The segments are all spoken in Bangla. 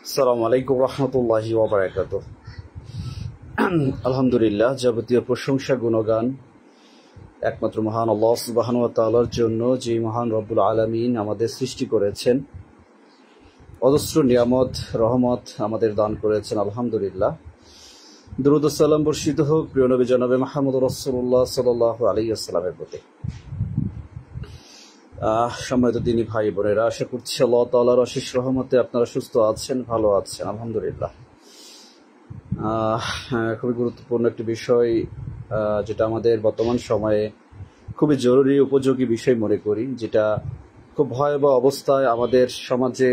আসসালামু আলাইকুম রহমতুল্লাহি ওয়া বারাকাতুহু। আলহামদুলিল্লাহ, যাবতীয় প্রশংসা গুণগান একমাত্র মহান আল্লাহ সুবহানাহু ওয়া তাআলার জন্য, যে মহান রব্বুল আলামিন আমাদের সৃষ্টি করেছেন, অজস্র নিয়ামত রহমত আমাদের দান করেছেন। আলহামদুলিল্লাহ, দুরূদ ও সালাম বর্ষিত হোক প্রিয় নবী জনাবে মুহাম্মদ রাসূলুল্লাহ সাল্লাল্লাহু আলাইহি ওয়াসাল্লামের প্রতি। সম্মানিত দিনী ভাই বোনেরা, আশা করছি আল্লাহ তাআলার অশেষ রহমতে আপনারা সুস্থ আছেন, ভালো আছেন। আলহামদুলিল্লাহ। খুবই গুরুত্বপূর্ণ একটি বিষয়, যেটা আমাদের বর্তমান সময়ে খুবই জরুরি উপযোগী বিষয় মনে করি, যেটা খুব ভয়াবহ অবস্থায় আমাদের সমাজে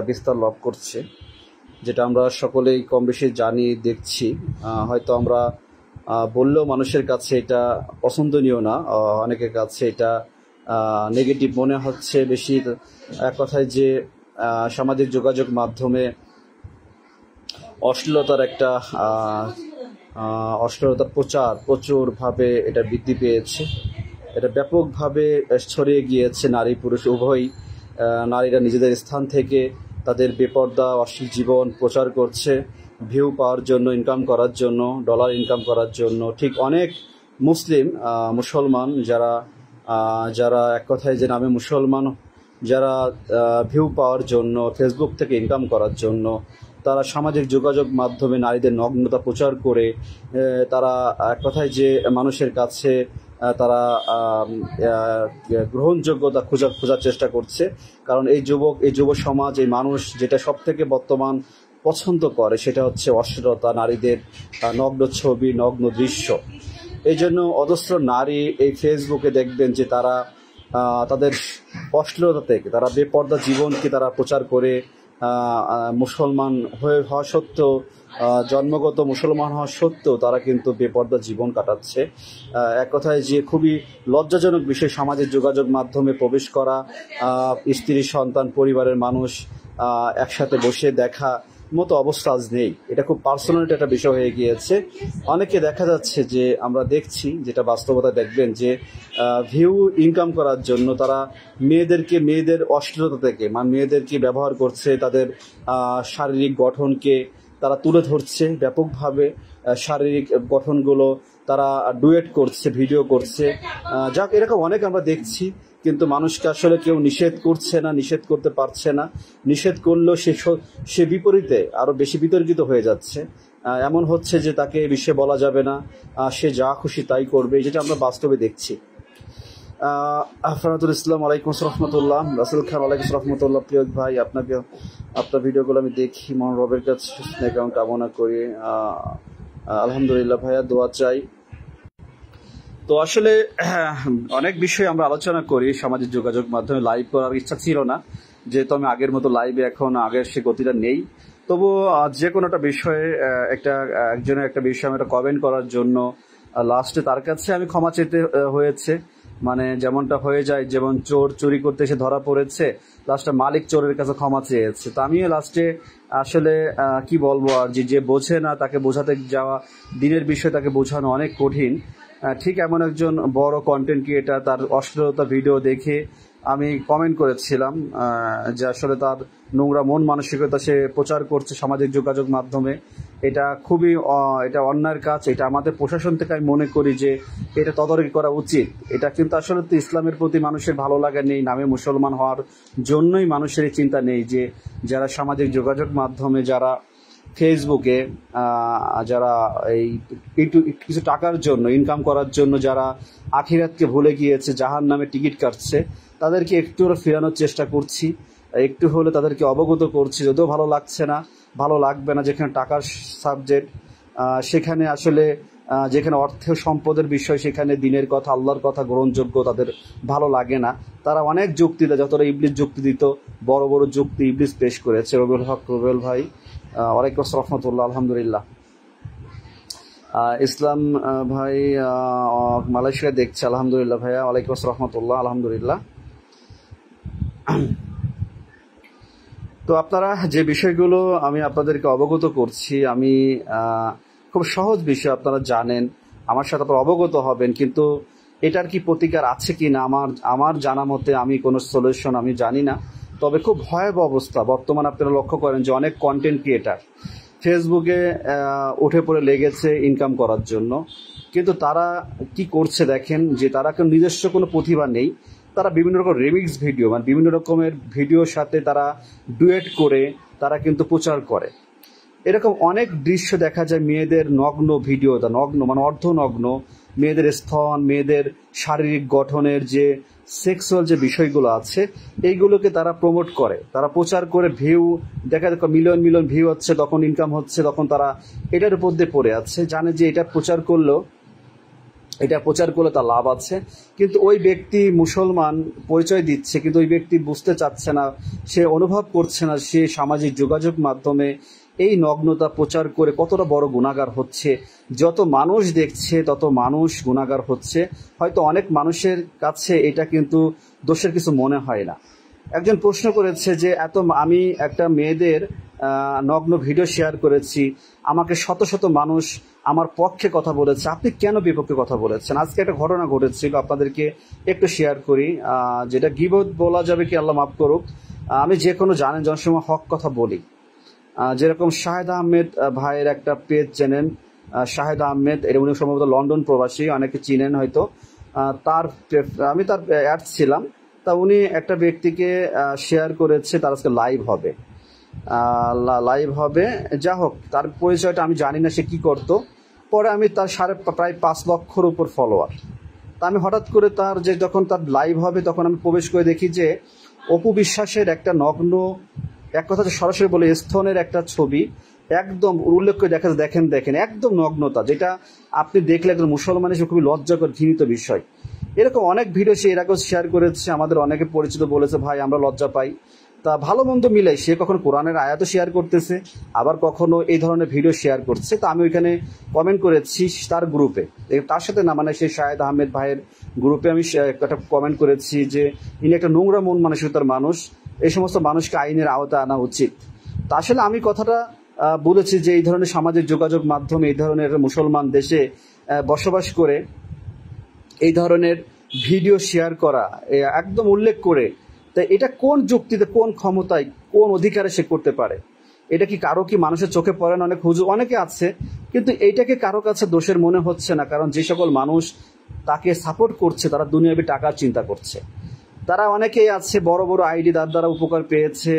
বিস্তার লাভ করছে, যেটা আমরা সকলেই কম বেশি জানি, দেখছি। হয়তো আমরা বললেও মানুষের কাছে এটা পছন্দনীয় না, অনেকের কাছে এটা নেগেটিভ মনে হচ্ছে বেশি। এক কথায় যে সামাজিক যোগাযোগ মাধ্যমে অশ্লীলতার একটা অশ্লীলতার প্রচুরভাবে এটা বৃদ্ধি পেয়েছে। এটা ব্যাপকভাবে ছড়িয়ে গিয়েছে নারী পুরুষ উভয়ই। নারীরা নিজেদের স্থান থেকে তাদের বেপর্দা অশ্লীল জীবন প্রচার করছে ভিউ পাওয়ার জন্য, ইনকাম করার জন্য, ডলার ইনকাম করার জন্য। ঠিক অনেক মুসলমান যারা এক কথায় যে নামে মুসলমান, যারা ভিউ পাওয়ার জন্য, ফেসবুক থেকে ইনকাম করার জন্য, তারা সামাজিক যোগাযোগ মাধ্যমে নারীদের নগ্নতা প্রচার করে তারা এক কথায় যে মানুষের কাছে তারা গ্রহণযোগ্যতা খোঁজার চেষ্টা করছে। কারণ এই যুব সমাজ, এই মানুষ যেটা সব থেকে বর্তমান পছন্দ করে সেটা হচ্ছে অশ্লীলতা, নারীদের নগ্ন ছবি, নগ্ন দৃশ্য। এই জন্য অজস্র নারী এই ফেসবুকে দেখবেন যে তারা তাদের অশ্লীলতা থেকে, তারা বেপর্দা জীবনকে তারা প্রচার করে মুসলমান হওয়া সত্ত্বেও, জন্মগত মুসলমান হওয়া সত্ত্বেও তারা কিন্তু বেপর্দা জীবন কাটাচ্ছে। এক কথায় যে খুবই লজ্জাজনক বিষয়, সামাজিক যোগাযোগ মাধ্যমে প্রবেশ করা, স্ত্রী সন্তান পরিবারের মানুষ একসাথে বসে দেখা মতো অবস্থা আজ নেই। এটা খুব পার্সোনাল একটা বিষয় হয়ে গিয়েছে। অনেকে দেখা যাচ্ছে যে আমরা দেখছি, যেটা বাস্তবতা দেখবেন, যে ভিউ ইনকাম করার জন্য তারা মেয়েদের অশ্লীলতা থেকে, মেয়েদেরকে ব্যবহার করছে, তাদের শারীরিক গঠনকে তারা তুলে ধরছে ব্যাপকভাবে। শারীরিক গঠনগুলো তারা ডুয়েট করছে, ভিডিও করছে। যাক, এরকম অনেক আমরা দেখছি, কিন্তু মানুষকে আসলে কেউ নিষেধ করছে না, নিষেধ করতে পারছে না। নিষেধ করলেও সে বিপরীতে আরো বেশি বিতর্কিত হয়ে যাচ্ছে। এমন হচ্ছে যে তাকে এ বিষয়ে বলা যাবে না, সে যা খুশি তাই করবে, যেটা আমরা বাস্তবে দেখছি। আফরাতুল ইসলাম ওয়ালাইকুম রহমতুল্লাহ, রাসেল খান ওয়ালাইকুম রহমতুল্লাহ। প্রিয় ভাই, আপনার ভিডিওগুলো আমি দেখি, মন রবের কাছে কেমন কামনা করি। আলহামদুলিল্লাহ ভাইয়া, দোয়া চাই। তো আসলে অনেক বিষয় আমরা আলোচনা করি সামাজিক যোগাযোগ মাধ্যমে। লাইভ করার ইচ্ছা ছিল না, যেহেতু আমি আগের মতো লাইভে এখন আগের সে গতিটা নেই। তবু যে কোনো একটা বিষয়ে একজনের একটা বিষয়ে আমি একটা কমেন্ট করার জন্য লাস্টে তার কাছে আমি ক্ষমা চেতে হয়েছে। মানে যেমনটা হয়ে যায়, যেমন চোর চুরি করতে এসে ধরা পড়েছে, লাস্টে মালিক চোরের কাছে ক্ষমা চেয়েছে। তো আমিও লাস্টে আসলে কি বলবো, আর যে বোঝে না তাকে বোঝাতে যাওয়া, দিনের বিষয় তাকে বোঝানো অনেক কঠিন। ঠিক এমন একজন বড় কন্টেন্ট ক্রিয়েটার, তার অশ্লীলতা ভিডিও দেখে আমি কমেন্ট করেছিলাম যে আসলে তার নোংরা মন মানসিকতা সে প্রচার করছে সামাজিক যোগাযোগ মাধ্যমে। এটা খুবই এটা অন্যায়ের কাজ। এটা আমাদের প্রশাসন থেকে আমি মনে করি যে এটা তদারকি করা উচিত। এটা কিন্তু আসলে তো ইসলামের প্রতি মানুষের ভালো লাগা নেই, নামে মুসলমান হওয়ার জন্যই মানুষের এই চিন্তা নেই যে যারা সামাজিক যোগাযোগ মাধ্যমে, যারা ফেসবুকে, যারা এই কিছু টাকার জন্য, ইনকাম করার জন্য যারা আখিরাতকে ভুলে গিয়েছে, জাহান নামে টিকিট কাটছে, তাদেরকে একটু ফেরানোর চেষ্টা করছি, একটু হলে তাদেরকে অবগত করছি। যদিও ভালো লাগছে না, ভালো লাগবে না, যেখানে টাকার সাবজেক্ট, সেখানে আসলে যেখানে অর্থ সম্পদের বিষয়, সেখানে দিনের কথা, আল্লাহর কথা গ্রহণযোগ্য তাদের ভালো লাগে না। তারা অনেক যুক্তি দেয়, যতটা ইবলিস যুক্তি দিত, বড় বড় যুক্তি ইবলিস পেশ করেছে। রবিউল হক, রবিউল ভাই, ওয়ালাইকুম রহমতুল্লাহ। আলহামদুলিল্লাহ। ইসলাম ভাই মালয়েশিয়া দেখছে, আলহামদুলিল্লাহ ভাইয়া, ওয়ালাইকুম রহমতুল্লাহ। আলহামদুলিল্লাহ। তো আপনারা যে বিষয়গুলো আমি আপনাদেরকে অবগত করছি, আমি খুব সহজ বিষয়, আপনারা জানেন, আমার সাথে আপনারা অবগত হবেন, কিন্তু এটার কি প্রতিকার আছে কি না আমার জানা মতে আমি কোনো সলিউশন আমি জানি না। তবে খুব ভয়াবহ অবস্থা বর্তমান। আপনারা লক্ষ্য করেন যে অনেক কন্টেন্ট ক্রিয়েটার ফেসবুকে উঠে পড়ে লেগেছে ইনকাম করার জন্য, কিন্তু তারা কি করছে দেখেন, যে তারা নিজস্ব কোনো প্রতিভা নেই, তারা বিভিন্ন রকম রিমিক্স ভিডিও মানে বিভিন্ন রকমের ভিডিওর সাথে তারা ডুয়েট করে তারা কিন্তু প্রচার করে। এরকম অনেক দৃশ্য দেখা যায়, মেয়েদের নগ্ন ভিডিও, নগ্ন মানে অর্ধনগ্ন, মেয়েদের স্তন, মেয়েদের শারীরিক গঠনের যে সেক্সুয়াল যে বিষয়গুলো আছে এইগুলোকে তারা প্রমোট করে, তারা প্রচার করে, ভিউ দেখা দেখো মিলিয়ন মিলিয়ন ভিউ হচ্ছে, তখন ইনকাম হচ্ছে, তখন তারা এটার উপর দিয়ে পড়ে আছে, জানে যে এটা প্রচার করলে তার লাভ আছে। কিন্তু ওই ব্যক্তি মুসলমান পরিচয় দিচ্ছে, কিন্তু ওই ব্যক্তি বুঝতে চাচ্ছে না, সে অনুভব করছে না সে সামাজিক যোগাযোগ মাধ্যমে এই নগ্নতা প্রচার করে কতটা বড় গুনাহগার হচ্ছে। যত মানুষ দেখছে তত মানুষ গুনাহগার হচ্ছে। হয়তো অনেক মানুষের কাছে এটা কিন্তু দোষের কিছু মনে হয় না। একজন প্রশ্ন করেছে যে আমি একটা মেয়েদের নগ্ন ভিডিও শেয়ার করেছি, আমাকে শত শত মানুষ আমার পক্ষে কথা বলেছে, আপনি কেন বিপক্ষে কথা বলেছেন? আজকে একটা ঘটনা ঘটেছিল, আপনাদেরকে একটু শেয়ার করি, যেটা গীবত বলা যাবে কি আল্লাহ মাফ করুক। আমি যে কোনো জানেন জনসময় হক কথা বলি। যেরকম শাহেদ আহমেদ ভাইয়ের একটা পেজ চেনেন, শাহেদ আহমেদ, উনি সম্ভবত লন্ডন প্রবাসী, অনেকে চিনেন হয়তো। আমি তার অ্যাড ছিলাম, তা উনি একটা ব্যক্তিকে শেয়ার করেছে, তার আজকে লাইভ হবে। যা হোক, তার পরিচয়টা আমি জানি না সে কি করতো। পরে আমি তার প্রায় 5 লক্ষর উপর ফলোয়ার। তা আমি হঠাৎ করে যখন তার লাইভ হবে তখন আমি প্রবেশ করে দেখি যে অপু বিশ্বাসের একটা নগ্ন, এক কথা সরাসরি বলে স্তনের একটা ছবি একদম উল্লেখ করে দেখেন একদম নগ্নতা, যেটা আপনি দেখলে একজন মুসলমান হিসেবে খুবই লজ্জাকর ঘৃণিত বিষয়। এরকম অনেক ভিডিও সে এর আগেও শেয়ার করেছে, আমাদের অনেকে পরিচিত বলেছে ভাই আমরা লজ্জা পাই। তা ভালো মন্দ মিলে সে কখনো কোরআনের আয়াতও শেয়ার করতেছে, আবার কখনো এই ধরনের ভিডিও শেয়ার করছে। তা আমি ওইখানে কমেন্ট করেছি তার গ্রুপে, তার সাথে না, মানে সেই শাহেদ আহমেদ ভাইয়ের গ্রুপে আমি একটা কমেন্ট করেছি যে ইনি একটা নোংরা মন মানসিকতার মানুষ, এই সমস্ত মানুষকে আইনের আওতায় আনা উচিত। তা আসলে আমি কথাটা বলেছি যে এই ধরনের সামাজিক যোগাযোগ মাধ্যমে এই ধরনের মুসলমান দেশে বসবাস করে এই ধরনের ভিডিও শেয়ার করা একদম উল্লেখ করে, তাই এটা কোন যুক্তিতে, কোন ক্ষমতায়, কোন অধিকারে সে করতে পারে? এটা কি কারো কি মানুষের চোখে পড়ে না? অনেক হুজুর অনেকে আছে, কিন্তু এইটাকে কারো কাছে দোষের মনে হচ্ছে না, কারণ যে সকল মানুষ তাকে সাপোর্ট করছে তারা দুনিয়াবি টাকার চিন্তা করছে। তারা অনেকেই আছে বড় বড় আইডি, তার দ্বারা উপকার পেয়েছে।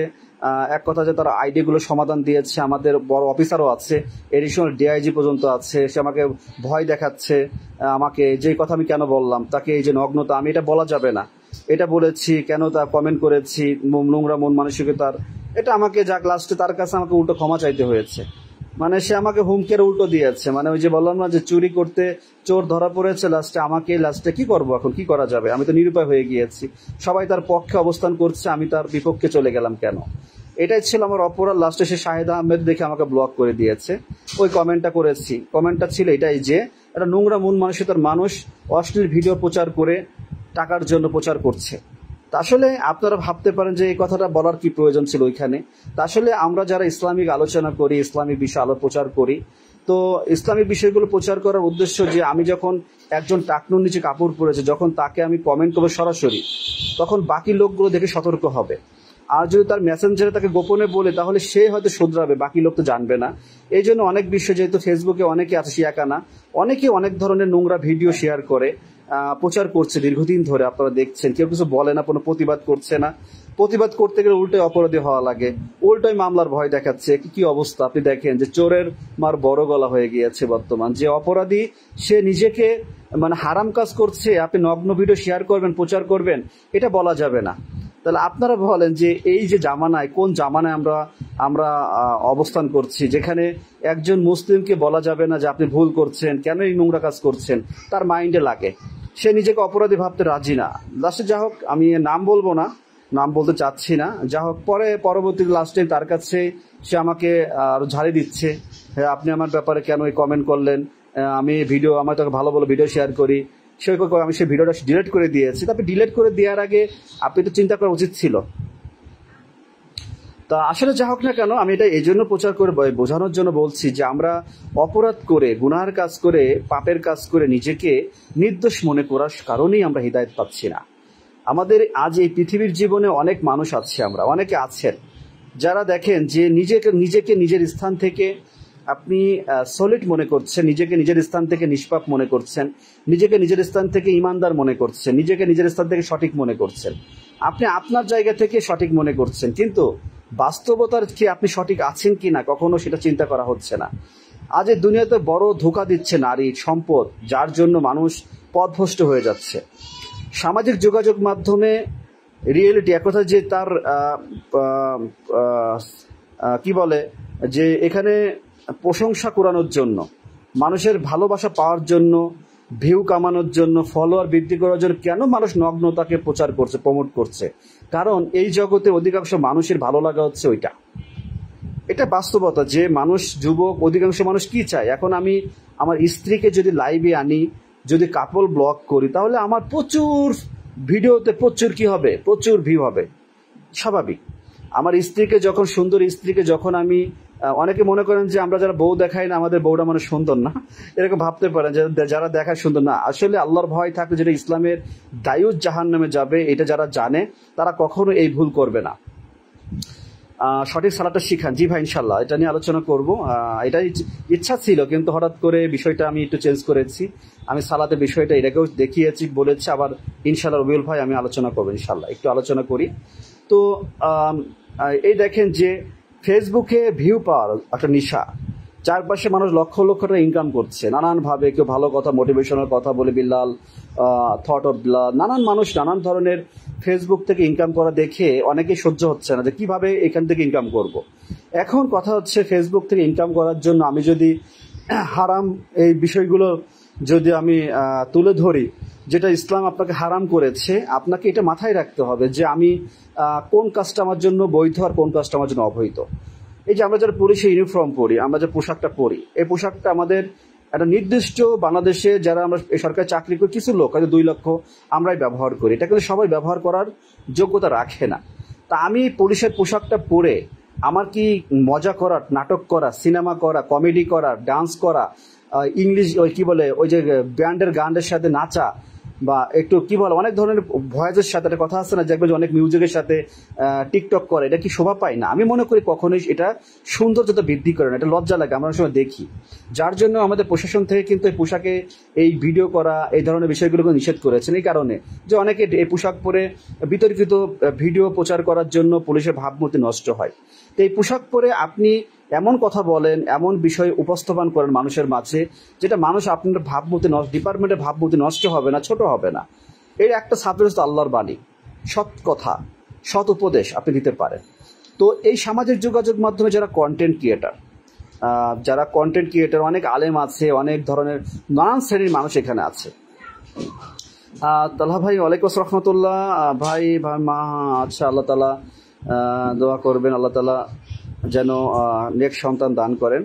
এক কথা যে তারা আইডিগুলো সমাধান দিয়েছে, আমাদের বড় অফিসারও আছে, এডিশনাল ডিআইজি পর্যন্ত আছে, সে আমাকে ভয় দেখাচ্ছে, আমাকে যে কথা আমি কেন বললাম, তাকে এই যে নগ্নতা, আমি এটা বলা যাবে না, এটা বলেছি কেন, তা কমেন্ট করেছি, নোংরা মন মানসিকতার, এটা আমাকে যাক লাস্টে তার কাছে আমাকে উল্টো ক্ষমা চাইতে হয়েছে। মানে সে আমাকে হুমকের উল্টো দিয়েছে, মানে ওই যে বললাম না যে চুরি করতে চোর ধরা পড়েছে, লাস্টে কি করবো, এখন কি করা যাবে, আমি তো নিরুপায় হয়ে গিয়েছি, সবাই তার পক্ষে অবস্থান করছে, আমি তার বিপক্ষে চলে গেলাম কেন? এটাই ছিল আমার অপরাধ। লাস্টে সে শাহেদ আহমেদ দেখে আমাকে ব্লক করে দিয়েছে। ওই কমেন্টটা ছিল এটাই যে একটা নোংরা মন মানসিকতার মানুষ অশ্লীল ভিডিও প্রচার করে টাকার জন্য প্রচার করছে। তা আসলে আপনারা ভাবতে পারেন যে এই কথাটা বলার কি প্রয়োজন ছিল ওইখানে। তা আসলে আমরা যারা ইসলামিক আলোচনা করি, ইসলামিক বিষয় প্রচার করি, তো ইসলামিক বিষয়গুলো প্রচার করার উদ্দেশ্য যে আমি যখন একজন টাকনুর নিচে কাপড় পরেছে, যখন তাকে আমি কমেন্ট করবো সরাসরি, তখন বাকি লোকগুলো দেখে সতর্ক হবে। আর যদি তার মেসেঞ্জারে তাকে গোপনে বলে, তাহলে সে হয়তো শুধরাবে, বাকি লোক তো জানবে না। এই জন্য অনেক বিষয়, যেহেতু ফেসবুকে অনেকে আছে শিয়াকানা, অনেকে অনেক ধরনের নোংরা ভিডিও শেয়ার করে প্রচার করছে দীর্ঘদিন ধরে। আপনারা দেখছেন কেউ কিছু বলে না, কোনো প্রতিবাদ করছে না। প্রতিবাদ করতে গেলে উল্টোই অপরাধী হওয়া লাগে, উল্টোই মামলার ভয় দেখাচ্ছে। কি অবস্থা আপনি দেখেন যে চোরের মার বড় গলা হয়ে গিয়েছে বর্তমান। যে অপরাধী সে নিজেকে মানে হারাম কাজ করছে, আপনি নগ্ন ভিডিও শেয়ার করবেন, প্রচার করবেন, এটা বলা যাবে না। তাহলে আপনারা বলেন যে এই যে জামানায়, কোন জামানায় আমরা অবস্থান করছি, যেখানে একজন মুসলিমকে বলা যাবে না যে আপনি ভুল করছেন, কেন এই নোংরা কাজ করছেন, তার মাইন্ডে লাগে, সে নিজেকে অপরাধী ভাবতে রাজি না। লাস্টে যা হোক, আমি নাম বলবো না, নাম বলতে চাচ্ছি না, যা হোক পরবর্তী লাস্টে তার কাছে সে আমাকে আরো ঝাড়ি দিচ্ছে, হ্যাঁ আপনি আমার ব্যাপারে কেন এই কমেন্ট করলেন, আমি আমার তাকে ভালো ভালো ভিডিও শেয়ার করি, আমি সেই ভিডিওটা ডিলিট করে দিয়েছি। তারপরে ডিলিট করে দেওয়ার আগে আপনি তো চিন্তা করা উচিত ছিল। তা আসলে যা হোক না কেন, আমি এটা এই জন্য প্রচার করে বোঝানোর জন্য বলছি যে আমরা অপরাধ করে, গুনাহের কাজ করে, পাপের কাজ করে নিজেকে নির্দোষ মনে করার কারণেই আমরা হিদায়াত পাচ্ছি না। আমাদের আজ এই পৃথিবীর জীবনে অনেক মানুষ আছে, আমরা অনেকে আছেন যারা দেখেন যে নিজেকে নিজের স্থান থেকে আপনি সলিড মনে করছেন, নিজেকে নিজের স্থান থেকে নিষ্পাপ মনে করছেন, নিজেকে নিজের স্থান থেকে ইমানদার মনে করছেন, নিজেকে নিজের স্থান থেকে সঠিক মনে করছেন, আপনি আপনার জায়গা থেকে সঠিক মনে করছেন, কিন্তু বাস্তবতার কি আপনি সঠিক আছেন কি না কখনো সেটা চিন্তা করা হচ্ছে না। আজ এই দুনিয়াতে বড় ধোঁকা দিচ্ছে নারী সম্পদ, যার জন্য মানুষ পথভ্রষ্ট হয়ে যাচ্ছে। সামাজিক যোগাযোগ মাধ্যমে রিয়েলিটি এক কথা যে তার কি বলে যে এখানে প্রশংসা কুড়ানোর জন্য, মানুষের ভালোবাসা পাওয়ার জন্য, ভিউ কামানোর জন্য, ফলোয়ার বৃদ্ধি করার জন্য কেন মানুষ নগ্নতাকে প্রচার করছে, প্রমোট করছে? কারণ এই জগতে অধিকাংশ মানুষের ভালো লাগা হচ্ছে ওইটা। এটা বাস্তবতা যে মানুষ, যুবক, অধিকাংশ মানুষ কি চায়। এখন আমি আমার স্ত্রীকে যদি লাইভে আনি, যদি কাপল ব্লগ করি, তাহলে আমার প্রচুর ভিডিওতে প্রচুর কি হবে, প্রচুর ভিউ হবে, স্বাভাবিক। আমার স্ত্রীকে যখন, সুন্দর স্ত্রীকে যখন আমি, অনেকে মনে করেন যে আমরা যারা বউ দেখাই না আমাদের বউটা মানে সুন্দর না, এরকম ভাবতে পারেন যে যারা দেখায় সুন্দর না। আসলে আল্লাহর ভয় থাকলে যেটা ইসলামের দায়ুস জাহান্নামে যাবে, এটা যারা জানে তারা কখনো এই ভুল করবে না। সঠিক সালাদটা শিখান। জি ভাই, ইনশাল্লাহ এটা নিয়ে আলোচনা করব। এটাই ইচ্ছা ছিল, কিন্তু হঠাৎ করে বিষয়টা আমি একটু চেঞ্জ করেছি। আমি সালাতের বিষয়টা এটাকেও দেখিয়েছি, বলেছি, আবার ইনশাল্লাহ রবিউল ভাই আমি আলোচনা করবো, ইনশাল্লাহ একটু আলোচনা করি। তো এই দেখেন যে ফেসবুকে ভিউ পাওয়ার একটা নেশা, চারপাশে মানুষ লক্ষ লক্ষ টাকা ইনকাম করছে নানানভাবে। কেউ ভালো কথা, মোটিভেশনাল কথা বলে, বিল্লাল, থট অফ বিল্লাল, নানান মানুষ নানান ধরনের ফেসবুক থেকে ইনকাম করা দেখে অনেকেই সহ্য হচ্ছে না যে কিভাবে এখান থেকে ইনকাম করব। এখন কথা হচ্ছে ফেসবুক থেকে ইনকাম করার জন্য আমি যদি হারাম এই বিষয়গুলো যদি আমি তুলে ধরি, যেটা ইসলাম আপনাকে হারাম করেছে, আপনাকে এটা মাথায় রাখতে হবে যে আমি কোন কাজটা আমার জন্য বৈধ আর কোন কাজটা আমার জন্য অবৈধ। এই যে আমরা যারা পুলিশে ইউনিফর্ম পরি, আমরা যে পোশাকটা পরি, এই পোশাকটা আমাদের একটা নির্দিষ্ট, বাংলাদেশে যারা আমরা সরকারি চাকরি করি কিছু লোক, হয়তো 2 লক্ষ আমরাই ব্যবহার করি, এটা কিন্তু সবাই ব্যবহার করার যোগ্যতা রাখে না। তা আমি পুলিশের পোশাকটা পরে আমার কি মজা করা, নাটক করা, সিনেমা করা, কমেডি করা, ডান্স করা, ইংলিশ ওই কি বলে ওই যে ব্যান্ডের গানের সাথে নাচা, বা একটু কি বলে অনেক ধরনের ভয়েসের সাথে একটা কথা আছে না, দেখবে যে অনেক মিউজিকের সাথে টিকটক করে, এটা কি শোভা পায় না? আমি মনে করি কখনোই এটা সৌন্দর্যতা বৃদ্ধি করে না, এটা লজ্জা লাগে, আমরা সময় দেখি। যার জন্য আমাদের প্রশাসন থেকে কিন্তু এই পোশাকে এই ভিডিও করা, এই ধরনের বিষয়গুলোকে নিষেধ করেছেন, এই কারণে যে অনেকে এই পোশাক পরে বিতর্কিত ভিডিও প্রচার করার জন্য পুলিশের ভাবমূর্তি নষ্ট হয়। তো এই পোশাক পরে আপনি এমন কথা বলেন, এমন বিষয় উপস্থাপন করেন মানুষের মাঝে, যেটা মানুষ আপনার ভাবমূর্তি, ডিপার্টমেন্টের ভাবমূর্তি নষ্ট হবে না, ছোট হবে না। এর একটা সাবজেক্ট আল্লাহর বাণী, সৎ কথা, সৎ উপদেশ আপনি দিতে পারেন। তো এই সামাজিক যোগাযোগ মাধ্যমে যারা কন্টেন্ট ক্রিয়েটার, অনেক আলেম আছে, অনেক ধরনের নানান শ্রেণীর মানুষ এখানে আছে। তালহা ভাই, ওয়ালাইকুম আসসালাম রহমতুল্লাহ। ভাই মা, আচ্ছা, আল্লাহ তালা দোয়া করবেন, আল্লাহ তালা যেন নেক সন্তান দান করেন।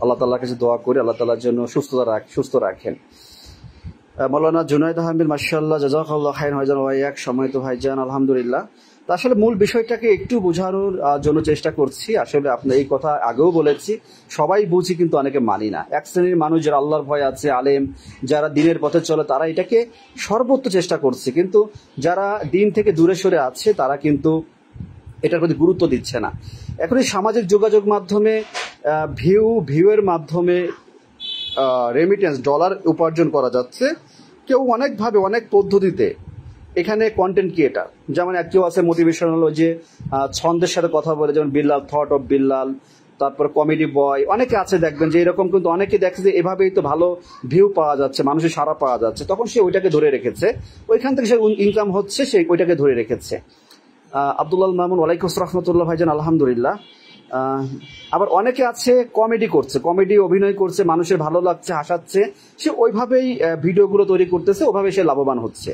আল্লাহ তাল্লাহর কাছে দোয়া করি আল্লাহ তাআলার জন্য সুস্থ রাখেন। মৌলানা জুনায়েদ আহমেদ, মাশাআল্লাহ, জাযাকাল্লাহ খাইরান ভাইজান, ওয়াইয়াক, সম্মানিত ভাইজান, আলহামদুলিল্লাহ। তো আসলে মূল বিষয়টাকে একটু বোঝানোর জন্য চেষ্টা করছি। আসলে আপনার এই কথা আগেও বলেছি, সবাই বুঝি কিন্তু অনেকে মানি না। এক শ্রেণীর মানুষ যারা আল্লাহর ভয় আছে, আলেম, যারা দিনের পথে চলে, তারা এটাকে সর্বোচ্চ চেষ্টা করছে, কিন্তু যারা দিন থেকে দূরে সরে আছে তারা কিন্তু এটার প্রতি গুরুত্ব দিচ্ছে না। এখন এই সামাজিক যোগাযোগ মাধ্যমে ভিউয়ের মাধ্যমে রেমিটেন্স, ডলার উপার্জন করা যাচ্ছে। কেউ অনেকভাবে, অনেক পদ্ধতিতে এখানে কন্টেন্ট ক্রিয়েটার, যেমন কেউ আছে মোটিভেশনাল, ওই যে ছন্দের সাথে কথা বলে, যেমন বিল্লাল, থট অফ বিল্লাল, তারপর কমেডি বয়, অনেকে আছে দেখবেন যে এরকম, কিন্তু অনেকে দেখছে যে এভাবেই তো ভালো ভিউ পাওয়া যাচ্ছে, মানুষের সাড়া পাওয়া যাচ্ছে, তখন সে ওইটাকে ধরে রেখেছে, ওইখান থেকে সে ইনকাম হচ্ছে, সে ওইটাকে ধরে রেখেছে। আব্দুল্লাহ মামুন, ওয়ালাইকুম আসসালাম রহমতুল্লাহ ভাইজান, আলহামদুলিল্লাহ। আবার অনেকে আছে কমেডি করছে, কমেডি অভিনয় করছে, মানুষের ভালো লাগছে, হাসাচ্ছে, সে ওইভাবেই ভিডিওগুলো তৈরি করতেছে, ওভাবে সে লাভবান হচ্ছে।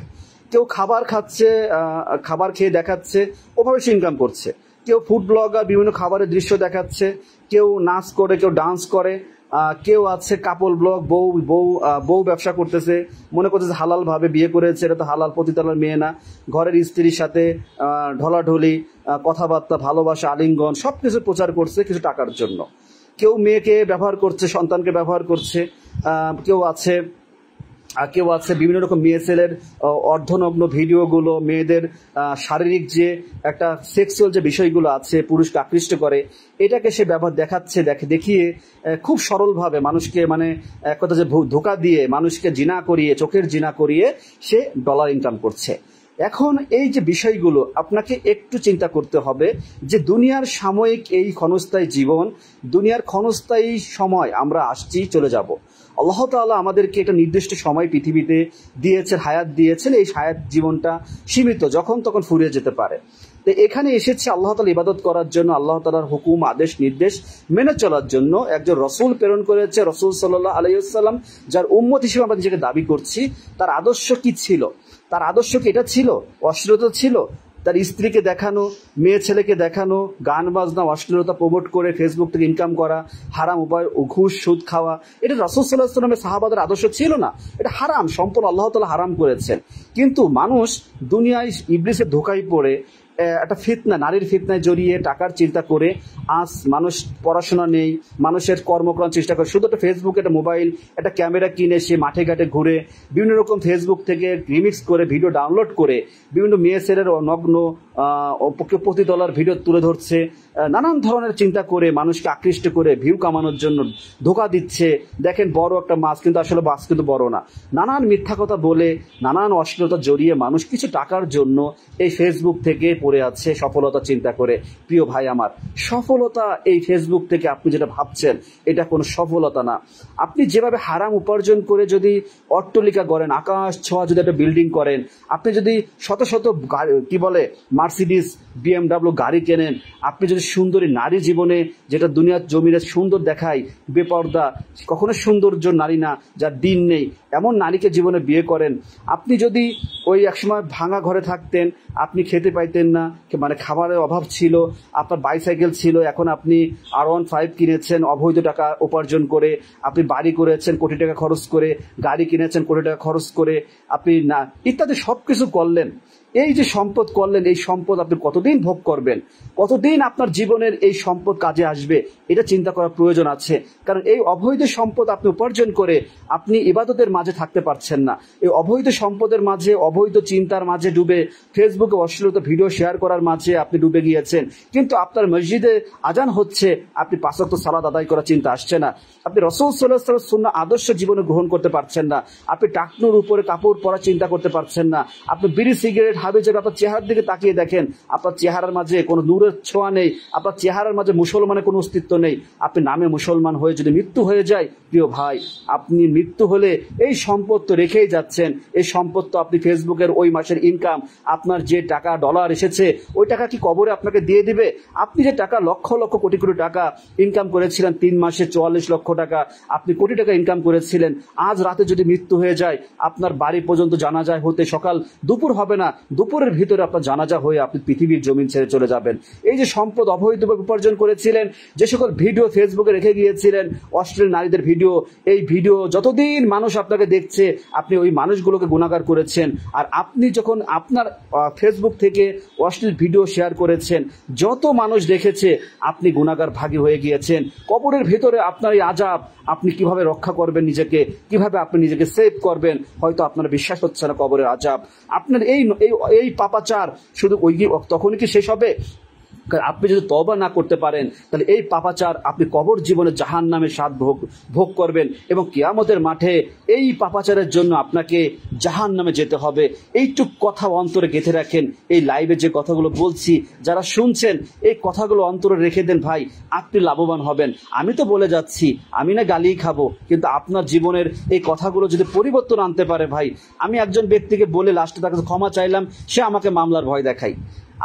কেউ খাবার খাচ্ছে, খাবার খেয়ে দেখাচ্ছে, ওভাবে সে ইনকাম করছে। কেউ ফুড ব্লগার, বিভিন্ন খাবারের দৃশ্য দেখাচ্ছে, কেউ নাচ করে, কেউ ডান্স করে, কেউ আছে কাপল ব্লগ, বউ ব্যবসা করতেছে, মনে করতেছে হালাল ভাবে বিয়ে করেছে, এটা তো হালাল, পতিতালার মেয়ে না, ঘরের স্ত্রীর সাথে ঢলাঢলি কথাবার্তা, ভালোবাসা, আলিঙ্গন সবকিছু প্রচার করছে কিছু টাকার জন্য। কেউ মেয়েকে ব্যবহার করছে, সন্তানকে ব্যবহার করছে, কেউ আছে কেউ আছে বিভিন্ন রকম মেয়ে ছেলের অর্ধনগ্ন ভিডিওগুলো, মেয়েদের শারীরিক যে একটা সেক্সুয়াল যে বিষয়গুলো আছে পুরুষকে আকৃষ্ট করে, এটাকে সে ব্যবহার দেখাচ্ছে, দেখিয়ে খুব সরলভাবে মানুষকে মানে এক কথা যে ধোঁকা দিয়ে মানুষকে জিনা করিয়ে, চোখের জিনা করিয়ে সে ডলার ইনকাম করছে। এখন এই যে বিষয়গুলো আপনাকে একটু চিন্তা করতে হবে যে দুনিয়ার সাময়িক এই ক্ষণস্থায়ী জীবন, দুনিয়ার ক্ষণস্থায়ী সময়, আমরা আসছি চলে যাব। আল্লাহ তাআলা আমাদেরকে একটা নির্দিষ্ট সময় পৃথিবীতে দিয়েছেন, হায়াত দিয়েছেন। এই হায়াত জীবনটা সীমিত, যখন তখন ফুরিয়ে যেতে পারে। তো এখানে এসেছে আল্লাহ তাআলা ইবাদত করার জন্য, আল্লাহ তাআলার হুকুম আদেশ নির্দেশ মেনে চলার জন্য একজন রসুল প্রেরণ করেছে, রসুল সাল্লাল্লাহু আলাইহি ওয়াসাল্লাম, যার উম্মত হিসেবে আমরা নিজেকে দাবি করছি। তার আদর্শ কি ছিল? তার আদর্শ কি এটা ছিল? অশ্লীলতা ছিল? তার স্ত্রীকে দেখানো, মেয়ে ছেলেকে দেখানো, গান বাজনা, অশ্লীলতা প্রমোট করে ফেসবুক থেকে ইনকাম করা, হারাম উপায়, ঘুষ সুদ খাওয়া, এটা রাসূল সাল্লাল্লাহু আলাইহি ওয়াসাল্লামের সাহাবাদের আদর্শ ছিল না। এটা হারাম, সম্পূর্ণ আল্লাহ তাআলা হারাম করেছেন। কিন্তু মানুষ দুনিয়ায় ইবলিসের ধোঁকায় পড়ে একটা ফিতনা, নারীর ফিতনায় জড়িয়ে টাকার চিন্তা করে আজ মানুষ পড়াশোনা নেই, মানুষের কর্মকরণ চেষ্টা করে, শুধু একটা ফেসবুক, একটা মোবাইল, একটা ক্যামেরা কিনে সে মাঠে ঘাটে ঘুরে বিভিন্ন রকম ফেসবুক থেকে রিমিক্স করে ভিডিও ডাউনলোড করে বিভিন্ন মেয়ে ছেলের নগ্ন $1 ভিডিও তুলে ধরছে, নানান ধরনের চিন্তা করে মানুষকে আকৃষ্ট করে ভিউ কামানোর জন্য ধোঁকা দিচ্ছে। দেখেন বড় একটা মাছ, কিন্তু আসলে মাছ কিন্তু বড় না। নানান মিথ্যা কথা বলে, নানান অশ্লীলতা জড়িয়ে মানুষ কিছু টাকার জন্য এই ফেসবুক থেকে পড়ে আছে সফলতা চিন্তা করে। প্রিয় ভাই আমার, সফলতা এই ফেসবুক থেকে আপনি যেটা ভাবছেন এটা কোনো সফলতা না। আপনি যেভাবে হারাম উপার্জন করে যদি অট্টালিকা গড়েন, আকাশ ছোঁয়া যদি একটা বিল্ডিং করেন, আপনি যদি শত শত কি বলে মার্সিডিস, BMW গাড়ি কেনেন, আপনি যদি সুন্দরী নারী জীবনে, যেটা দুনিয়ার জমিনে সুন্দর দেখায়, বেপর্দা, কখনো সৌন্দর্য নারী না, যার দিন নেই, এমন নারীকে জীবনে বিয়ে করেন, আপনি যদি ওই একসময় ভাঙা ঘরে থাকতেন, আপনি খেতে পাইতেন না, মানে খাবারের অভাব ছিল, আপনার বাইসাইকেল ছিল, এখন আপনি R15 কিনেছেন অবৈধ টাকা উপার্জন করে, আপনি বাড়ি করেছেন কোটি টাকা খরচ করে, গাড়ি কিনেছেন কোটি টাকা খরচ করে, আপনি না ইত্যাদি সব কিছু করলেন। এই যে সম্পদ করলেন, এই সম্পদ আপনি কতদিন ভোগ করবেন? কতদিন আপনার জীবনের এই সম্পদ কাজে আসবে? এটা চিন্তা করার প্রয়োজন আছে। কারণ এই অবৈধ সম্পদ আপনি উপার্জন করে আপনি ইবাদতের মাঝে থাকতে পারছেন না। এই অবৈধ সম্পদের মাঝে, অবৈধ চিন্তার মাঝে ডুবে, ফেসবুকে অশ্লীলতা ভিডিও শেয়ার করার মাঝে আপনি ডুবে গিয়েছেন। কিন্তু আপনার মসজিদে আজান হচ্ছে, আপনি 5 ওয়াক্ত সালাত আদায় করার চিন্তা আসছে না। আপনি রাসূল সাল্লাল্লাহু আলাইহি ওয়াসাল্লামের সুন্নাহ আদর্শ জীবনে গ্রহণ করতে পারছেন না। আপনি টাকনুর উপরে কাপড় পরা চিন্তা করতে পারছেন না। আপনি বিড়ি সিগারেট হাবি যাবে, আপনার চেহারার দিকে তাকিয়ে দেখেন, আপনার চেহারার মাঝে কোনো নূরের ছোঁয়া নেই, আপনার চেহারার মাঝে মুসলমানের কোনো অস্তিত্ব নেই। আপনি নামে মুসলমান হয়ে যদি মৃত্যু হয়ে যায়, প্রিয় ভাই, আপনি মৃত্যু হলে এই সম্পদ তো রেখেই যাচ্ছেন। এই সম্পদ তো আপনি ফেসবুকের ওই মাসের ইনকাম, আপনার যে টাকা ডলার এসেছে, ওই টাকা কি কবরে আপনাকে দিয়ে দিবে? আপনি যে টাকা লক্ষ লক্ষ কোটি কোটি টাকা ইনকাম করেছিলেন, 3 মাসে 44 লক্ষ টাকা আপনি কোটি টাকা ইনকাম করেছিলেন, আজ রাতে যদি মৃত্যু হয়ে যায়, আপনার বাড়ি পর্যন্ত জানাজা হতে সকাল দুপুর হবে না, দুপুরের ভিতরে আপনার জানাজা হয়ে আপনি পৃথিবীর জমিন ছেড়ে চলে যাবেন। এই যে সম্পদ অবৈধভাবে উপার্জন করেছিলেন, যে সকল ভিডিও ফেসবুকে রেখে গিয়েছিলেন, অশ্লীল নারীদের ভিডিও, এই ভিডিও যতদিন মানুষ আপনাকে দেখছে, আপনি ওই মানুষগুলোকে গুনাহগার করেছেন। আর আপনি যখন আপনার ফেসবুক থেকে অশ্লীল ভিডিও শেয়ার করেছেন, যত মানুষ দেখেছে, আপনি গুনাহগার ভাগী হয়ে গিয়েছেন। কবরের ভেতরে আপনার এই আযাব, আপনি কিভাবে রক্ষা করবেন নিজেকে, কিভাবে আপনি নিজেকে সেভ করবেন, হয়তো আপনার বিশ্বাস হচ্ছে না কবরের আযাব। আপনার এই পাপাচার শুধু তখনই কি শেষ হবে? আপনি যদি তওবা না করতে পারেন, তাহলে এই পাপাচার আপনি কবর জীবনে জাহান্নামের স্বাদ ভোগ করবেন, এবং কিয়ামতের মাঠে এই পাপাচারের জন্য আপনাকে জাহান্নামে যেতে হবে। এইটুক কথা অন্তরে গেঁথে রাখেন। এই লাইভে যে কথাগুলো বলছি, যারা শুনছেন, এই কথাগুলো অন্তরে রেখে দেন ভাই, আপনি লাভবান হবেন। আমি তো বলে যাচ্ছি, আমি না গালি খাবো, কিন্তু আপনার জীবনের এই কথাগুলো যদি পরিবর্তন আনতে পারে ভাই, আমি একজন ব্যক্তিকে বলে লাস্টে তার কাছে ক্ষমা চাইলাম, সে আমাকে মামলার ভয় দেখায়।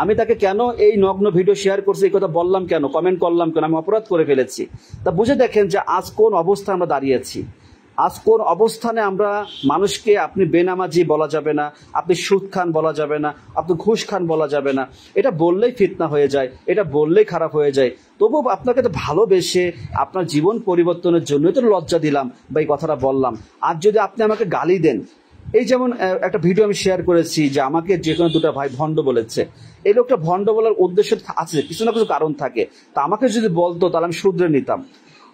আমি তাকে কেন এই নগ্ন ভিডিও শেয়ার করছি, এই কথা বললাম কেন, কমেন্ট করলাম কেন, আমি অপরাধ করে ফেলেছি। তা বুঝে দেখেন যে আজ কোন অবস্থায় আমরা দাঁড়িয়েছি, আজ কোন অবস্থানে আমরা। মানুষকে আপনি বেনামাজি বলা যাবে না, আপনি সুদ খান বলা যাবে না, আপনি ঘুষ খান বলা যাবে না। এটা বললেই ফিতনা হয়ে যায়, এটা বললেই খারাপ হয়ে যায়। তবু আপনাকে তো ভালোবেসে আপনার জীবন পরিবর্তনের জন্যই তো লজ্জা দিলাম বা এই কথাটা বললাম। আর যদি আপনি আমাকে গালি দেন, এই যেমন একটা ভিডিও আমি শেয়ার করেছি যে আমাকে যে কোনো 2টা ভাই ভণ্ড বলেছে। এই লোকটা ভণ্ড বলার উদ্দেশ্য আছে, কিছু না কিছু কারণ থাকে। তা আমাকে যদি বলতো, তাহলে আমি শুধরে নিতাম।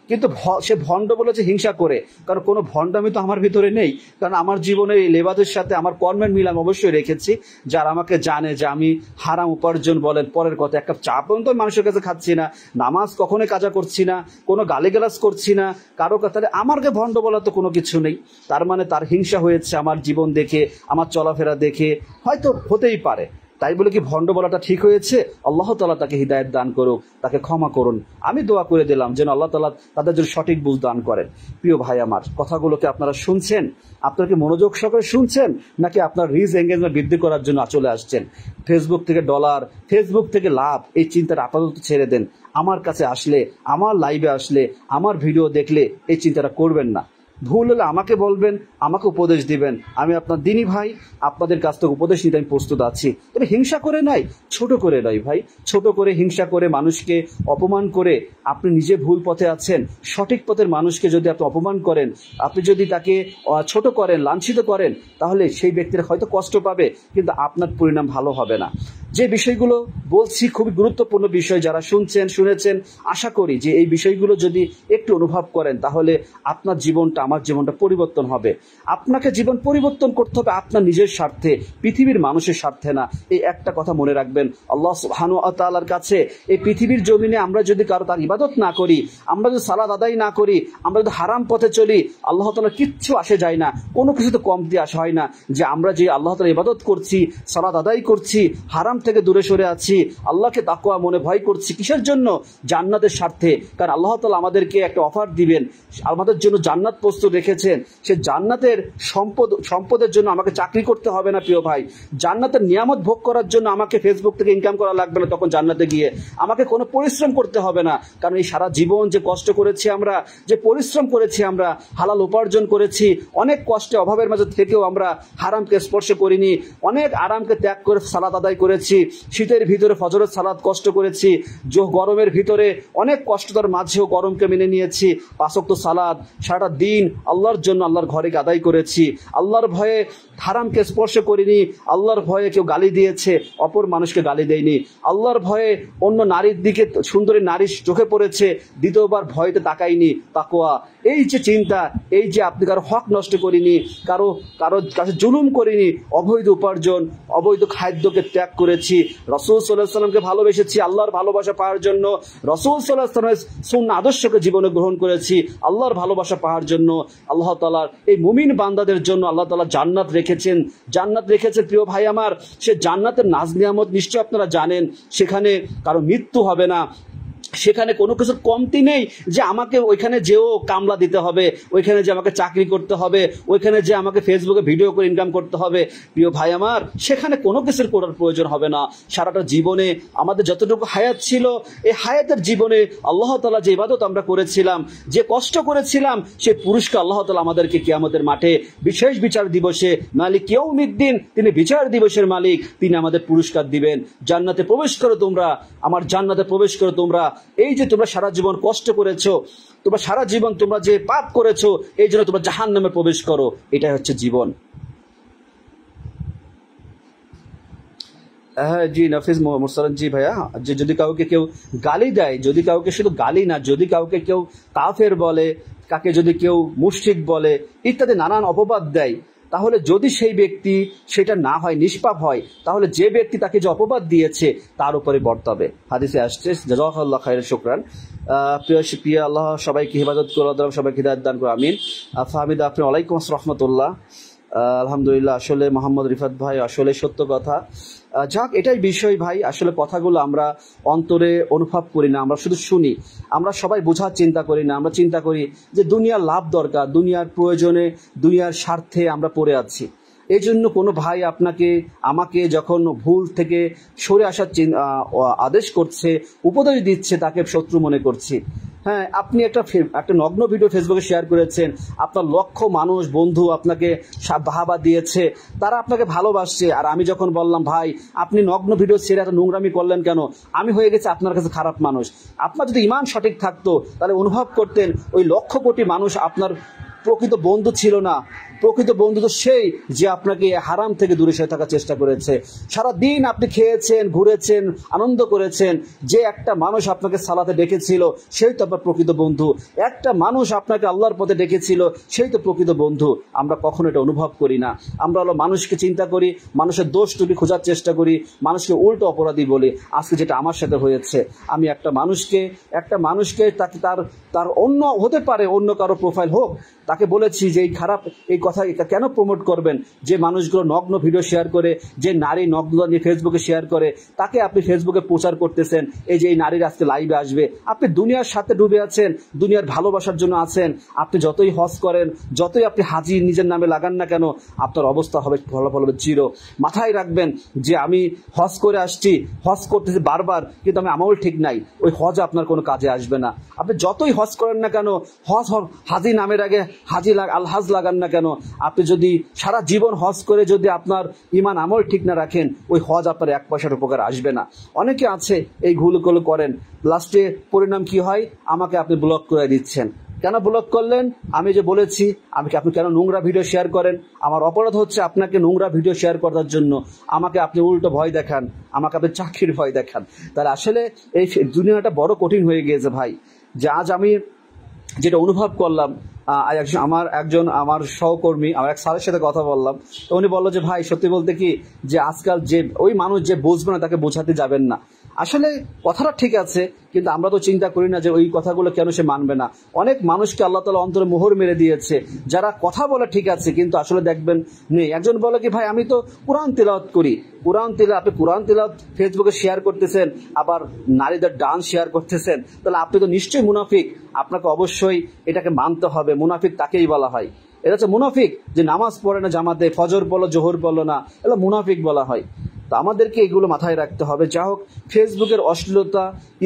কিন্তু সে ভণ্ড বলেছে হিংসা করে, কারণ কোনো ভণ্ডামি তো আমার ভিতরে নেই। কারণ আমার জীবনে এই লেবাদের সাথে আমার কর্মের মিল আমি অবশ্যই রেখেছি। যারা আমাকে জানে যে আমি হারাম উপার্জন বলেন, পরের কথা, এক কাপ চা পর্যন্ত মানুষের কাছে খাচ্ছি না, নামাজ কখনোই কাজা করছি না, কোনো গালিগালাজ করছি না কারো কথা, আমারকে ভণ্ড বলা তো কোনো কিছু নেই। তার মানে তার হিংসা হয়েছে আমার জীবন দেখে, আমার চলাফেরা দেখে, হয়তো হতেই পারে। তাই বলে কি ভণ্ড বলাটা ঠিক হয়েছে? আল্লাহ তাআলা তাকে হিদায়াত দান করুক, তাকে ক্ষমা করুন। আমি দোয়া করে দিলাম যেন আল্লাহ তাআলা তাদের জন্য সঠিক বুঝ দান করেন। প্রিয় ভাই আমার, কথাগুলোকে আপনারা শুনছেন? আপনারা কি মনোযোগ সহকারে শুনছেন, নাকি আপনার রিচ এঙ্গেজমেন্ট বৃদ্ধি করার জন্য চলে আসছেন? ফেসবুক থেকে ডলার, ফেসবুক থেকে লাভ, এই চিন্তাটা আপাতত ছেড়ে দেন। আমার কাছে আসলে, আমার লাইভে আসলে, আমার ভিডিও দেখলে এই চিন্তাটা করবেন না। ভুল হলে আমাকে বলবেন, আমাকে উপদেশ দিবেন। আমি আপনার দিনী ভাই, আপনাদের কাছ থেকে উপদেশ নিতে আমি প্রস্তুত আছি। তবে হিংসা করে নাই, ছোট করে নয় ভাই। ছোট করে, হিংসা করে, মানুষকে অপমান করে আপনি নিজে ভুল পথে আছেন। সঠিক পথের মানুষকে যদি আপনি অপমান করেন, আপনি যদি তাকে ছোট করেন, লাঞ্ছিত করেন, তাহলে সেই ব্যক্তির হয়তো কষ্ট পাবে, কিন্তু আপনার পরিণাম ভালো হবে না। যে বিষয়গুলো বলছি খুবই গুরুত্বপূর্ণ বিষয়, যারা শুনছেন, শুনেছেন, আশা করি যে এই বিষয়গুলো যদি একটু অনুভব করেন, তাহলে আপনার জীবনটা, আমার জীবনটা পরিবর্তন হবে। আপনাকে জীবন পরিবর্তন করতে হবে আপনার নিজের স্বার্থে, পৃথিবীর মানুষের স্বার্থে না। এই একটা কথা মনে রাখবেন, আল্লাহ সুবহানাহু ওয়া তাআলার কাছে এই পৃথিবীর জমিনে আমরা যদি কারো তার ইবাদত না করি, আমরা যদি সালাত আদায় না করি, আমরা যদি হারাম পথে চলি, আল্লাহ তাআলা কিচ্ছু আসে যায় না, কোনো কিছু তো কমতি আসা হয় না। যে আমরা যে আল্লাহ তাআলার ইবাদত করছি, সালাত আদায় করছি, হারাম থেকে দূরে সরে আছি, আল্লাহকে তাকওয়া মনে ভয় করছি, কিসের জন্য? জান্নাতের স্বার্থে। কারণ আল্লাহ তাআলা আমাদেরকে একটা অফার দিবেন, আমাদের জন্য জান্নাত প্রস্তুত রেখেছেন। সে জান্নাতের সম্পদের জন্য আমাকে চাকরি করতে হবে না প্রিয় ভাই। জান্নাতের নিয়ামত ভোগ করার জন্য আমাকে ফেসবুক থেকে ইনকাম করা লাগবে না, তখন জান্নাতে গিয়ে আমাকে কোনো পরিশ্রম করতে হবে না। কারণ এই সারা জীবন যে কষ্ট করেছি আমরা, যে পরিশ্রম করেছি আমরা, হালাল উপার্জন করেছি, অনেক কষ্টে অভাবের মাঝে থেকেও আমরা হারামকে স্পর্শ করিনি, অনেক আরামকে ত্যাগ করে সালাত আদায় করেছি, শীতের ভিতরে ফজরের সালাত কষ্ট করেছি, গরমের ভিতরে অনেক কষ্টতার মাঝেও গরমকে মেনে নিয়েছি, 5 ওয়াক্ত সালাত সারাটা দিন আল্লাহর জন্য আল্লাহর ঘরে আদায় করেছি, আল্লাহর ভয়ে হারামকে স্পর্শ করিনি, আল্লাহর ভয়ে কেউ গালি দিয়েছে, অপর মানুষকে গালি দেয়নি, আল্লাহর ভয়ে অন্য নারীর দিকে, সুন্দরী নারীর চোখে পড়েছে, দ্বিতীয়বার ভয়তে তাকাইনি। তাকওয়া, এই যে চিন্তা, এই যে আপনি কারো হক নষ্ট করিনি, কারো কাছে জুলুম করিনি, অবৈধ উপার্জন, অবৈধ খাদ্যকে ত্যাগ করেছি, রাসূল সাল্লাল্লাহু আলাইহি ওয়াসাল্লামকে ভালোবেসেছি আল্লাহর ভালোবাসা পাওয়ার জন্য, রাসূল সাল্লাল্লাহু আলাইহি ওয়াসাল্লামের সুন্নাহ আদর্শকে জীবনে গ্রহণ করেছি আল্লাহর ভালোবাসা পাওয়ার জন্য। আল্লাহ তাআলার এই মুমিন বান্দাদের জন্য আল্লাহ তাআলা জান্নাত রেখেছেন, জান্নাত রেখেছেন প্রিয় ভাই আমার। সে জান্নাতের নাজ নিয়ামত নিশ্চয় আপনারা জানেন, সেখানে কারো মৃত্যু হবে না, সেখানে কোনো কিছুর কমতি নেই যে আমাকে ওইখানে যেও কামলা দিতে হবে, ওইখানে যে আমাকে চাকরি করতে হবে, ওইখানে যে আমাকে ফেসবুকে ভিডিও করে ইনকাম করতে হবে। প্রিয় ভাই আমার, সেখানে কোনো কিছুর করার প্রয়োজন হবে না। সারাটা জীবনে আমাদের যতটুকু হায়াত ছিল, এই হায়াতের জীবনে আল্লাহ তাআলা যে ইবাদত আমরা করেছিলাম, যে কষ্ট করেছিলাম, সেই পুরস্কার আল্লাহ তাআলা আমাদেরকে কিয়ামতের মাঠে বিশেষ বিচার দিবসে, মালিক ইয়াউমিদ্দিন, তিনি বিচার দিবসের মালিক, তিনি আমাদের পুরস্কার দিবেন। জান্নাতে প্রবেশ করো তোমরা, আমার জান্নাতে প্রবেশ করো তোমরা। এই যে তোমরা সারা জীবন কষ্ট করেছো, তোমরা সারা জীবন তোমরা যে পাপ করেছো, এই জন্য তোমরা জাহান্নামে প্রবেশ করো, এটাই হচ্ছে জীবন। হ্যাঁ জি, নাফিস মুরসালান জি ভাইয়া, যে যদি কাউকে কেউ গালি দেয়, যদি কাউকে শুধু গালি না, যদি কাউকে কেউ কাফের বলে, কাকে যদি কেউ মুশরিক বলে, ইত্যাদি নানান অপবাদ দেয়, তাহলে যদি সেই ব্যক্তি সেটা না হয়, নিষ্পাপ হয়, তাহলে যে ব্যক্তি তাকে যে অপবাদ দিয়েছে তার উপরে বর্তাবে। হাদিসে আসছে, জাযাকাল্লাহ খায়রান, শুকরান। প্রিয় আল্লাহ সবাইকে হেফাজত করে, সবাইকে হিদায়াত দান করে, আমিন। ফাহমিদ আপনি, ওয়ালাইকুম আসসালাম রাহমাতুল্লাহ। আলহামদুলিল্লাহ, আসলে মোহাম্মদ রিফাত ভাই, আসলে সত্য কথা। যাক, এটাই বিষয় ভাই, আসলে কথাগুলো আমরা অন্তরে অনুভব করি না, আমরা শুধু শুনি, আমরা সবাই বোঝার চিন্তা করি না। আমরা চিন্তা করি যে দুনিয়ার লাভ দরকার, দুনিয়ার প্রয়োজনে, দুনিয়ার স্বার্থে আমরা পড়ে আছি। এই জন্য কোনো ভাই আপনাকে, আমাকে যখন ভুল থেকে সরে আসার আদেশ করছে, উপদেশ দিচ্ছে, তাকে শত্রু মনে করছি। হ্যাঁ, আপনি একটা নগ্ন ভিডিও ফেসবুকে শেয়ার করেছেন, আপনার লক্ষ মানুষ, বন্ধু আপনাকে বাহাবা দিয়েছে, তারা আপনাকে ভালোবাসছে। আর আমি যখন বললাম, ভাই আপনি নগ্ন ভিডিও ছেড়ে এত নোংরামি করলেন কেন, আমি হয়ে গেছে আপনার কাছে খারাপ মানুষ। আপনার যদি ঈমান সঠিক থাকতো, তাহলে অনুভব করতেন ওই লক্ষ কোটি মানুষ আপনার প্রকৃত বন্ধু ছিল না, প্রকৃত বন্ধু তো সেই যে আপনাকে হারাম থেকে দূরে সরে থাকার চেষ্টা করেছে। সারা দিন আপনি খেয়েছেন, ঘুরেছেন, আনন্দ করেছেন, যে একটা মানুষ আপনাকে সালাতে ডেকেছিল সেই তো আপনার প্রকৃত বন্ধু। একটা মানুষ আপনাকে আল্লাহর পথে ডেকেছিল সেই তো প্রকৃত বন্ধু। আমরা কখনো এটা অনুভব করি না। আমরা হলো মানুষকে চিন্তা করি, মানুষের দোষ ত্রুটি খোঁজার চেষ্টা করি, মানুষকে উল্টো অপরাধী বলি। আজকে যেটা আমার সাথে হয়েছে, আমি একটা মানুষকে তাকে তার অন্য হতে পারে, অন্য কারো প্রোফাইল হোক, তাকে বলেছি যে এই খারাপ এই কথা কেন প্রমোট করবেন, যে মানুষগুলো নগ্ন ভিডিও শেয়ার করে, যে নারী নগ্নতা নিয়ে ফেসবুকে শেয়ার করে, তাকে আপনি ফেসবুকে প্রচার করতেছেন এই যে এই নারীর আজকে লাইভে আসবে। আপনি দুনিয়ার সাথে ডুবে আছেন, দুনিয়ার ভালোবাসার জন্য আছেন। আপনি যতই হজ করেন, যতই আপনি হাজি নিজের নামে লাগান না কেন, আপনার অবস্থা হবে ফলাফল হবে জিরো। মাথায় রাখবেন যে আমি হজ করে আসছি, হজ করতেছি বারবার, কিন্তু আমি আমল ঠিক নাই, ওই হজ আপনার কোনো কাজে আসবে না। আপনি যতই হজ করেন না কেন, হাজি নামের আগে আল হাজ লাগান না কেন, আপনি যদি সারা জীবন হজ করে যদি আপনার ইমান আমল ঠিক না রাখেন, ওই হজ আপনার এক পয়সার উপকার আসবে না। অনেকে আছে এই ভুলগুলো করেন, লাস্টে পরিণাম কি হয়, আমাকে আপনি ব্লক করে দিচ্ছেন। কেন ব্লক করলেন? আমি যে বলেছি, আপনি কেন নোংরা ভিডিও শেয়ার করেন? আমার অপরাধ হচ্ছে আপনাকে নোংরা ভিডিও শেয়ার করার জন্য আমাকে আপনি উল্টো ভয় দেখান, আমাকে আপনি চাকরির ভয় দেখান। তাহলে আসলে এই দুনিয়াটা বড় কঠিন হয়ে গিয়েছে ভাই। যে আজ আমি যেটা অনুভব করলাম, আমার সহকর্মী, আমার এক স্যারের সাথে কথা বললাম, তো উনি বললো যে ভাই সত্যি বলতে কি, যে আজকাল যে ওই মানুষ যে বুঝবে না তাকে বোঝাতে যাবেন না। আসলে কথাটা ঠিক আছে, কিন্তু আমরা তো চিন্তা করি না যে ওই কথাগুলো কেন সে মানবে না। অনেক মানুষকে আল্লাহ তাআলা অন্তরে মোহর মেরে দিয়েছে, যারা কথা বলে ঠিক আছে কিন্তু আসলে দেখবেন নেই। একজন বলে কি ভাই আমি তো কোরআন তিলাওয়াত করি, আপনি কোরআন তিলাওয়াত ফেসবুকে শেয়ার করতেছেন, আবার নারীদের ডান্স শেয়ার করতেছেন, তাহলে আপনি তো নিশ্চয়ই মুনাফিক। আপনাকে অবশ্যই এটাকে মানতে হবে, মুনাফিক তাকেই বলা হয়। এটা হচ্ছে মুনাফিক যে নামাজ পড়ে না জামাতে, ফজর পড়লো জোহর পড়লো না, এটা মুনাফিক বলা হয়। তো আমাদেরকে এগুলো মাথায় রাখতে হবে। যা হোক, ফেসবুকের অশ্লীলতা,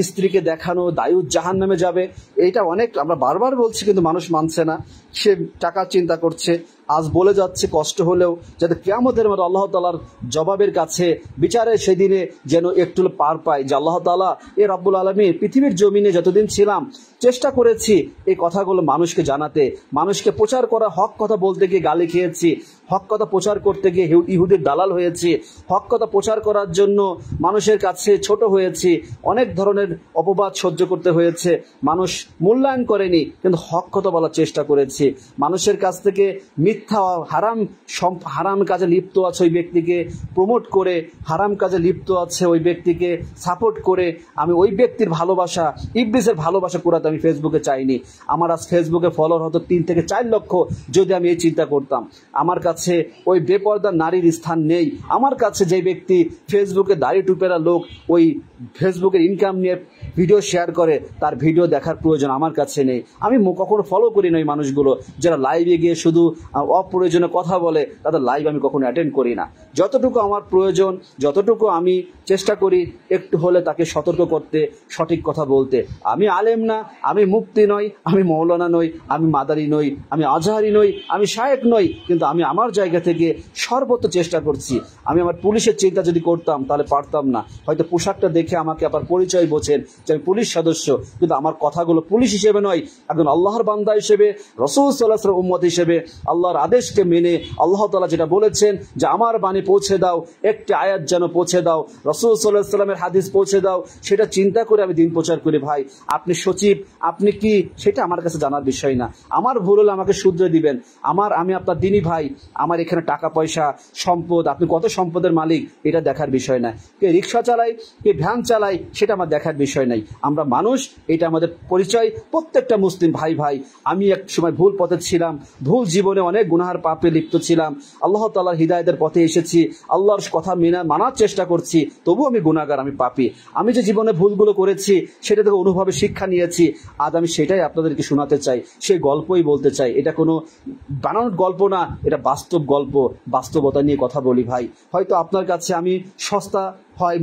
স্ত্রীকে দেখানো, দায়ুদ জাহান্নামে যাবে, এইটা অনেক আমরা বারবার বলছি, কিন্তু মানুষ মানছে না। সে টাকার চিন্তা করছে, আজ বলে যাচ্ছে কষ্ট হলেও, যাতে কিয়ামতের মতো আল্লাহ তাআলার জবাবের কাছে বিচারের সেদিনে যেন একটু পার পায়, যে আল্লাহ তাআলা এ রব্বুল আলামিন পৃথিবীর জমিনে যতদিন ছিলাম চেষ্টা করেছি এই কথাগুলো মানুষকে জানাতে, মানুষকে প্রচার করা, হক কথা বলতে গিয়ে গালি খেয়েছি, হক কথা প্রচার করতে গিয়ে ইহুদির দালাল হয়েছি, হক কথা প্রচার করার জন্য মানুষের কাছে ছোট হয়েছি, অনেক ধরনের অপবাদ সহ্য করতে হয়েছে, মানুষ মূল্যায়ন করেনি, কিন্তু হক কথা বলার চেষ্টা করেছি। মানুষের কাছ থেকে মিথ্যা হারাম কাজে লিপ্ত আছে ওই ব্যক্তিকে প্রমোট করে, হারাম কাজে লিপ্ত আছে ওই ব্যক্তিকে সাপোর্ট করে, আমি ওই ব্যক্তির ভালোবাসা, ইবলিসের ভালোবাসা কুড়াতে আমি ফেসবুকে চাইনি। আমার আজ ফেসবুকে ফলোয়ার হতো 3 থেকে 4 লক্ষ, যদি আমি এই চিন্তা করতাম। আমার কাছে ওই বেপর্দা নারীর স্থান নেই। আমার কাছে যে ব্যক্তি ফেসবুকে দাড়ি টুপেরা লোক ওই ফেসবুকের ইনকাম নিয়ে ভিডিও শেয়ার করে, তার ভিডিও দেখার প্রয়োজন আমার কাছে নেই। আমি কখনো ফলো করি না ওই মানুষগুলো যারা লাইভে গিয়ে শুধু অপ্রয়োজনে কথা বলে, তাদের লাইভ আমি কখনো অ্যাটেন্ড করি না। যতটুকু আমার প্রয়োজন, যতটুকু আমি চেষ্টা করি একটু হলে তাকে সতর্ক করতে, সঠিক কথা বলতে। আমি আলেম না, আমি মুফতি নই, আমি মৌলানা নই, আমি মাদারি নই, আমি আজহারি নই, আমি শায়েখ নই, কিন্তু আমি আমার জায়গা থেকে সর্বত্র চেষ্টা করছি। আমি আমার পুলিশের চিন্তা যদি করতাম তাহলে পারতাম না। হয়তো পোশাকটা দেখে আমাকে আবার পরিচয় বোঝেন যে আমি পুলিশ সদস্য, কিন্তু আমার কথাগুলো পুলিশ হিসেবে নয়, একজন আল্লাহর বান্দা হিসেবে, রাসূল সাল্লাল্লাহু আলাইহি ওয়াসাল্লামের উম্মত হিসেবে, আল্লাহর আদেশকে মেনে, আল্লাহ তাআলা যেটা বলেছেন যে আমার বাণী পৌঁছে দাও, একটি আয়াত যেন পৌঁছে দাও, রাসূল সাল্লাল্লাহু আলাইহি ওয়াসাল্লামের হাদিস পৌঁছে দাও, সেটা চিন্তা করে আমি দিন প্রচার করি। ভাই আপনি সচিব, আপনি কি, সেটা আমার কাছে জানার বিষয় না। আমার ভুল হলে আমাকে শুধরে দিবেন। আমি আপনার দিনী ভাই, আমার এখানে টাকা পয়সা সম্পদ, আপনি কত সম্পদের মালিক, এটা দেখার বিষয় না। কে রিক্সা চালায়, কে ভ্যান চালায়, সেটা আমার দেখার বিষয় নাই। আমরা মানুষ, এটা আমাদের পরিচয়। প্রত্যেকটা মুসলিম ভাই আমি এক সময় ভুল পথে ছিলাম, ভুল জীবনে অনেক গুনাহের পাপে লিপ্ত ছিলাম। আল্লাহ তাআলার হিদায়াতের পথে এসেছি, আল্লাহর কথা মানার চেষ্টা করছি, তবু আমি গুনাহগার, আমি পাপী। আমি যে জীবনে ভুলগুলো করেছি সেটা থেকে অনুভবে শিক্ষা নিয়েছি। আজ আমি সেটাই আপনাদেরকে শোনাতে চাই, সেই গল্পই বলতে চাই। এটা কোনো বানানোর গল্প না, এটা বাস্তব গল্প, বাস্তবতা নিয়ে কথা বলি ভাই। হয়তো আপনার কাছে আমি সস্তা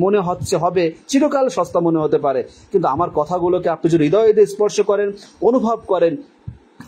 মনে হবে, চিরকাল সস্তা মনে হতে পারে, কিন্তু আমার কথাগুলোকে আপনি যদি হৃদয়ে স্পর্শ করেন, অনুভব করেন,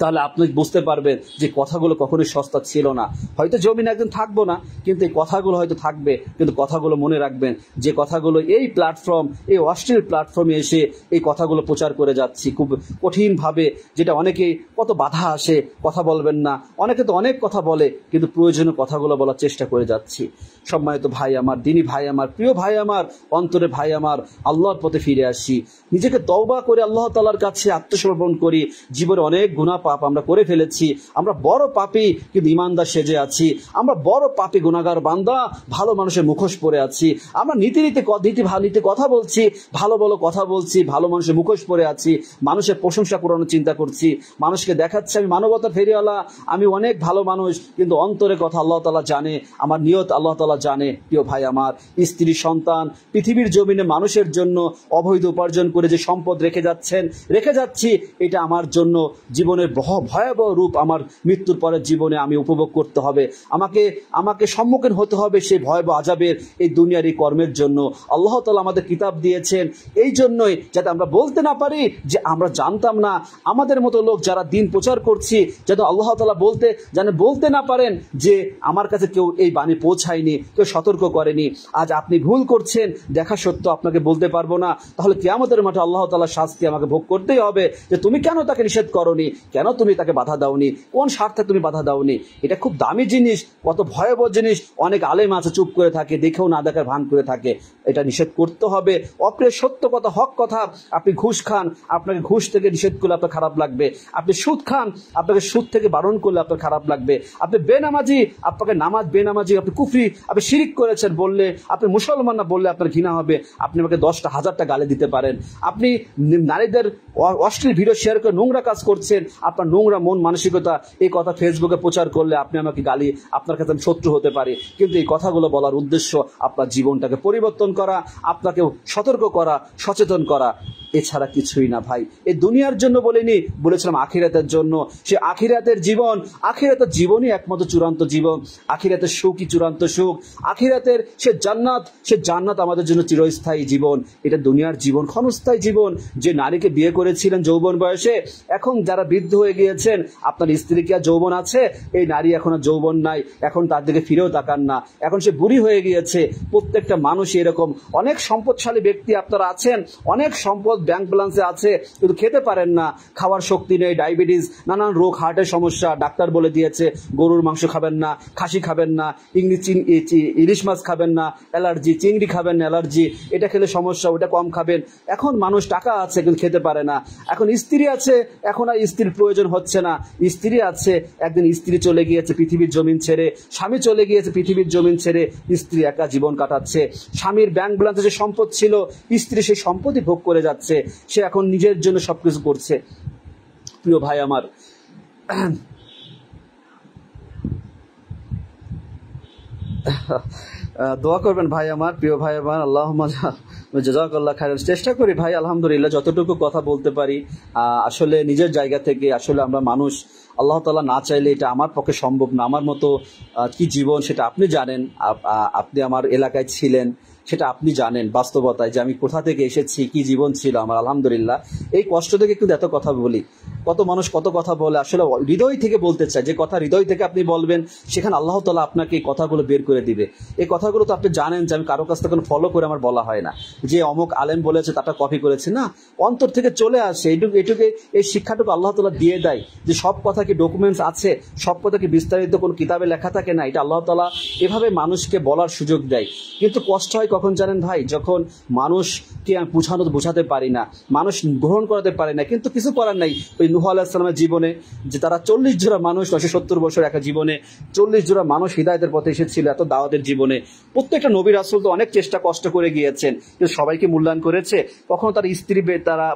তাহলে আপনি বুঝতে পারবেন যে কথাগুলো কখনোই সস্তা ছিল না। হয়তো জমিনে একদিন থাকবো না, কিন্তু এই কথাগুলো হয়তো থাকবে। কিন্তু কথাগুলো মনে রাখবেন, যে কথাগুলো এই প্ল্যাটফর্ম, এই অশ্লীল প্ল্যাটফর্মে এসে এই কথাগুলো প্রচার করে যাচ্ছি খুব কঠিনভাবে, যেটা অনেকেই কত বাধা আসে, কথা বলবেন না, অনেকে তো অনেক কথা বলে, কিন্তু প্রয়োজনীয় কথাগুলো বলার চেষ্টা করে যাচ্ছি। সম্মানিত ভাই আমার, দিনী ভাই আমার, প্রিয় ভাই আমার, অন্তরে ভাই আমার, আল্লাহর পথে ফিরে আসি, নিজেকে তওবা করে আল্লাহ তাআলার কাছে আত্মসমর্পণ করি। জীবনে অনেক গুনাহ পাপ আমরা করে ফেলেছি, আমরা বড় পাপী কিন্তু ইমানদার সেজে আছি, আমরা বড় পাপী গুনাহগার বান্দা, ভালো মানুষের মুখোশ পরে আছি, আমরা নীতি কথা বলছি, ভালো ভালো কথা বলছি, ভালো মানুষের মুখোশ পরে আছি, মানুষের প্রশংসা করানোর চিন্তা করছি, মানুষকে দেখাচ্ছি আমি মানবতার ফেরিওয়ালা, আমি অনেক ভালো মানুষ, কিন্তু অন্তরের কথা আল্লাহ তাআলা জানে, আমার নিয়ত আল্লাহ তাআলা জানে। প্রিয় ভাই আমার, স্ত্রী সন্তান, পৃথিবীর জমিনে মানুষের জন্য অবৈধ উপার্জন করে যে সম্পদ রেখে যাচ্ছি, এটা আমার জন্য জীবনের ভয়াবহ রূপ আমার মৃত্যুর পরের জীবনে আমি উপভোগ করতে হবে, আমাকে সম্মুখীন হতে হবে সেই ভয়াবহ আযাবের, এই দুনিয়ার এই কর্মের জন্য। আল্লাহ তাআলা আমাদের কিতাব দিয়েছেন এই জন্যই, যাতে আমরা বলতে না পারি যে আমরা জানতাম না। আমাদের মতো লোক যারা দিন প্রচার করছি, যাতে আল্লাহ তাআলা বলতে না পারেন যে আমার কাছে কেউ এই বাণী পৌঁছায়নি, কেউ সতর্ক করেনি। আজ আপনি ভুল করছেন, দেখা সত্য আপনাকে বলতে পারবো না, তাহলে কিয়ামতের মাঠে আল্লাহ তাআলার শাস্তি আমাকে ভোগ করতেই হবে, যে তুমি কেন তাকে নিষেধ করনি, কেন তুমি তাকে বাধা দাওনি, কোন স্বার্থে তুমি বাধা দাওনি। এটা খুব দামি জিনিস, কত ভয়াবহ জিনিস। অনেক আলেম আছে চুপ করে থাকে, দেখেও না দেখার ভান করে থাকে। এটা নিষেধ করতে হবে। অপ্রিয় সত্য কথা, হক কথা। আপনি ঘুষ খান, আপনাকে ঘুষ থেকে নিষেধ করলে আপনার খারাপ লাগবে। আপনি সুদ খান, আপনাকে সুদ থেকে বারণ করলে আপনার খারাপ লাগবে। আপনি বেনামাজি, আপনাকে বেনামাজি, আপনি কুফরি, আপনি শিরিক করেছেন বললে, আপনি মুসলমান না বললে আপনার ঘৃণা হবে। আপনি আমাকে 10টা 1000টা গালি দিতে পারেন। আপনি নারীদের অশ্লীল ভিডিও শেয়ার করে নোংরা কাজ করছেন, আপনার নোংরা মন মানসিকতা, এই কথা ফেসবুকে প্রচার করলে আপনি আমাকে গালি, আপনার কাছে আমি শত্রু হতে পারি। কিন্তু এই কথাগুলো বলার উদ্দেশ্য আপনার জীবনটাকে পরিবর্তন করা, আপনাকে সতর্ক করা, সচেতন করা, এছাড়া কিছুই না ভাই। এই দুনিয়ার জন্য বলিনি, বলেছিলাম আখিরাতের জন্য। সে আখিরাতের জীবনই একমাত্র চূড়ান্ত জীবন। আখিরাতের সুখই চূড়ান্ত সুখ। আখিরাতের সে জান্নাত আমাদের জন্য চিরস্থায়ী জীবন। এটা দুনিয়ার জীবন ক্ষণস্থায়ী জীবন। যে নারীকে বিয়ে করেছিলেন যৌবন বয়সে, এখন যারা বৃদ্ধ হয়ে গিয়েছেন, আপনার স্ত্রী কি আর যৌবন আছে? এই নারী এখন আর যৌবন নাই, এখন তার দিকে ফিরেও তাকান না, এখন সে বুড়ি হয়ে গিয়েছে। প্রত্যেকটা মানুষই এরকম। অনেক সম্পদশালী ব্যক্তি আপনারা আছেন, অনেক সম্পদ ব্যাংক ব্যালেন্সে আছে, কিন্তু খেতে পারেন না, খাওয়ার শক্তি নেই, ডায়াবেটিস, নানান রোগ, হার্টের সমস্যা, ডাক্তার বলে দিয়েছে গরুর মাংস খাবেন না, খাসি খাবেন না, ইলিশ মাছ খাবেন না, অ্যালার্জি, চিংড়ি খাবেন না, অ্যালার্জি, এটা খেলে সমস্যা, ওটা কম খাবেন। এখন মানুষ টাকা আছে কিন্তু খেতে পারে না। এখন স্ত্রী আছে, এখন আর স্ত্রীর প্রয়োজন হচ্ছে না। স্ত্রী আছে, একদিন স্ত্রী চলে গিয়েছে পৃথিবীর জমিন ছেড়ে, স্বামী চলে গিয়েছে পৃথিবীর জমিন ছেড়ে, স্ত্রী একা জীবন কাটাচ্ছে। স্বামীর ব্যাংক ব্যালেন্সে যে সম্পদ ছিল, স্ত্রী সেই সম্পত্তি ভোগ করে যাচ্ছে। সে এখন নিজের জন্য সবকিছু করছে। প্রিয় ভাই আমার, দোয়া করবেন ভাই আমার, প্রিয় ভাই আমার। আল্লাহুম্মা জাযাকাল্লাহ খাইরান। চেষ্টা করি ভাই, আলহামদুলিল্লাহ যতটুকু কথা বলতে পারি। আসলে নিজের জায়গা থেকে, আসলে আমরা মানুষ, আল্লাহ তাআলা না চাইলে এটা আমার পক্ষে সম্ভব না। আমার মতো কি জীবন সেটা আপনি জানেন, আপনি আমার এলাকায় ছিলেন, সেটা আপনি জানেন বাস্তবতায়, যে আমি কোথা থেকে এসেছি, কি জীবন ছিল আমার। আলহামদুলিল্লাহ এই কষ্ট থেকে কিন্তু এত কথা বলি। কত মানুষ কত কথা বলে, আসলে হৃদয় থেকে বলতে চায়। যে কথা হৃদয় থেকে আপনি বলবেন, সেখানে আল্লাহ তাআলা আপনাকে এই কথাগুলো বের করে দিবে। এই কথাগুলো তো আপনি জানেন যে আমি কারো কাছ থেকে কোনো ফলো করে আমার বলা হয় না, যে অমুক আলেম বলেছে তাটা কপি করেছে না, অন্তর থেকে চলে আসে। এটুকু এই শিক্ষাটুকু আল্লাহ তাআলা দিয়ে দেয়, যে সব কথা কি ডকুমেন্টস আছে, সব কথা কি বিস্তারিত কোনো কিতাবে লেখা থাকে না। এটা আল্লাহ তাআলা এভাবে মানুষকে বলার সুযোগ দেয়। কিন্তু কষ্ট হয় কখন জানেন ভাই, যখন মানুষকে আমি বোঝাতে পারি না, মানুষ গ্রহণ করাতে পারি না। কিন্তু কিছু করার নাই। ওই নূহ আলাইহিস সালামের জীবনে যে তারা 40 জোড়া মানুষ, 970 বছর একটা জীবনে 40 জোড়া মানুষ হিদায়াতের পথে এসেছিল, এত দাওয়াতের জীবনে। প্রত্যেকটা নবী রাসূল তো অনেক চেষ্টা কষ্ট করে গিয়েছেন, কিন্তু সবাইকে মূল্যায়ন করেছে? কখনো তার স্ত্রী তারা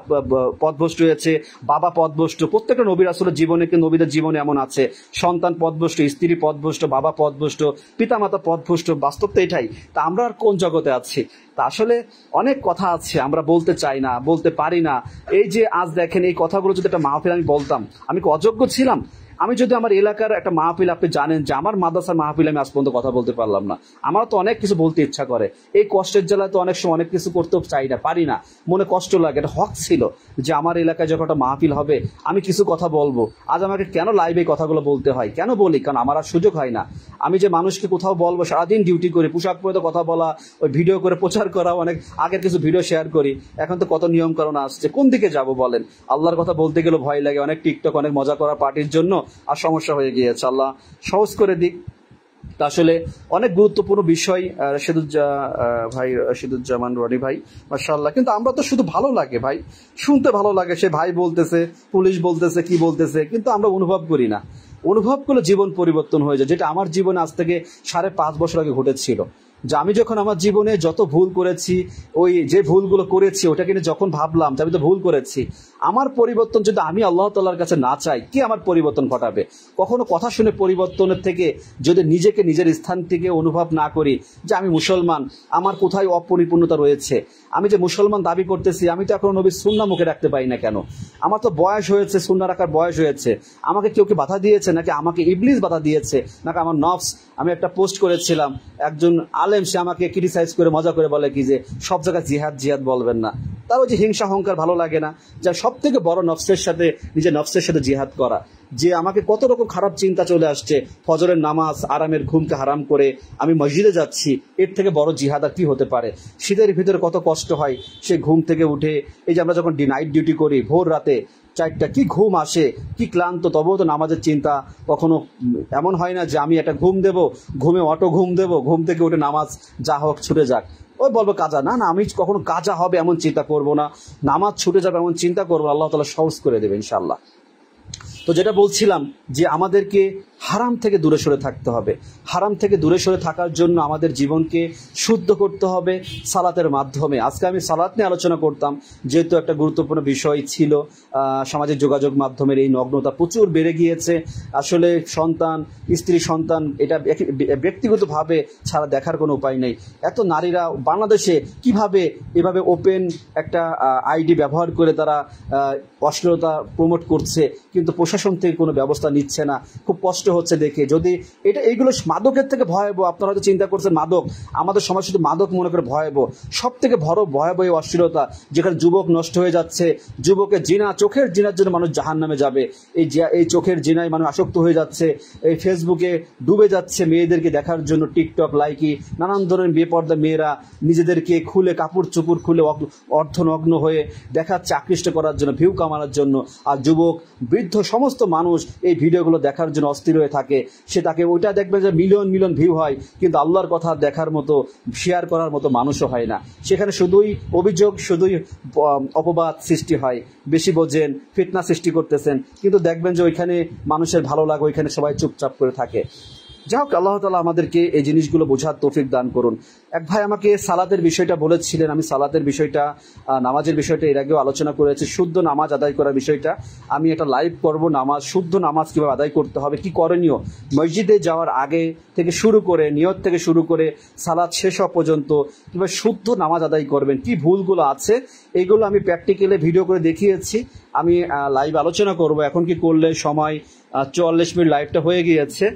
পথভ্রষ্ট হয়েছে, বাবা পথভ্রষ্ট। প্রত্যেকটা নবী রাসূলের জীবনে, কিন্তু নবীদের জীবনে এমন আছে, সন্তান পথভ্রষ্ট, স্ত্রী পথভ্রষ্ট, বাবা পথভ্রষ্ট, পিতামাতা পথভ্রষ্ট। বাস্তব তো এটাই। তা আমরা আর কোন জগতে আছি? তা আসলে অনেক কথা আছে, আমরা বলতে চাই না, বলতে পারি না। এই যে আজ দেখেন, এই কথাগুলো যদি একটা মাহফিল আমি বলতাম, আমি কি অযোগ্য ছিলাম? আমি যদি আমার এলাকার একটা মাহফিল, আপনি জানেন যে আমার মাদ্রাসার মাহফিলে আমি আজ পর্যন্ত কথা বলতে পারলাম না, আমার তো অনেক কিছু বলতে ইচ্ছা করে, এই কষ্টের জ্বালায় তো অনেক সময় অনেক কিছু করতেও চাই না, পারি না, মনে কষ্ট লাগে। এটা হক ছিল যে আমার এলাকায় যখন একটা মাহফিল হবে আমি কিছু কথা বলবো। আজ আমাকে কেন লাইভে কথাগুলো বলতে হয়, কেন বলি? কারণ আমার আর সুযোগ হয় না। আমি যে মানুষকে কোথাও বলবো, সারাদিন ডিউটি করে পোশাক পরে তো কথা বলা, ওই ভিডিও করে প্রচার করা, অনেক আগের কিছু ভিডিও শেয়ার করি, এখন তো কত নিয়ম কারণ আসছে, কোন দিকে যাব বলেন? আল্লাহর কথা বলতে গেলে ভয় লাগে, অনেক টিকটক, অনেক মজা করা পার্টির জন্য আর সমস্যা হয়ে গিয়েছে। আল্লাহ সহজ করে দিক। তা আসলে অনেক গুরুত্বপূর্ণ বিষয় রশিদুজ্জামান রনি ভাই, মাশাআল্লাহ। কিন্তু আমরা তো শুধু ভালো লাগে ভাই, শুনতে ভালো লাগে, সে ভাই বলতেছে, পুলিশ বলতেছে, কি বলতেছে, কিন্তু আমরা অনুভব করি না। অনুভব করলে জীবন পরিবর্তন হয়ে যায়, যেটা আমার জীবনে আজ থেকে 5.5 বছর আগে ঘটেছিল। যে আমি যখন আমার জীবনে যত ভুল করেছি, ওই যে ভুলগুলো করেছি ওটাকে নিয়ে যখন ভাবলাম যে আমি তো ভুল করেছি, আমার পরিবর্তন যদি আমি আল্লাহ তাআলার কাছে না চাই, কে আমার পরিবর্তন ঘটাবে? কখনো কথা শুনে পরিবর্তনের থেকে যদি নিজেকে নিজের স্থান থেকে অনুভব না করি যে আমি মুসলমান, আমার কোথায় অপরিপূর্ণতা রয়েছে, আমি যে মুসলমান দাবি করতেছি, আমি তো এখনো নবীর সুন্নাহ মুখে রাখতে পারি না কেন? আমার তো বয়স হয়েছে, সুন্নাহ রাখার বয়স হয়েছে, আমাকে কেউ কি বাধা দিয়েছে? নাকি আমাকে ইবলিস বাধা দিয়েছে? নাকি আমার নফস? আমি একটা পোস্ট করেছিলাম, একজন আলেম সে আমাকে ক্রিটিসাইজ করে মজা করে বলে কি যে সব জায়গায় জিহাদ জিহাদ বলবেন না। তার ওই যে হিংসা অহংকার ভালো লাগে না, যা সব থেকে বড় নফসের সাথে, নিজের নফসের সাথে জিহাদ করা। যে আমাকে কত রকম খারাপ চিন্তা চলে আসছে, ফজরের নামাজ, আরামের ঘুমকে হারাম করে আমি মসজিদে যাচ্ছি, এর থেকে বড় জিহাদ আর কি হতে পারে? শীতের ভিতরে কত কষ্ট হয়, সে ঘুম থেকে উঠে, এই যে আমরা যখন নাইট ডিউটি করি, ভোর রাতে 4টা, কি ঘুম আসে, কি ক্লান্ত, তবুও তো নামাজের চিন্তা। কখনো এমন হয় না যে আমি একটা ঘুম দেব, ঘুমে অটো ঘুম দেব, ঘুম থেকে উঠে নামাজ যা হোক ছুটে যাক, ওই বলবো কাজা, না না, আমি কখনো কাজা হবে এমন চিন্তা করব না, নামাজ ছুটে যাবে এমন চিন্তা করবো, আল্লাহ তাআলা সহজ করে দেবে ইনশাআল্লাহ। তো যেটা বলছিলাম যে আমাদেরকে হারাম থেকে দূরে সরে থাকতে হবে। হারাম থেকে দূরে সরে থাকার জন্য আমাদের জীবনকে শুদ্ধ করতে হবে সালাতের মাধ্যমে। আজকে আমি সালাত নিয়ে আলোচনা করতাম, যেহেতু একটা গুরুত্বপূর্ণ বিষয় ছিল। সামাজিক যোগাযোগ মাধ্যমের এই নগ্নতা প্রচুর বেড়ে গিয়েছে। আসলে সন্তান, স্ত্রী, সন্তান, এটা ব্যক্তিগতভাবে ছাড়া দেখার কোনো উপায় নেই। এত নারীরা বাংলাদেশে কিভাবে এভাবে ওপেন একটা আইডি ব্যবহার করে তারা অশ্লীলতা প্রমোট করছে, কিন্তু প্রশাসন থেকে কোনো ব্যবস্থা নিচ্ছে না। খুব কষ্ট হচ্ছে দেখে। যদি এইগুলো মাদকের থেকে ভয়াবহ, আপনারা হয়তো চিন্তা করছেন মাদক, আমাদের সমাজ শুধু মাদক মনে করে ভয়াবহ। সব থেকে বড় ভয়াবহ অশ্লীলতা, যেখানে যুবক নষ্ট হয়ে যাচ্ছে, যুবকের জিনা, চোখের জিনার জন্য মানুষ জাহান্নামে যাবে। এই চোখের জিনায় মানুষ আসক্ত হয়ে যাচ্ছে, এই ফেসবুকে ডুবে যাচ্ছে মেয়েদেরকে দেখার জন্য, টিকটক, লাইকি, নানান ধরনের বেপর্দা মেয়েরা নিজেদেরকে খুলে, কাপড় চোপড় খুলে অর্ধনগ্ন হয়ে দেখাচ্ছে আকৃষ্ট করার জন্য, ভিউ কামানোর জন্য। আর যুবক, বৃদ্ধ, সমস্ত মানুষ এই ভিডিওগুলো দেখার জন্য অস্থির হয়ে থাকে। সে তাকে ওইটা দেখবে যে মিলিয়ন মিলিয়ন ভিউ হয়, কিন্তু আল্লাহর কথা দেখার মতো, শেয়ার করার মতো মানুষও হয় না। সেখানে শুধুই অভিযোগ, শুধুই অপবাদ সৃষ্টি হয়। বেশি বোঝেন, ফিতনা সৃষ্টি করতেছেন, কিন্তু দেখবেন যে ওইখানে মানুষের ভালো লাগে, ওইখানে সবাই চুপচাপ করে থাকে। যাই হোক, আল্লাহ তাআলা আমাদেরকে এই জিনিসগুলো বোঝার তৌফিক দান করুন। এক ভাই আমাকে সালাতের বিষয়টা বলেছিলেন, আমি সালাতের বিষয়টা, নামাজের বিষয়টা এর আগেও আলোচনা করেছি। শুদ্ধ নামাজ আদায় করার বিষয়টা আমি একটা লাইভ করব। নামাজ, শুদ্ধ নামাজ কিভাবে আদায় করতে হবে, কি করণীয়, মসজিদে যাওয়ার আগে থেকে শুরু করে, নিয়ত থেকে শুরু করে সালাত শেষ হওয়া পর্যন্ত কিভাবে শুদ্ধ নামাজ আদায় করবেন, কি ভুলগুলো আছে, এইগুলো আমি প্র্যাকটিক্যালি ভিডিও করে দেখিয়েছি। আমি লাইভ আলোচনা করব। এখন কি করলে সময় 44 মিনিট লাইভটা হয়ে গিয়েছে,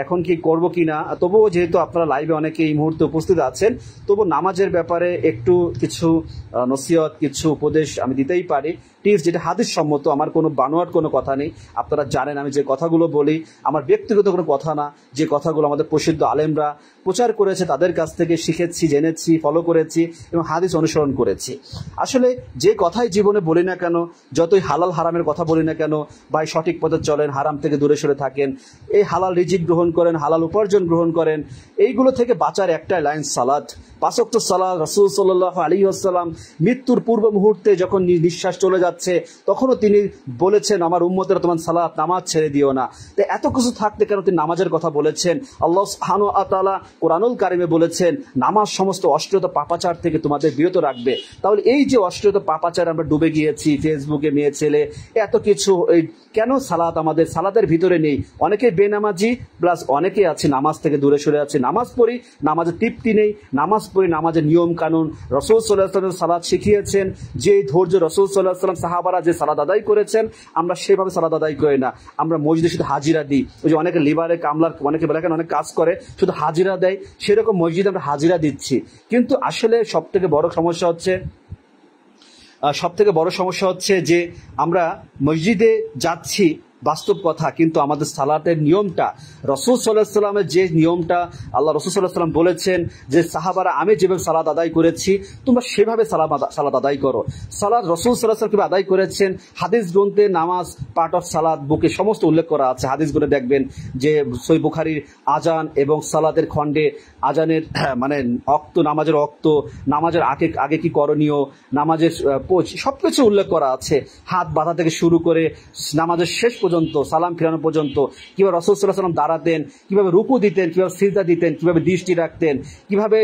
এখন কি করব কিনা। তবুও যেহেতু আপনারা লাইভে অনেকে এই মুহূর্তে উপস্থিত আছেন, তবু নামাজের ব্যাপারে একটু কিছু নসিহত, কিছু উপদেশ আমি দিতেই পারি, টিপস, যেটা হাদিস সম্মত। আমার কোনো বানোয়াট কোনো কথা নেই। আপনারা জানেন আমি যে কথাগুলো বলি আমার ব্যক্তিগত কোনো কথা না, যে কথাগুলো আমাদের প্রসিদ্ধ আলেমরা প্রচার করেছে, তাদের কাছ থেকে শিখেছি, জেনেছি, ফলো করেছি এবং হাদিস অনুসরণ করেছি। আসলে যে কথাই জীবনে বলি না কেন, যতই হালাল হারামের কথা বলি না কেন, ভাই সঠিক পথে চলেন, হারাম থেকে দূরে সরে থাকেন, এই হালাল রিজিক গ্রহণ করেন, হালাল উপার্জন গ্রহণ করেন, এইগুলো থেকে বাঁচার একটাই লাইন, সালাত। 5 ওয়াক্ত সালাত। রাসূল সাল্লাল্লাহু আলাইহি ওয়াসাল্লাম মৃত্যুর পূর্ব মুহূর্তে যখন নিঃশ্বাস চলে যাচ্ছে, তখনও তিনি বলেছেন আমার উম্মতেরা তোমার সালাত, নামাজ ছেড়ে দিও না। তো এত কিছু থাকতে কেন তিনি নামাজের কথা বলেছেন? আল্লাহ সুবহানাহু ওয়া তাআলা কোরআনুল কারিমে বলেছেন নামাজ সমস্ত অশ্লীলতা পাপাচার থেকে তোমাদের বিরত রাখবে। তাহলে এই যে অশ্লীলতা পাপাচার আমরা ডুবে গিয়েছি, ফেসবুকে মেয়ে ছেলে এত কিছু, কেন সালাত আমাদের সালাতের ভিতরে নেই? অনেকে বেনামাজি, প্লাস অনেকে আছে নামাজ থেকে দূরে সরে আছে। নামাজ পড়ি, নামাজের তৃপ্তি নেই, নামাজ পড়ি, নামাজের নিয়ম কানুন, রাসূল সাল্লাল্লাহু আলাইহি ওয়াসাল্লাম সালাত শিখিয়েছেন, যে ধৈর্য রাসূল সাল্লাল্লাহু আলাইহি ওয়াসাল্লাম সাহাবারা যে সালাত আদায় করেছেন আমরা সেভাবে সালাত আদায় করি না। আমরা মসজিদে শুধু হাজিরা দিই। ওই যে অনেকে লিবারে কামলার অনেকে বেলাকান অনেক কাজ করে শুধু হাজিরা দেয়, সেরকম মসজিদে আমরা হাজিরা দিচ্ছি। কিন্তু আসলে সব থেকে বড় সমস্যা হচ্ছে যে আমরা মসজিদে যাচ্ছি বাস্তব কথা, কিন্তু আমাদের সালাতের নিয়মটা রাসূল সাল্লাল্লাহু আলাইহি ওয়াসাল্লামের যে নিয়মটা আল্লাহ রাসূল সাল্লাল্লাহু আলাইহি ওয়াসাল্লাম বলেছেন যে সাহাবারা আমি যেভাবে সালাত আদায় করেছি তোমরা সেভাবে সালাত আদায় করো। সালাত রাসূল সাল্লাল্লাহু আলাইহি ওয়াসাল্লাম আদায় করেছেন হাদিস গ্রন্থে নামাজ পার্ট অফ সালাত বুকে সমস্ত উল্লেখ করা আছে। হাদিস গ্রন্থে দেখবেন যে সহিহ বুখারীর আজান এবং সালাতের খণ্ডে আজানের মানে অক্ত, নামাজের অক্ত, নামাজের আগে কি করণীয়, নামাজের সবকিছু উল্লেখ করা আছে। হাত বাঁধা থেকে শুরু করে নামাজের শেষ পর্যন্ত সালাম ফিরানো পর্যন্ত কিভাবে রাসূল সাল্লাল্লাহু আলাইহি ওয়াসাল্লাম দাঁড়াতেন, কিভাবে রুকু দিতেন, কিভাবে সিজদা দিতেন, কিভাবে দৃষ্টি রাখতেন, কিভাবে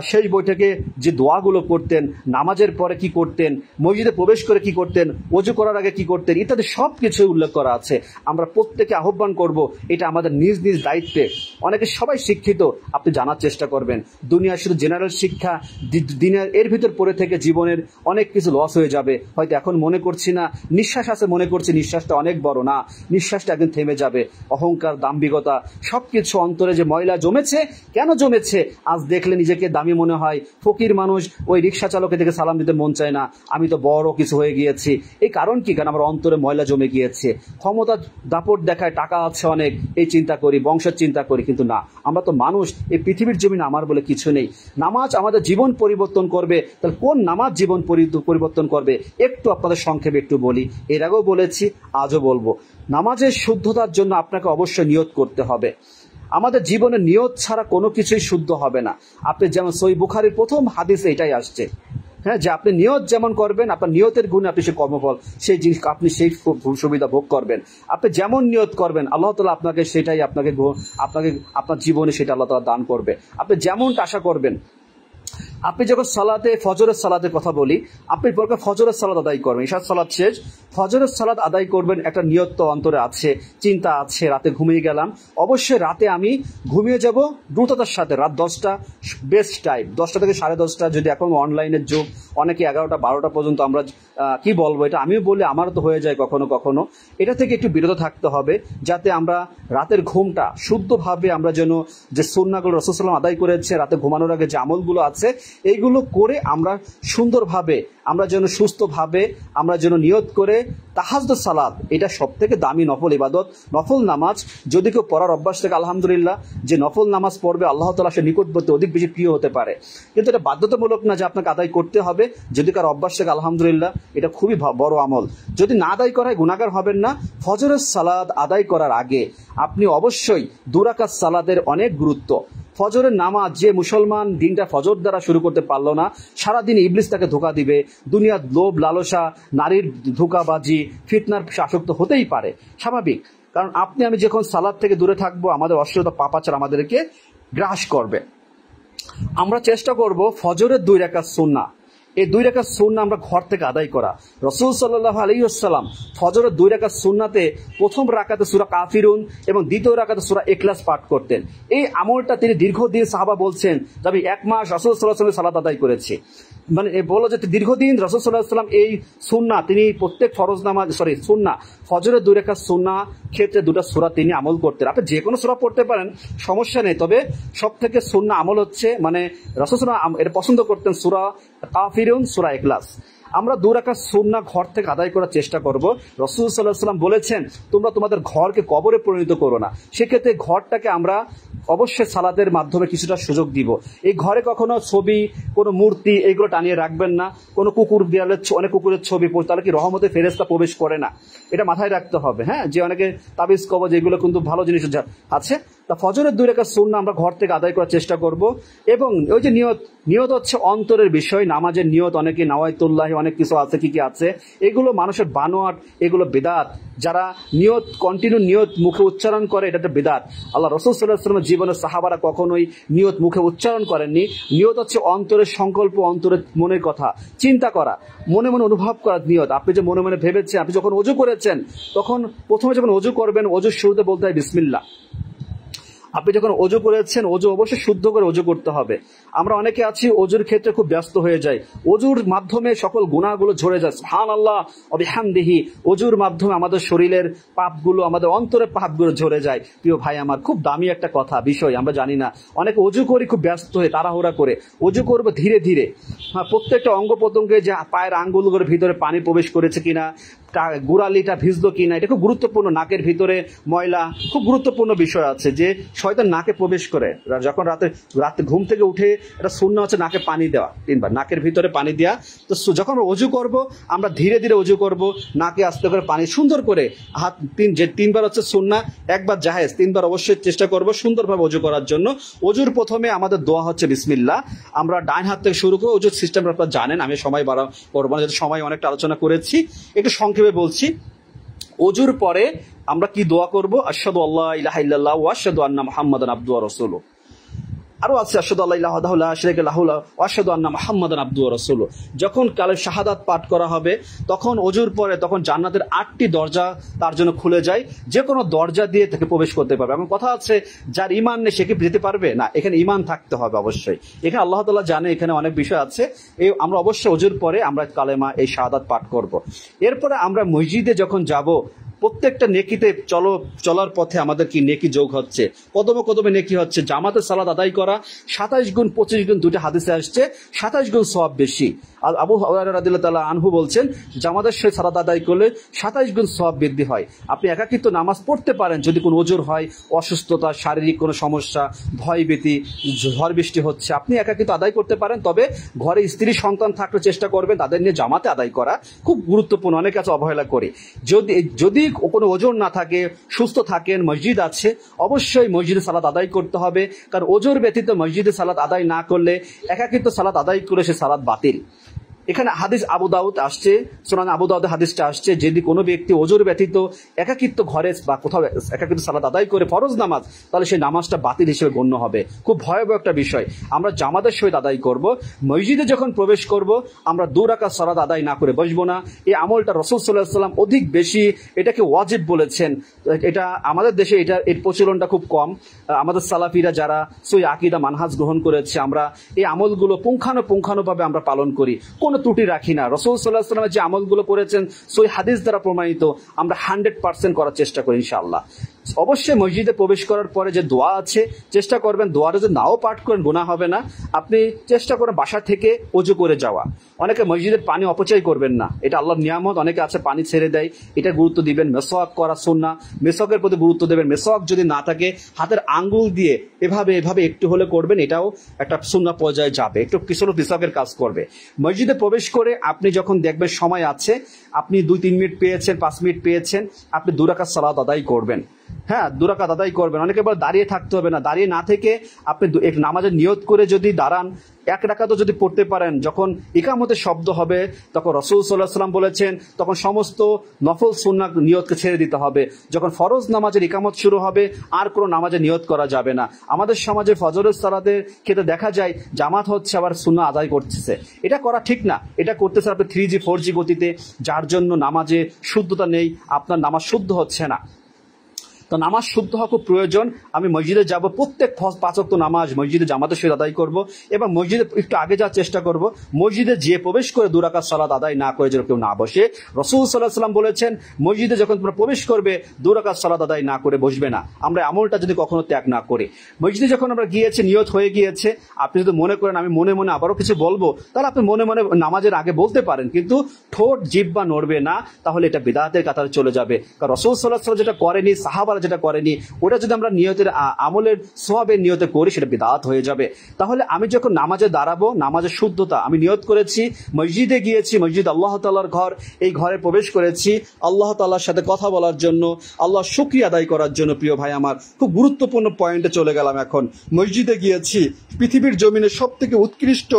শেষ বৈঠকে যে দোয়াগুলো করতেন, নামাজের পরে কি করতেন, মসজিদে প্রবেশ করে কি করতেন, ওযু করার আগে কি করতেন ইত্যাদি সবকিছু উল্লেখ করা আছে। আমরা প্রত্যেকে আহ্বান করব এটা আমাদের নিজ নিজ দায়িত্বে। অনেকে সবাই শিক্ষিত, আপনি জানার চেষ্টা করবেন। দুনিয়া শুধু জেনারেল শিক্ষা দিনের এর ভিতর পড়ে থেকে জীবনের অনেক কিছু লস হয়ে যাবে। হয়তো এখন মনে করছি না, নিঃশ্বাস আছে মনে করছি নিঃশ্বাসটা অনেক বড় না, নিঃশ্বাসটা একদিন থেমে যাবে। অহংকার, দাম্ভিকতা সবকিছু অন্তরে যে ময়লা জমেছে, কেন জমেছে? আজ দেখলে নিজেকে দামি মনে হয়, ফকির মানুষ, ওই রিক্সা চালকের দিকে সালাম দিতে মন চায় না, আমি তো বড় কিছু হয়ে গিয়েছি। এই কারণ কি? কারণ আমার অন্তরে ময়লা জমে গিয়েছে। ক্ষমতা দাপট দেখায়, টাকা আছে অনেক, এই চিন্তা করি, বংশের চিন্তা করি, কিন্তু না, আমরা তো মানুষ, এই পৃথিবীর জমিনে আমার বলে কিছু নেই। নামাজ আমাদের জীবন পরিবর্তন করবে। তাহলে কোন নামাজ জীবন পরিবর্তন করবে? একটু আপনাদের সংক্ষেপে একটু বলি, এর আগেও বলেছি, আজও বলবো। নামাজের শুদ্ধতার জন্য আপনাকে অবশ্যই নিয়ত করতে হবে। আমাদের জীবনে নিয়ত ছাড়া কোনো কিছুই শুদ্ধ হবে না। আপনি যেমন সহিহ বুখারীর প্রথম হাদিসে এটাই আসছে, হ্যাঁ, যে আপনি নিয়ত যেমন করবেন আপনার নিয়তের গুণে আপনি সেই কর্মফল, সেই জিনিস আপনি সেই সুবিধা ভোগ করবেন। আপনি যেমন নিয়ত করবেন আল্লাহ তাআলা আপনাকে সেটাই আপনাকে আপনার জীবনে সেটা আল্লাহ তাআলা দান করবে। আপনি যেমনটা আশা করবেন। আপনি যখন সালাতে ফজরের সালাতের কথা বলি, আপনি পরে ফজরের সালাত আদায় করবেন, ইশার সালাত শেষ, ফজরের সালাত আদায় করবেন, একটা নিয়ত তো অন্তরে আছে, চিন্তা আছে, রাতে ঘুমিয়ে গেলাম, অবশ্যই রাতে আমি ঘুমিয়ে যাব দ্রুততার সাথে। রাত 10টা বেস্ট টাইম, 10টা থেকে 10:30, যদি এখন অনলাইনের যুগ, অনেকে 11টা 12টা পর্যন্ত আমরা কি বলবো, এটা আমিও বলি, আমারও তো হয়ে যায় কখনো কখনো। এটা থেকে একটু বিরত থাকতে হবে, যাতে আমরা রাতের ঘুমটা শুদ্ধভাবে আমরা যেন যে সুন্নাহগুলো রাসূল সাল্লাল্লাহু আলাইহি ওয়াসাল্লাম আদায় করেছে, রাতে ঘুমানোর আগে যে আমলগুলো আছে এইগুলো করে আমরা সুন্দরভাবে, আমরা যেন সুস্থভাবে, আমরা যেন নিয়ত করে তাহাজ্জুদ সালাত, এটা সবথেকে দামি নফল ইবাদত, নফল নামাজ। যদি কেউ পড়ার অভ্যাস থেকে আলহামদুলিল্লাহ, যে নফল নামাজ পড়বে আল্লাহ তাআলা সে নিকটবর্তী অধিক বেশি প্রিয় হতে পারে। কিন্তু এটা বাধ্যতামূলক না যে আপনাকে আদায় করতে হবে। যদি কার অভ্যাস থেকে আলহামদুলিল্লাহ, এটা খুবই বড় আমল। যদি না আদায় করায় গুনাহগার হবেন না। ফজরের সালাত আদায় করার আগে আপনি অবশ্যই 2 রাকাত সালাতের অনেক গুরুত্ব। ফজরের নামাজ যে মুসলমান দিনটা ফজর দ্বারা শুরু করতে পারলো না, সারাদিন ইবলিস তাকে ধোঁকা দিবে। দুনিয়ার লোভ, লালসা, নারীর ধোঁকাবাজি, ফিতনার আসক্ত হতেই পারে, স্বাভাবিক। কারণ আপনি আমি যখন সালাত থেকে দূরে থাকবো, আমাদের অশ্লীলতা পাপাচার আমাদেরকে গ্রাস করবে। আমরা চেষ্টা করব ফজরের 2 রাকাত সুন্নাহ, এই 2 রাকাত সুন্নাহ আমরা ঘর থেকে আদায় করা। রাসূল সাল্লাল্লাহু আলাইহি ওয়াসাল্লাম ফজরের 2 রাকাত সুন্নাতে প্রথম রাকাতে সূরা কাফিরুন এবং দ্বিতীয় রাকাতে সূরা ইখলাস পাঠ করতেন। এই আমলটা তিনি দীর্ঘদিন সাহাবা বলছেন যে আমি 1 মাস রাসূল সাল্লাল্লাহু আলাইহি ওয়াসাল্লামের সালাত আদায় করেছি। মানে বলো যে দীর্ঘদিন রাসূল সাল্লাল্লাহু আলাইহি ওয়াসাল্লাম এই সুন্নাহ, তিনি প্রত্যেক ফরজ নামাজ সুন্নাহ ফজরের 2 রাকাত সুন্নাহ ক্ষেত্রে 2টা সূরা তিনি আমল করতেন। আপনি যে কোনো সূরা পড়তে পারেন, সমস্যা নেই। তবে সবথেকে সুন্নাহ আমল হচ্ছে, মানে রাসূল সাল্লাল্লাহু আলাইহি ওয়াসাল্লাম এটা পছন্দ করতেন, সূরা কাফিরুন, সূরা ইখলাস। আমরা 2 রাকাত সুন্নাহ ঘর থেকে আদায় করার চেষ্টা করব। রাসূল সাল্লাল্লাহু আলাইহি ওয়াসাল্লাম বলেছেন তোমরা তোমাদের ঘরকে কবরে পরিণত করো না। সেক্ষেত্রে ঘরটাকে আমরা অবশ্যই সালাতের মাধ্যমে কিছুটা সুযোগ দিব। এই ঘরে কখনো ছবি, কোনো মূর্তি এইগুলো টানিয়ে রাখবেন না। কোনো কুকুর, বিড়ালের, অনেক কুকুরের ছবি, তাহলে কি রহমতে ফেরেশতা প্রবেশ করে না, এটা মাথায় রাখতে হবে। হ্যাঁ, যে অনেকে তাবিজ কবজ এগুলো কিন্তু ভালো জিনিস আছে। তা ফজরের 2 রাকাত সুন্নাহ আমরা ঘর থেকে আদায় করার চেষ্টা করব। এবং ওই যে নিয়ত হচ্ছে অন্তরের বিষয়। নামাজের নিয়ত অনেকে নাওয়াইতুল্লাহ, অনেক কিছু আছে, কি কি আছে, এগুলো মানুষের বানোয়াট, এগুলো বিদআত। যারা নিয়ত কন্টিনিউ নিয়ত মুখে উচ্চারণ করে, এটা একটা বিদআত। আল্লাহ রাসূল সাল্লাল্লাহু আলাইহি ওয়াসাল্লামের জীবনের সাহাবারা কখনোই নিয়ত মুখে উচ্চারণ করেননি। নিয়ত হচ্ছে অন্তরের সংকল্প, অন্তরের মনের কথা চিন্তা করা, মনে মনে অনুভব করা নিয়ত। আপনি যে মনে মনে ভেবেছেন, আপনি যখন ওযু করেছেন, তখন প্রথমে যখন ওযু করবেন, ওযুর শুরুতে বলতে হয় বিসমিল্লাহ। আপনি যখন ওযু করেছেন, ওযু অবশ্যই শুদ্ধ করে ওযু করতে হবে। আমরা অনেকে আছি ওযুর ক্ষেত্রে খুব ব্যস্ত হয়ে যাই, ওযুর মাধ্যমে সকল গুনাহগুলো ঝরে যায়। সুবহানাল্লাহ ওয়া বিহামদিহি। ওযুর মাধ্যমে আমাদের শরীরের পাপগুলো, আমাদের অন্তরের পাপগুলো ঝরে যায়। প্রিয় ভাই আমার, খুব দামি একটা কথা, বিষয় আমরা জানি না। অনেকে ওযু করি খুব ব্যস্ত হয়ে, তাড়াহুড়া করে। ওযু করবো ধীরে ধীরে। হ্যাঁ, প্রত্যেকটা অঙ্গ প্রত্যঙ্গে যে পায়ের আঙ্গুলগুলোর ভিতরে পানি প্রবেশ করেছে কিনা, গোড়ালিটা ভিজলো কিনা, এটা খুব গুরুত্বপূর্ণ। নাকের ভিতরে ময়লা, খুব গুরুত্বপূর্ণ বিষয় আছে যে শয়তান নাকে প্রবেশ করে। যখন রাতে ঘুম থেকে উঠে, এটা সুন্নাহ হচ্ছে নাকে পানি দেওয়া, 3 বার নাকের ভিতরে পানি দেওয়া। তো যখন আমরা ওযু করব, আমরা ধীরে ধীরে ওযু করব, নাকে আস্তে করে পানি সুন্দর করে হাত 3 বার হচ্ছে সুন্নাহ, 1 বার জায়েজ, 3 বার অবশ্যই চেষ্টা করব সুন্দরভাবে ওযু করার জন্য। ওযুর প্রথমে আমাদের দোয়া হচ্ছে বিসমিল্লাহ। আমরা ডান হাত থেকে শুরু করে, ওযুর সিস্টেম আপনারা জানেন, আমি সময় বাড়াবো করব না, যেহেতু সময় অনেকটা আলোচনা করেছি, একটু সংক্ষেপে বলছি। ওযুর পরে আমরা কি দোয়া করব? আশহাদু আল্লা ইলাহা ইল্লাল্লাহ ওয়া আশহাদু আন্না মুহাম্মাদান আবদুহু ওয়া রাসূলুহু। আরো আছে আশহাদু আল্লা ইলাহা ইল্লাল্লাহু লা শারীকা লাহু ওয়া আশহাদু আন্না মুহাম্মাদান আবদুহু ওয়া রাসূলুহু। যখন কালে শাহাদাত পাঠ করা হবে, তখন ওযুর পরে তখন জান্নাতের 8টি দরজা তার জন্য খুলে যায়। যে কোনো দরজা দিয়ে তাকে প্রবেশ করতে পারবে। এখন কথা আছে, যার ঈমান নেই সে কি যেতে পারবে না? এখানে ঈমান থাকতে হবে অবশ্যই। এখানে আল্লাহ তাআলা জানে, এখানে অনেক বিষয় আছে। এই আমরা অবশ্যই ওযুর পরে আমরা কালেমা, এই শাহাদাত পাঠ করব। এরপরে আমরা মসজিদে যখন যাব, প্রত্যেকটা নেকিতে চলার পথে আমাদের কি নেকি যোগ হচ্ছে, কদমে কদমে নেকি হচ্ছে। জামাতে সালাত আদায় করা 27 গুণ 25 গুণ, দুটো হাদিসে আসছে 27 গুণ সওয়াব বেশি। আর আবু হুরায়রা রাদিয়াল্লাহু তাআলা আনহু বলছেন, জামাতের সাথে সালাত আদায় করলে 27 গুণ সওয়াব বৃদ্ধি হয়। আপনি একাকিত্ব নামাজ পড়তে পারেন যদি কোনো ওযর হয়, অসুস্থতা, শারীরিক কোনো সমস্যা, ভয়ভীতি, ঝড় বৃষ্টি হচ্ছে, আপনি একাকিত্ব আদায় করতে পারেন। তবে ঘরে স্ত্রী সন্তান থাকলে চেষ্টা করবেন তাদের নিয়ে জামাতে আদায় করা, খুব গুরুত্বপূর্ণ। অনেক কাছে অবহেলা করি। যদি কোনো ওযর না থাকে, সুস্থ থাকেন, মসজিদ আছে, অবশ্যই মসজিদে সালাত আদায় করতে হবে। কারণ ওযর ব্যতীত মসজিদে সালাত আদায় না করলে, একাকিত্ব সালাত আদায় করে সে সালাত বাতিল। এখানে হাদিস আবু দাউদ আসছে, সুনান আবু দাউদে হাদিসটা আসছে, যদি কোনো ব্যক্তি ওযর ব্যতীত একাকিত্ব ঘরে বা কোথাও একাকিত্ব সালাত আদায় করে ফরজ নামাজ, তাহলে সেই নামাজটা বাতিল হিসেবে গণ্য হবে। খুব ভয়াবহ একটা বিষয়। আমরা জামাতের সহিত আদায় করব। মসজিদে যখন প্রবেশ করব, আমরা 2 রাকাত সালাত আদায় না করে বসবো না। এই আমলটা রাসূল সাল্লাল্লাহু আলাইহি ওয়াসাল্লাম অধিক বেশি এটাকে ওয়াজিব বলেছেন। এটা আমাদের দেশে এর প্রচলনটা খুব কম। আমাদের সালাফিরা যারা সহিহ আকীদা মানহাজ গ্রহণ করেছে, আমরা এই আমলগুলো পুঙ্খানুপুঙ্খানুভাবে আমরা পালন করি, কোনো ত্রুটি রাখি না। রাসূল সাল্লাল্লাহু আলাইহি ওয়াসাল্লাম যে আমলগুলো করেছেন সহিহ হাদিস দ্বারা প্রমাণিত, আমরা 100% করার চেষ্টা করি ইনশাআল্লাহ। অবশ্যই মসজিদে প্রবেশ করার পরে যে দোয়া আছে, চেষ্টা করবেন দোয়াটা যদি নাও পাঠ করেন গুনাহ হবে না। আপনি চেষ্টা করেন বাসা থেকে ওযু করে যাওয়া। অনেকে মসজিদের পানি অপচয় করবেন না, এটা আল্লাহর নিয়ামত। অনেকে আছে পানি ছেড়ে দেয়, এটা গুরুত্ব দিবেন। মেসওয়াক করা সুন্নাহ, মেসওয়াকের প্রতি গুরুত্ব দেবেন। মেসওয়াক যদি না থাকে, হাতের আঙ্গুল দিয়ে এভাবে একটু হলে করবেন, এটাও একটা সুন্নাহ পর্যায়ে যাবে, একটু কিছু মেসওয়াকের কাজ করবে। মসজিদে প্রবেশ করে আপনি যখন দেখবেন সময় আছে, আপনি 2-3 মিনিট পেয়েছেন, 5 মিনিট পেয়েছেন, আপনি 2 রাকাত সালাত আদায় করবেন। হ্যাঁ, 2 রাকাত আদায় করবেন। অনেকে বলে দাঁড়িয়ে থাকতে হবে না, দাঁড়িয়ে না থেকে আপনি এক নামাজের নিয়ত করে যদি দাঁড়ান, 1 রাকাতও যদি পড়তে পারেন, যখন ইকামতের শব্দ হবে তখন রাসূল সাল্লাল্লাহু আলাইহি ওয়াসাল্লাম বলেছেন, তখন সমস্ত নফল সুন্নাহ নিয়তকে ছেড়ে দিতে হবে। যখন ফরজ নামাজের ইকামত শুরু হবে, আর কোনো নামাজের নিয়ত করা যাবে না। আমাদের সমাজে ফজরের সালাতের ক্ষেত্রে দেখা যায় জামাত হচ্ছে আবার সুন্নাহ আদায় করতেছে, এটা করা ঠিক না। এটা করতেছে আপনি 3G 4G গতিতে, যার জন্য নামাজে শুদ্ধতা নেই, আপনার নামাজ শুদ্ধ হচ্ছে না। তো নামাজ শুদ্ধ হওয়া খুব প্রয়োজন। আমি মসজিদে যাব, প্রত্যেক 5 ওয়াক্ত নামাজ মসজিদে জামাতের সহিত আদায় করব, এবং মসজিদে একটু আগে যাওয়ার চেষ্টা করব। মসজিদে যে প্রবেশ করে 2 রাকাত সালাত আদায় না করে যেন কেউ না বসে। রাসূল সাল্লাল্লাহু আলাইহি ওয়াসাল্লাম বলেছেন, মসজিদে যখন তোমরা প্রবেশ করবে 2 রাকাত সালাত আদায় না করে বসবে না। আমরা আমলটা যদি কখনো ত্যাগ না করি, মসজিদে যখন আমরা গিয়েছি, নিয়ত হয়ে গিয়েছে, আপনি যদি মনে করেন আমি মনে মনে আবারও কিছু বলবো, তাহলে আপনি মনে মনে নামাজের আগে বলতে পারেন, কিন্তু ঠোঁট জিহ্বা নড়বে না, তাহলে এটা বিদআতের কাতারে চলে যাবে। কারণ রাসূল সাল্লাল্লাহু আলাইহি ওয়াসাল্লাম যেটা করেনি, সাহাবারা যেটা করেনি, ওটা যদি আমরা নিয়তের আমলের সওয়াবের নিয়তে করি, সেটা বিদআত হয়ে যাবে। তাহলে আমি যখন নামাজে দাঁড়াবো, নামাজের শুদ্ধতা, আমি নিয়ত করেছি, মসজিদে গিয়েছি, মসজিদ আল্লাহ তাআলার ঘর, এই ঘরে প্রবেশ করেছি আল্লাহ তাআলার সাথে কথা বলার জন্য, আল্লাহর শুকরিয়া আদায় করার জন্য। প্রিয় ভাই আমার, খুব গুরুত্বপূর্ণ পয়েন্টে চলে গেলাম এখন। মসজিদে গিয়েছি, পৃথিবীর জমিনে সবথেকে উৎকৃষ্ট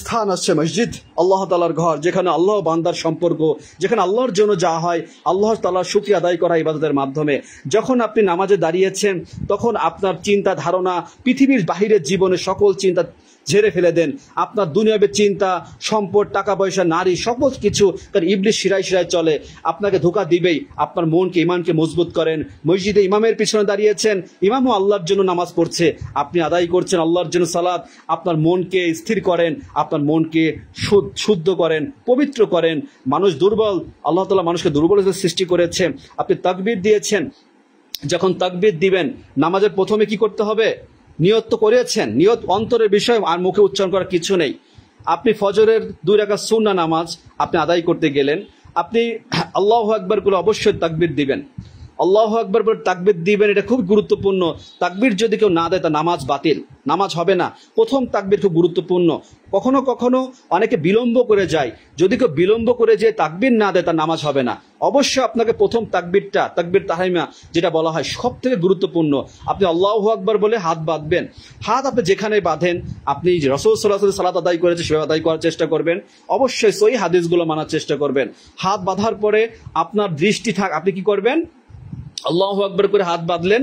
স্থান আছে মসজিদ, আল্লাহ তাআলার ঘর, যেখানে আল্লাহ বান্দার সম্পর্ক, যেখানে আল্লাহর জন্য যা হয়, আল্লাহ তাআলার শুকরিয়া আদায় করা ইবাদতের মাধ্যমে। যখন আপনি নামাজে দাঁড়িয়েছেন, তখন আপনার চিন্তা ধারণা, পৃথিবীর বাহিরের জীবনের সকল চিন্তা ঝেড়ে ফেলে দেন। আপনার দুনিয়াবী চিন্তা, সম্পদ, টাকা পয়সা, নারী, সকল কিছু, কারণ ইবলিস শিরায় শিরায় চলে, আপনাকে ধোঁকা দিবেই। আপনার মনকে, ইমানকে মজবুত করেন। মসজিদে ইমামের পিছনে দাঁড়িয়েছেন, ইমামও আল্লাহর জন্য নামাজ পড়ছে, আপনি আদায় করছেন আল্লাহর জন্য সালাত। আপনার মনকে স্থির করেন, আপনার মনকে শুদ্ধ করেন, পবিত্র করেন। মানুষ দুর্বল, আল্লাহ তাআলা মানুষকে দুর্বলতা সৃষ্টি করেছে। আপনি তাকবীর দিয়েছেন, যখন তাকবীর দিবেন নামাজের প্রথমে কি করতে হবে? নিয়ত তো করেছেন, নিয়ত অন্তরের বিষয়, আর মুখে উচ্চারণ করার কিছু নেই। আপনি ফজরের 2 রাকাত সুন্নাহ নামাজ আপনি আদায় করতে গেলেন, আপনি আল্লাহু আকবার বলে অবশ্যই তাকবীর দিবেন। আল্লাহু আকবার বলে তাকবীর দিবেন, এটা খুব গুরুত্বপূর্ণ। তাকবীর যদি কেউ না দেয় তা নামাজ বাতিল, নামাজ হবে না। প্রথম তাকবীর খুব গুরুত্বপূর্ণ। কখনো কখনো অনেকে বিলম্ব করে যায়, যদি কেউ বিলম্ব করে যে তাকবীর না দেয় তার নামাজ হবে না। অবশ্যই আপনাকে প্রথম তাকবীরটা, তাকবীর তাহরিমা যেটা বলা হয়, সব থেকে গুরুত্বপূর্ণ। আপনি আল্লাহু আকবার বলে হাত বাঁধবেন। হাত আপনি যেখানে বাঁধেন, আপনি রাসূল সাল্লাল্লাহু আলাইহি ওয়াসাল্লাম সালাত আদায় করেছে সেভাবে আদায় করার চেষ্টা করবেন। অবশ্যই সহিহ হাদিসগুলো মানার চেষ্টা করবেন। হাত বাঁধার পরে আপনার দৃষ্টি আপনি কি করবেন? আল্লাহু আকবার করে হাত বাঁধলেন,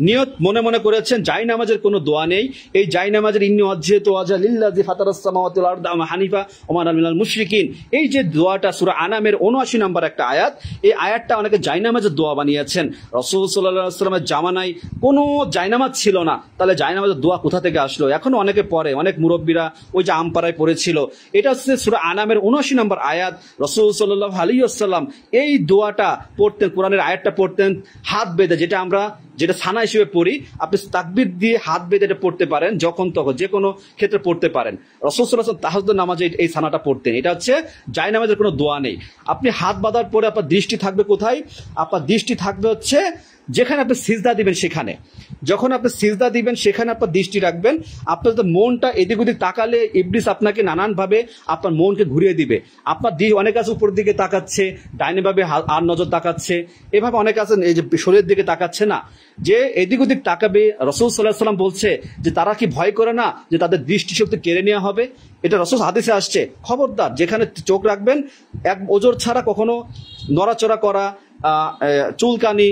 নিয়ত মনে মনে করেছেন। জাই নামাজের কোনো দোয়া নেই। এই জাই নামাজের ইন্নী ওয়াজহাতু ওয়াজহিয়া লিল্লাযী ফাতারাস সামাওয়াতি ওয়াল আরদা হানিফা ওয়া মা আনা মিনাল মুশরিকিন, এই যে দোয়াটা সূরা আনামের ৭৯ নম্বর একটা আয়াত, এই আয়াতটা অনেকে জাই নামাজের দোয়া বানিয়েছেন। রাসূল সাল্লাল্লাহু আলাইহি ওয়াসাল্লামের জামানায় কোনো জাই নামাজ ছিল না, তাহলে জাই নামাজের দোয়া কোথা থেকে আসলো? এখনো অনেকে পড়ে, অনেক মুরব্বীরা ওই যে আমপাড়ায় পড়েছিল। এটা হচ্ছে সূরা আনামের ৭৯ নম্বর আয়াত। রাসূল সাল্লাল্লাহু আলাইহি ওয়াসাল্লাম এই দোয়াটা পড়তেন, কোরআনের আয়াতটা পড়তেন হাত বেঁধে, যেটা সানা হিসেবে পড়ি। আপনি তাকবীর দিয়ে হাত বেঁধে এটা পড়তে পারেন, যখন তখন যে কোনো ক্ষেত্রে পড়তে পারেন। রাসূল সাল্লাল্লাহু আলাইহি ওয়াসাল্লাম তাহাজ্জুদ নামাজে এই সানাটা পড়তেন। এটা হচ্ছে জায় নামাজের কোনো দোয়া নেই। আপনি হাত বাঁধার পরে আপনার দৃষ্টি থাকবে কোথায়? আপনার দৃষ্টি থাকবে হচ্ছে যেখানে আপনি সিজদা দিবেন সেখানে। যখন আপনি সিজদা দিবেন সেখানে আপনার দৃষ্টি রাখবেন। আপনার যদি মনটা এদিক ওদিক তাকালে ইবলিস আপনাকে নানানভাবে আপনার মনকে ঘুরিয়ে দিবে। আপনার অনেক আছে উপরের দিকে তাকাচ্ছে, ডাইনে ভাবে আর নজর তাকাচ্ছে, এভাবে অনেক আছে এই যে শরীরের দিকে তাকাচ্ছে না, যে এদিক ওদিক তাকাবে। রাসূল সাল্লাল্লাহু আলাইহি ওয়াসাল্লাম বলছে যে তারা কি ভয় করে না যে তাদের দৃষ্টিশক্তি কেড়ে নেওয়া হবে? এটা রাসূল হাদিসে আসছে। খবরদার, যেখানে চোখ রাখবেন এক ওজর ছাড়া কখনো নড়াচড়া করা, চুলকানি,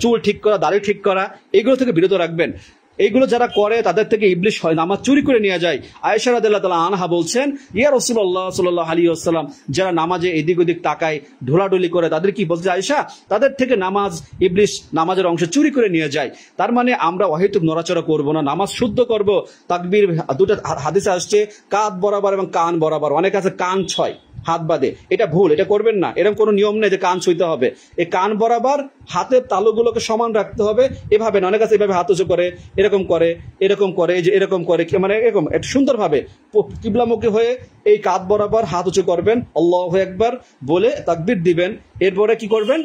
চুল ঠিক করা, দাড়ি ঠিক করা, এগুলো থেকে বিরত রাখবেন। এইগুলো যারা করে তাদের থেকে ইবলিস নামাজ চুরি করে নিয়ে যায়। আয়েশা রাদিয়াল্লাহু তাআলা আনহা বলছেন, ইয়া রাসূলুল্লাহ সাল্লাল্লাহু আলাইহি ওয়াসাল্লাম, যারা নামাজে এদিক ওদিক তাকায়, ঢোলাঢুলি করে, তাদের কি বলছে আয়েশা? তাদের থেকে ইবলিস নামাজের অংশ চুরি করে নিয়ে যায়। তার মানে আমরা অহেতুক নড়াচড়া করব না, নামাজ শুদ্ধ করব। তাকবীর দুটো হাদিসে আসছে, কাঁধ বরাবর এবং কান বরাবর। অনেক আছে কান ছয় হাত বাঁধে, এটা ভুল, এটা করবেন না। এরকম কোনো নিয়ম নেই যে কান ছুঁইতে হবে। এই কান বরাবর হাতের তালুগুলোকে সমান রাখতে হবে, এভাবে না। অনেক আছে এভাবে হাত উঁচু করে, এরকম করে, এরকম করে, এই যে এরকম করে, মানে এরকম একটু সুন্দরভাবে কিবলামুখী হয়ে এই কাঁধ বরাবর হাত উঁচু করবেন, আল্লাহু আকবার বলে তাকবীর দিবেন। এরপরে কি করবেন?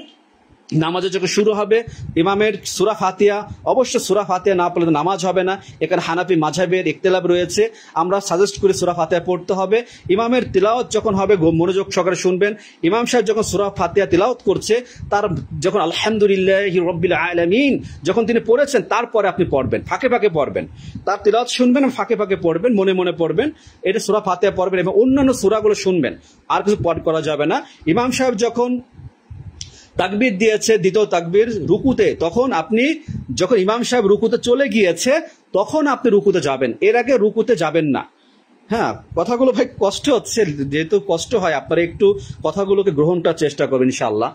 নামাজের যখন শুরু হবে ইমামের সূরা ফাতিহা, অবশ্য সূরা ফাতিহা না পড়লে নামাজ হবে না। এখানে হানাফি মাযহাবের ইখতিলাফ রয়েছে, আমরা সাজেস্ট করি সূরা ফাতিহা পড়তে হবে। ইমামের তিলাওয়াত যখন হবে মনোযোগ সহকারে শুনবেন। ইমাম সাহেব যখন সূরা ফাতিহা তিলাওয়াত করছে, তার যখন আলহামদুলিল্লাহি রাব্বিল আলামিন যখন তিনি পড়েছেন, তারপরে আপনি পড়বেন, ফাঁকে ফাঁকে পড়বেন। তার তিলাওয়াত শুনবেন, ফাঁকে ফাঁকে পড়বেন, মনে মনে পড়বেন। এটা সূরা ফাতিহা পড়বেন এবং অন্যান্য সূরাগুলো শুনবেন, আর কিছু পড় করা যাবে না। ইমাম সাহেব যখন তাকবীর দিয়েছে দ্বিতীয় তাকবীর রুকুতে, তখন আপনি যখন ইমাম সাহেব রুকুতে চলে গিয়েছে তখন আপনি রুকুতে যাবেন, এর আগে রুকুতে যাবেন না। হ্যাঁ, কথাগুলো ভাই কষ্ট হচ্ছে, যেহেতু কষ্ট হয় আপনারা একটু কথাগুলোকে গ্রহণটার চেষ্টা করবেন। ইনশাআল্লাহ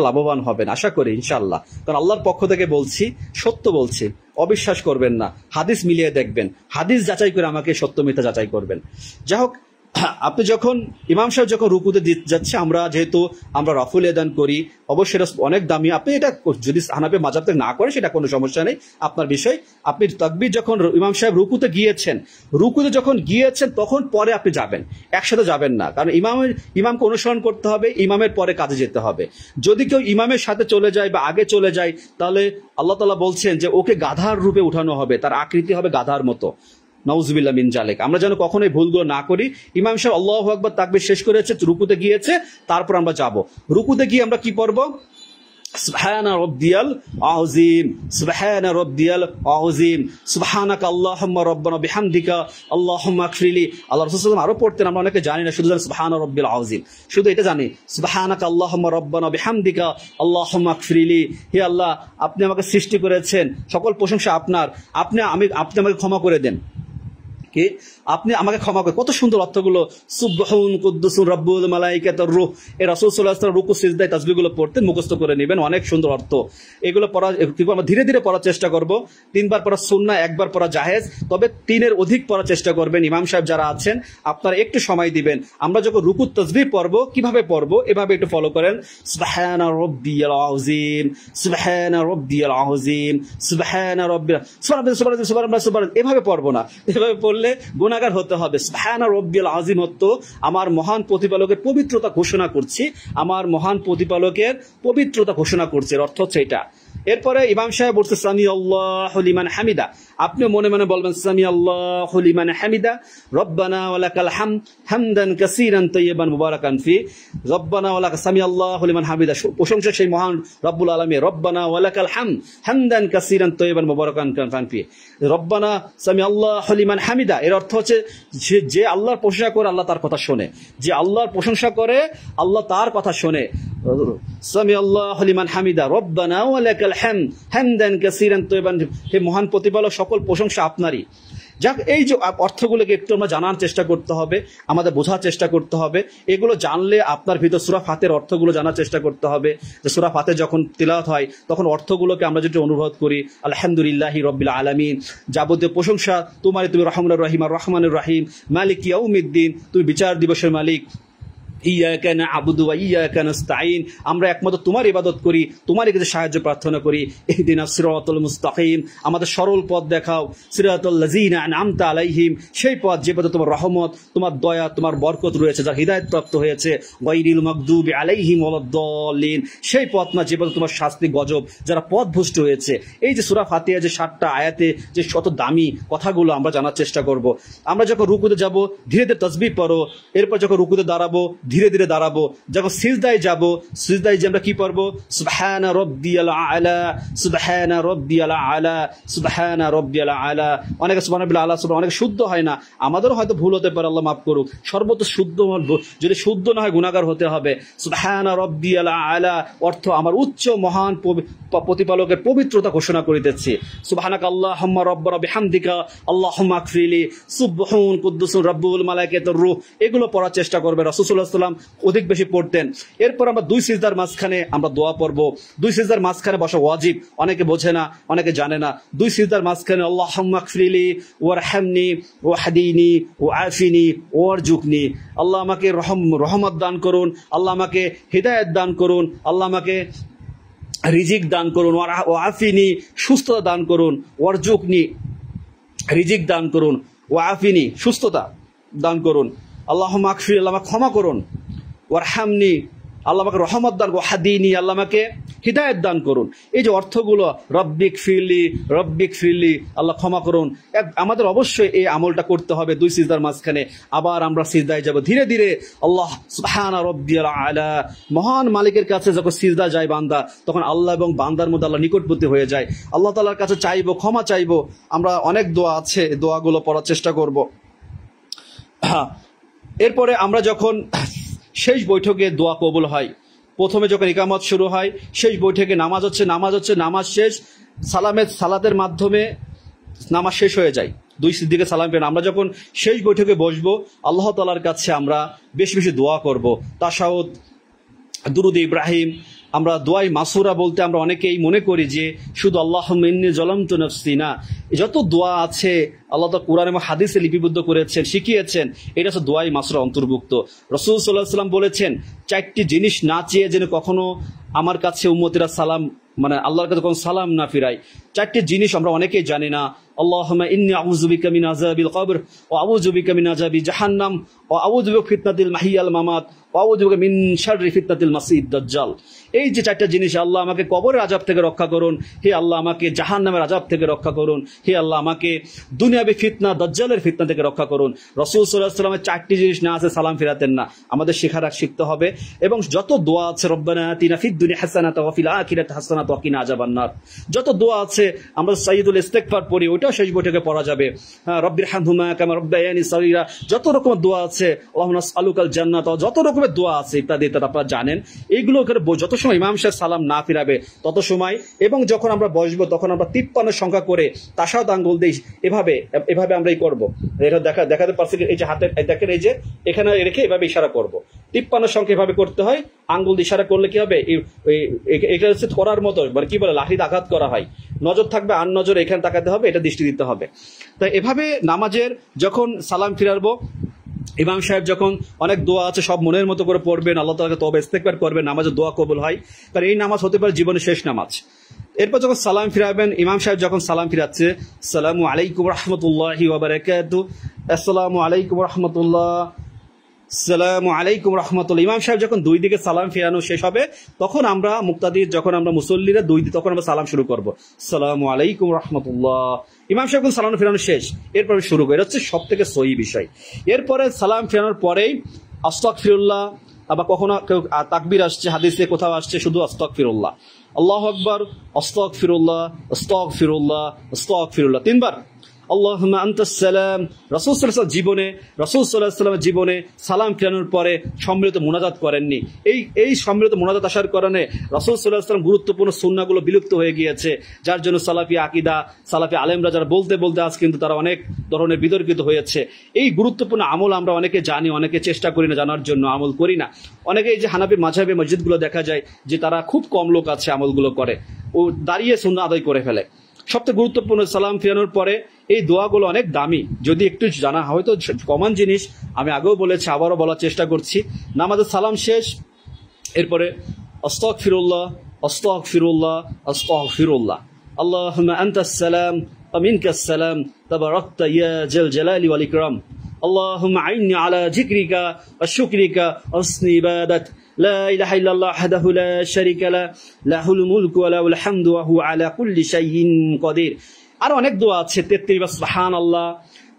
লাভবান হবেন আশা করি ইনশাআল্লাহ। কারণ আল্লাহর পক্ষ থেকে বলছি, সত্য বলছি, অবিশ্বাস করবেন না। হাদিস মিলিয়ে দেখবেন, হাদিস যাচাই করে আমাকে সত্য মিথ্যা যাচাই করবেন। যাই হোক, আপনি যখন ইমাম সাহেব যখন রুকুতে যাচ্ছে, যেহেতু আমরা রাফুল এদান করি, অবশ্যই এটা অনেক দামি। আপনি এটা যদি হানাফি মাযহাব থেকে না করেন সেটা কোনো সমস্যা নেই, আপনার বিষয়। আপনি তাকবীর যখন ইমাম সাহেব রুকুতে যখন গিয়েছেন তখন পরে আপনি যাবেন, একসাথে যাবেন না। কারণ ইমামকে অনুসরণ করতে হবে, ইমামের পরে কাজে যেতে হবে। যদি কেউ ইমামের সাথে চলে যায় বা আগে চলে যায়, তাহলে আল্লাহ তাআলা বলছেন যে ওকে গাধার রূপে উঠানো হবে, তার আকৃতি হবে গাধার মতো। নাউজুবিল্লাহ মিন জালিক। আমরা যেন কখনোই ভুলগুলো না করি। ইমাম সাহেব আল্লাহু আকবার তাকবীর শেষ করেছে, রুকুতে গিয়েছে, তারপর আমরা যাব। রুকুতে গিয়ে আমরা কি পড়ব? সুবহানা রাব্বিয়াল আযীম, সুবহানা রাব্বিয়াল আযীম, সুবহানাকা আল্লাহুম্মা রাব্বানা বিহামদিকা আল্লাহুম্মা আগফিরলি। আল্লাহ রাসূল সাল্লাল্লাহু আলাইহি ওয়াসাল্লাম আরো পড়তেন, আমরা অনেকে জানি না, শুধু জানি সুবহানা রাব্বিয়াল আযীম, শুধু এটা জানি। সুবহানাকা আল্লাহুম্মা রাব্বানা বিহামদিকা আল্লাহুম্মা আগফিরলি। হে আল্লাহ, আপনি আমাকে সৃষ্টি করেছেন, সকল প্রশংসা আপনার, আপনি আমাকে ক্ষমা করে দেন। কি আপনি আমাকে ক্ষমা করে, কত সুন্দর অর্থগুলো, সুবহুন কুদ্দুসুন রব্বুল মালাইকাতুর রূহ। এই রাসূল সাল্লাল্লাহু আলাইহি ওয়াসাল্লাম রুকু সিজদায় তাসবিহগুলো পড়তেন, মুখস্থ করে নেবেন, অনেক সুন্দর অর্থ। এগুলো পড়া আমরা ধীরে ধীরে পড়ার চেষ্টা করব। 3 বার পড়া সুন্নাহ, 1 বার পড়া জায়েজ, তবে 3-এর অধিক পড়ার চেষ্টা করবেন। ইমাম সাহেব যারা আছেন আপনারা একটু সময় দিবেন। আমরা যখন রুকু তাসবিহ পড়ব, কিভাবে পড়ব এভাবে একটু ফলো করেন। সুবহানা রাব্বিয়াল আযীম, সুবহানা রাব্বিয়াল আযীম, সুবহানা রাব্বিয়াল সুবহানাল্লাহ, এভাবে পড়ব না। এভাবে পড়লে গুনাহগার হতে হবে। সুবহানা রাব্বিয়াল আযীম অর্থ আমার মহান প্রতিপালকের পবিত্রতা ঘোষণা করছি, আমার মহান প্রতিপালকের পবিত্রতা ঘোষণা করছি, এর অর্থ হচ্ছে এটা। এরপরে ইমাম সাহেব বলছে সামি আল্লাহু লিমান হামিদা, আপনি মনে মনে বলবেন সামি আল্লাহু লিমান হামিদা, রব্বানা ওয়া লাকাল হামদ হামদান কাসীরান তাইয়িবান মুবারাকান ফি, রব্বানা ওয়া লাকা সামি আল্লাহু লিমান হামিদা, প্রশংসা সেই মহান রব্বুল আলামিন, রব্বানা ওয়া লাকাল হামদ হামদান কাসীরান তাইয়িবান মুবারাকান ফি, রব্বানা সামি আল্লাহু লিমান হামিদা, এর অর্থ হচ্ছে যে আল্লাহর প্রশংসা করে আল্লাহ তার কথা শোনে, যে আল্লাহর প্রশংসা করে আল্লাহ তার কথা শোনে। সামি আল্লাহু লিমান হামিদা, রব্বানা ওয়া লাকাল হামদ হামদান কাসীরান তাইয়িবান, হে মহান প্রতিপালক সকল প্রশংসা আপনারই। যাক, এই যে অর্থগুলোকে একটু আমরা জানার চেষ্টা করতে হবে, আমাদের বোঝার চেষ্টা করতে হবে। এগুলো জানলে আপনার ভিতর সূরা ফাতিহার অর্থগুলো জানার চেষ্টা করতে হবে, যে সূরা ফাতিহা যখন তিলাওয়াত হয় তখন অর্থগুলোকে আমরা যদি অনুভব করি, আলহামদুলিল্লাহি রাব্বিল আলামিন, যাবতীয় প্রশংসা তোমারই, তুমি রহমানুর রহিম আর রহমানুর রহিম, মালিক ইয়াউমিদ্দিন, তুমি বিচার দিবসের মালিক, ইয়াকা না'বুদু ওয়া ইয়াকা নাস্তাঈন, আমরা একমাত্র তোমার ইবাদত করি, তোমারই কাছে সাহায্য প্রার্থনা করি। ইহদিনাস সিরাতাল মুস্তাকিম, আমাদের সরল পথ দেখাও। সিরাতাল লাযিনা আন'আমতা আলাইহিম, সেই পথ যে পথে তোমার রহমত, তোমার দয়া, তোমার বরকত রয়েছে, যারা হিদায়াত প্রাপ্ত হয়েছে। গায়রিল মাগদুবি আলাইহিম ওয়ালাদ-দাল্লিন, সেই পথ না যে পথে তোমার শাস্তি গজব, যারা পথভ্রষ্ট হয়েছে। এই যে সূরা ফাতিহা যে 7টা আয়াতে যে শত দামি কথাগুলো আমরা জানার চেষ্টা করব। আমরা যখন রুকুতে যাব ধীরে ধীরে তাসবিহ পড়ো, এরপর যখন রুকুতে দাঁড়াবো ধীরে ধীরে দাঁড়াবো, যখন সিজদায় যাব সিজদায় যে আমরা কি পড়বো, সুবহানা রাব্বিয়াল আলা, সুবহানা রাব্বিয়াল আলা, সুবহানা রাব্বিয়াল আলা। অনেকে সুবহানাল্লাহ আলা সুবহান, অনেকে শুদ্ধ হয় না, আমাদেরও হয়তো ভুল হতে পারে, আল্লাহ মাফ করুক। সর্বত শুদ্ধ, যদি শুদ্ধ না হয় গুনাহগার হতে হবে। সুবহানা রাব্বিয়াল আলা অর্থ আমার উচ্চ মহান প্রতিপালকের পবিত্রতা ঘোষণা করিতেছি। সুবহানাকা আল্লাহুম্মা রাব্বানা বিহামদিকা আল্লাহুম্মা আগফিরলি, সুবহুন কুদ্দুসুন রব্বুল মালাইকাতুর রূহ, এগুলো পড়ার চেষ্টা করবে। রাসূল সাল্লাল্লাহু আলাইহি ওয়াসাল্লাম অধিক বেশি পড়তেন। এরপর আমরা 2 সিজদার মাঝখানে আমরা দোয়া পড়বো। 2 সিজদার মাঝখানে বসা ওয়াজিব, অনেকে বোঝে না, অনেকে জানে না। 2 সিজদার মাঝখানে আল্লাহুম্মা আগফিরলি ওয়ারহামনি ওয়াহদিনি ওয়াআফিনি ওয়ারজুকনি, আল্লাহ আমাকে রহমত দান করুন, আল্লাহ আমাকে হিদায়াত দান করুন, আল্লাহ আমাকে রিজিক দান করুন, ওয়াআফিনি সুস্থতা দান করুন, ওয়ারজুকনি রিজিক দান করুন, ওয়াআফিনি সুস্থতা দান করুন, আল্লাহুম্মা আগফির, আল্লাহ আমাকে ক্ষমা করুন, ওয়ারহামনি আল্লাহ আমাকে রহমত দান, ওয়াহদিনি আল্লাহ আমাকে হিদায়াত দান করুন। এই যে অর্থগুলো, রব্বিক ফিরলি আল্লাহ ক্ষমা করুন, আমাদের অবশ্যই এই আমলটা করতে হবে 2 সিজদার মাঝখানে। আবার আমরা সিজদায় যাব ধীরে ধীরে। আল্লাহ সুবহানা রাব্বিয়াল আলা, মহান মালিকের কাছে যখন সিজদা যায় বান্দা, তখন আল্লাহ এবং বান্দার মধ্যে আল্লাহ নিকটবর্তী হয়ে যায়। আল্লাহ তাআলার কাছে চাইবো, ক্ষমা চাইবো। আমরা অনেক দোয়া আছে, দোয়াগুলো পড়ার চেষ্টা করব। এরপরে আমরা যখন শেষ বৈঠকে দোয়া কবুল হয়, প্রথমে যখন ইকামত শুরু হয়, শেষ বৈঠকে নামাজ হচ্ছে, নামাজ শেষ, সালাতের মাধ্যমে নামাজ শেষ হয়ে যায়, 2 দিকে সালাম পেন। আমরা যখন শেষ বৈঠকে বসবো, আল্লাহ তাআলার কাছে আমরা বেশি বেশি দোয়া করব। তাশাহুদ, দুরুদ ইব্রাহিম, আমরা দোয়াই মাসুরা বলতে আমরা অনেকেই মনে করি যে শুধু আল্লাহুম্মা ইন্নী যালামতু নাফসি না, যত দোয়া আছে আল্লাহ তাআলা কুরআন এবং হাদিসে লিপিবদ্ধ করেছেন, শিখিয়েছেন, এটা হচ্ছে দোয়াই মাসুরা অন্তর্ভুক্ত। রাসূল সাল্লাল্লাহু আলাইহি ওয়াসাল্লাম বলেছেন, 4টি জিনিস না চেয়ে যেন কখনো আমার কাছে উম্মতিরা সালাম, মানে আল্লাহর কাছে কোনো সালাম না ফিরায়। 4টি জিনিস আমরা অনেকেই জানি না। আল্লাহুম্মা ইন্নী আউযু বিকা মিন আযাবিল কবর ওয়া আউযু বিকা মিন আযাবি জাহান্নাম ওয়া আউযু বিকা ফিতনাতিল মাহিয়াল মামাত ওয়া আউযু বিকা মিন শাররি ফিতনাতিল মাসিহিদ দাজ্জাল। এই যে 4টা জিনিস, আল্লাহ আমাকে কবরের আযাব থেকে রক্ষা করুন, হে আল্লাহ আমাকে জাহান্নামের আযাব থেকে রক্ষা করুন, হে আল্লাহ আমাকে দুনিয়াবি ফিতনা দাজ্জালের ফিতনা থেকে রক্ষা করুন। রাসূল সাল্লাল্লাহু আলাইহি ওয়াসাল্লামের 4টি জিনিস না আছে সালাম ফিরাতেন না, আমাদের শিখতে হবে। এবং যত দোয়া আছে, রব্বানা আতিনা ফিদ দুনিয়া হাসানাতাও ওয়া ফিল আখিরাতি হাসানাতাও ওয়া কিনা আযাবান নার, যত দোয়া আছে আমরা সাইয়্যিদুল ইস্তিগফার পড়ি, ওইটাও শেষ বৈঠকে পড়া যাবে। রব্বিরহামহুমা কামা রাব্বায়ানি সগীরা, যত রকমের দোয়া আছে, আল্লাহুম্মা আসআলুকাল জান্নাত, যত রকমের দোয়া আছে ইত্যাদি ইত্যাদি আপনারা জানেন। এইগুলো যত সময় ইমাম সাহেব সালাম না ফিরাবে তত সময়, এবং যখন আমরা বসবো তখন আমরা 53 সংখ্যা করে তাশাহুদ আঙ্গুল দিই, এভাবে এভাবে আমরা এই করবো, এটা দেখাতে পারছি। এই যে হাতের দেখেন, এই যে এখানে রেখে এভাবে ইশারা করব। 53 সংখ্যা এভাবে করতে হয়। আঙ্গুল ইশারা করলে কি হবে, এটা হচ্ছে করার মতো, মানে কি বলে লাঠিতে আঘাত করা হয়। নজর থাকবে, আর নজর এখানে তাকাতে হবে, এটা দৃষ্টি দিতে হবে। তাই এভাবে নামাজের যখন সালাম ফিরাবো, ইমাম সাহেব যখন অনেক দোয়া আছে সব মনের মতো করে পড়বেন, আল্লাহ তাআলাকে তওবা ইস্তেগফার করবেন, নামাজের দোয়া কবুল হয়। কারণ এই নামাজ হতে পারে জীবনের শেষ নামাজ। এরপর যখন সালাম ফিরাবেন, ইমাম সাহেব যখন সালাম ফিরাচ্ছে, আসসালামু আলাইকুম রাহমাতুল্লাহি ওয়া বারাকাতুহু, আসসালামু আলাইকুম রাহমাতুল্লাহ, আসসালামু আলাইকুম রাহমাতুল্লাহ। ইমাম সাহেব যখন দুই দিকে সালাম ফিরানো শেষ হবে, তখন আমরা মুক্তাদির, যখন আমরা মুসল্লিরা তখন আমরা সালাম শুরু করবো, আসসালামু আলাইকুম রাহমাতুল্লাহ। ইমাম সাহেব যখন সালাম ফিরানো শেষ, এরপরে শুরু করে, এটা হচ্ছে সব থেকে সহি বিষয়। এরপরে সালাম ফিরানোর পরেই আস্তাগফিরুল্লাহ, আবার কখনো কেউ তাকবীর আসছে, হাদিসে কোথাও আসছে শুধু আস্তাগফিরুল্লাহ, আল্লাহু আকবার, আস্তাগফিরুল্লাহ, আস্তাগফিরুল্লাহ, আস্তাগফিরুল্লাহ 3 বার। আল্লাহুম্মা আনতাস সালাম। রাসূল সাল্লাল্লাহু আলাইহি ওয়াসাল্লামের জীবনে সালাম ফিরানোর পরে সম্মিলিত মুনাজাত করেননি। এই সম্মিলিত মুনাজাত আসার কারণে রাসূল সাল্লাল্লাহু আলাইহি ওয়াসাল্লাম গুরুত্বপূর্ণ সুন্নাহগুলো বিলুপ্ত হয়ে গিয়েছে, যার জন্য সালাফি আকীদা, সালাফি আলেমরা যারা বলতে আজ কিন্তু তারা অনেক ধরনের বিতর্কিত হয়েছে। এই গুরুত্বপূর্ণ আমল আমরা অনেকে জানি, অনেকে চেষ্টা করি না জানার জন্য, আমল করি না। অনেকে এই যে হানাফি মাযহাবে মসজিদগুলো দেখা যায় যে তারা খুব কম লোক আছে আমলগুলো করে, ও দাঁড়িয়ে সুন্নাহ আদায় করে ফেলে। সবচেয়ে গুরুত্বপূর্ণ সালাম ফিরানোর পরে এই দোয়াগুলো অনেক দামি, যদি একটু জানা হয়তো কমন জিনিস, আমি আগেও বলেছি, আবারও বলার চেষ্টা করছি। নামাজের সালাম শেষ, এরপরে আস্তাগফিরুল্লাহ, আস্তাগফিরুল্লাহ, আস্তাগফিরুল্লাহ, আল্লাহুম্মা আনতাস সালাম ওয়া মিনকাস সালাম, তাবারাকতা ইয়া জাল জালালি ওয়াল ইকরাম, আল্লাহুম্মা আইন্নি আলা যিকরিকা ওয়া শুকরিকা ওয়া হুসনি ইবাদাত, লা ইলাহা ইল্লাল্লাহ ওয়াহদাহু লা শারীকা লাহু, লাহুল মুলকু ওয়া লাহুল হামদু ওয়া হুয়া আলা কুল্লি শাইইন কাদির। আর অনেক দোয়া আছে, 33 বার সুবহানাল্লাহ,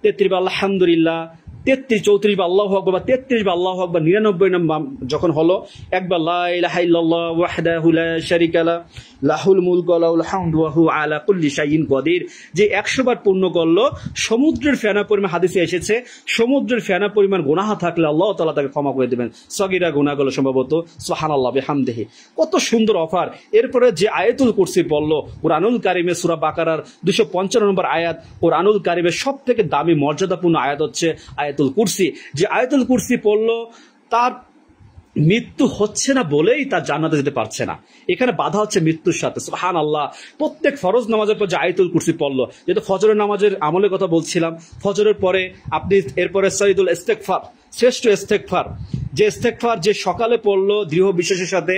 33 বার আলহামদুলিল্লাহ, 33, 34 বার আল্লাহু আকবার, 33 বার আল্লাহু আকবার, 99 নাম যখন হলো একবার লা ইলাহা ইল্লাল্লাহ ওয়াহদাহু লা শারীকা লাহু, লাহুল মুলকু ওয়া লাহুল হামদু ওয়া হুয়া আলা কুল্লি শাইইন কাদির। যে 100 বার পূর্ণ করলো, সমুদ্রের ফেনা পরিমাণ, হাদিসে এসেছে সমুদ্রের ফেনা পরিমাণ গুনাহ থাকলে আল্লাহ তাআলা তাকে ক্ষমা করে দেবেন, সগীরা গুনাহগুলো সম্ভবত, সুবহানাল্লাহ বিহামদিহি। কত সুন্দর অফার। এরপরে যে আয়াতুল কুরসি পড়লো, কুরআনুল কারীমে সূরা বাকারার 255 নম্বর আয়াত, কুরআনুল কারীমের সবথেকে দামি মর্যাদাপূর্ণ আয়াত হচ্ছে আয়াতুল কুরসি। যে আয়াতুল কুরসি পড়লো, তার মৃত্যু হচ্ছে না বলেই তার জান্নাতে যেতে পারছে না, এখানে বাধা হচ্ছে মৃত্যুর সাথে। সুবহানাল্লাহ। প্রত্যেক ফরজ নামাজের পর যে আয়াতুল কুরসি পড়লো, যেহেতু ফজরের নামাজের আমলের কথা বলছিলাম, ফজরের পরে আপনি এরপরে সাইদুল ইস্তেগফার, শ্রেষ্ঠ ইস্তেগফার, যে ইস্তেগফার যে সকালে পড়লো দৃঢ় বিশ্বাসের সাথে,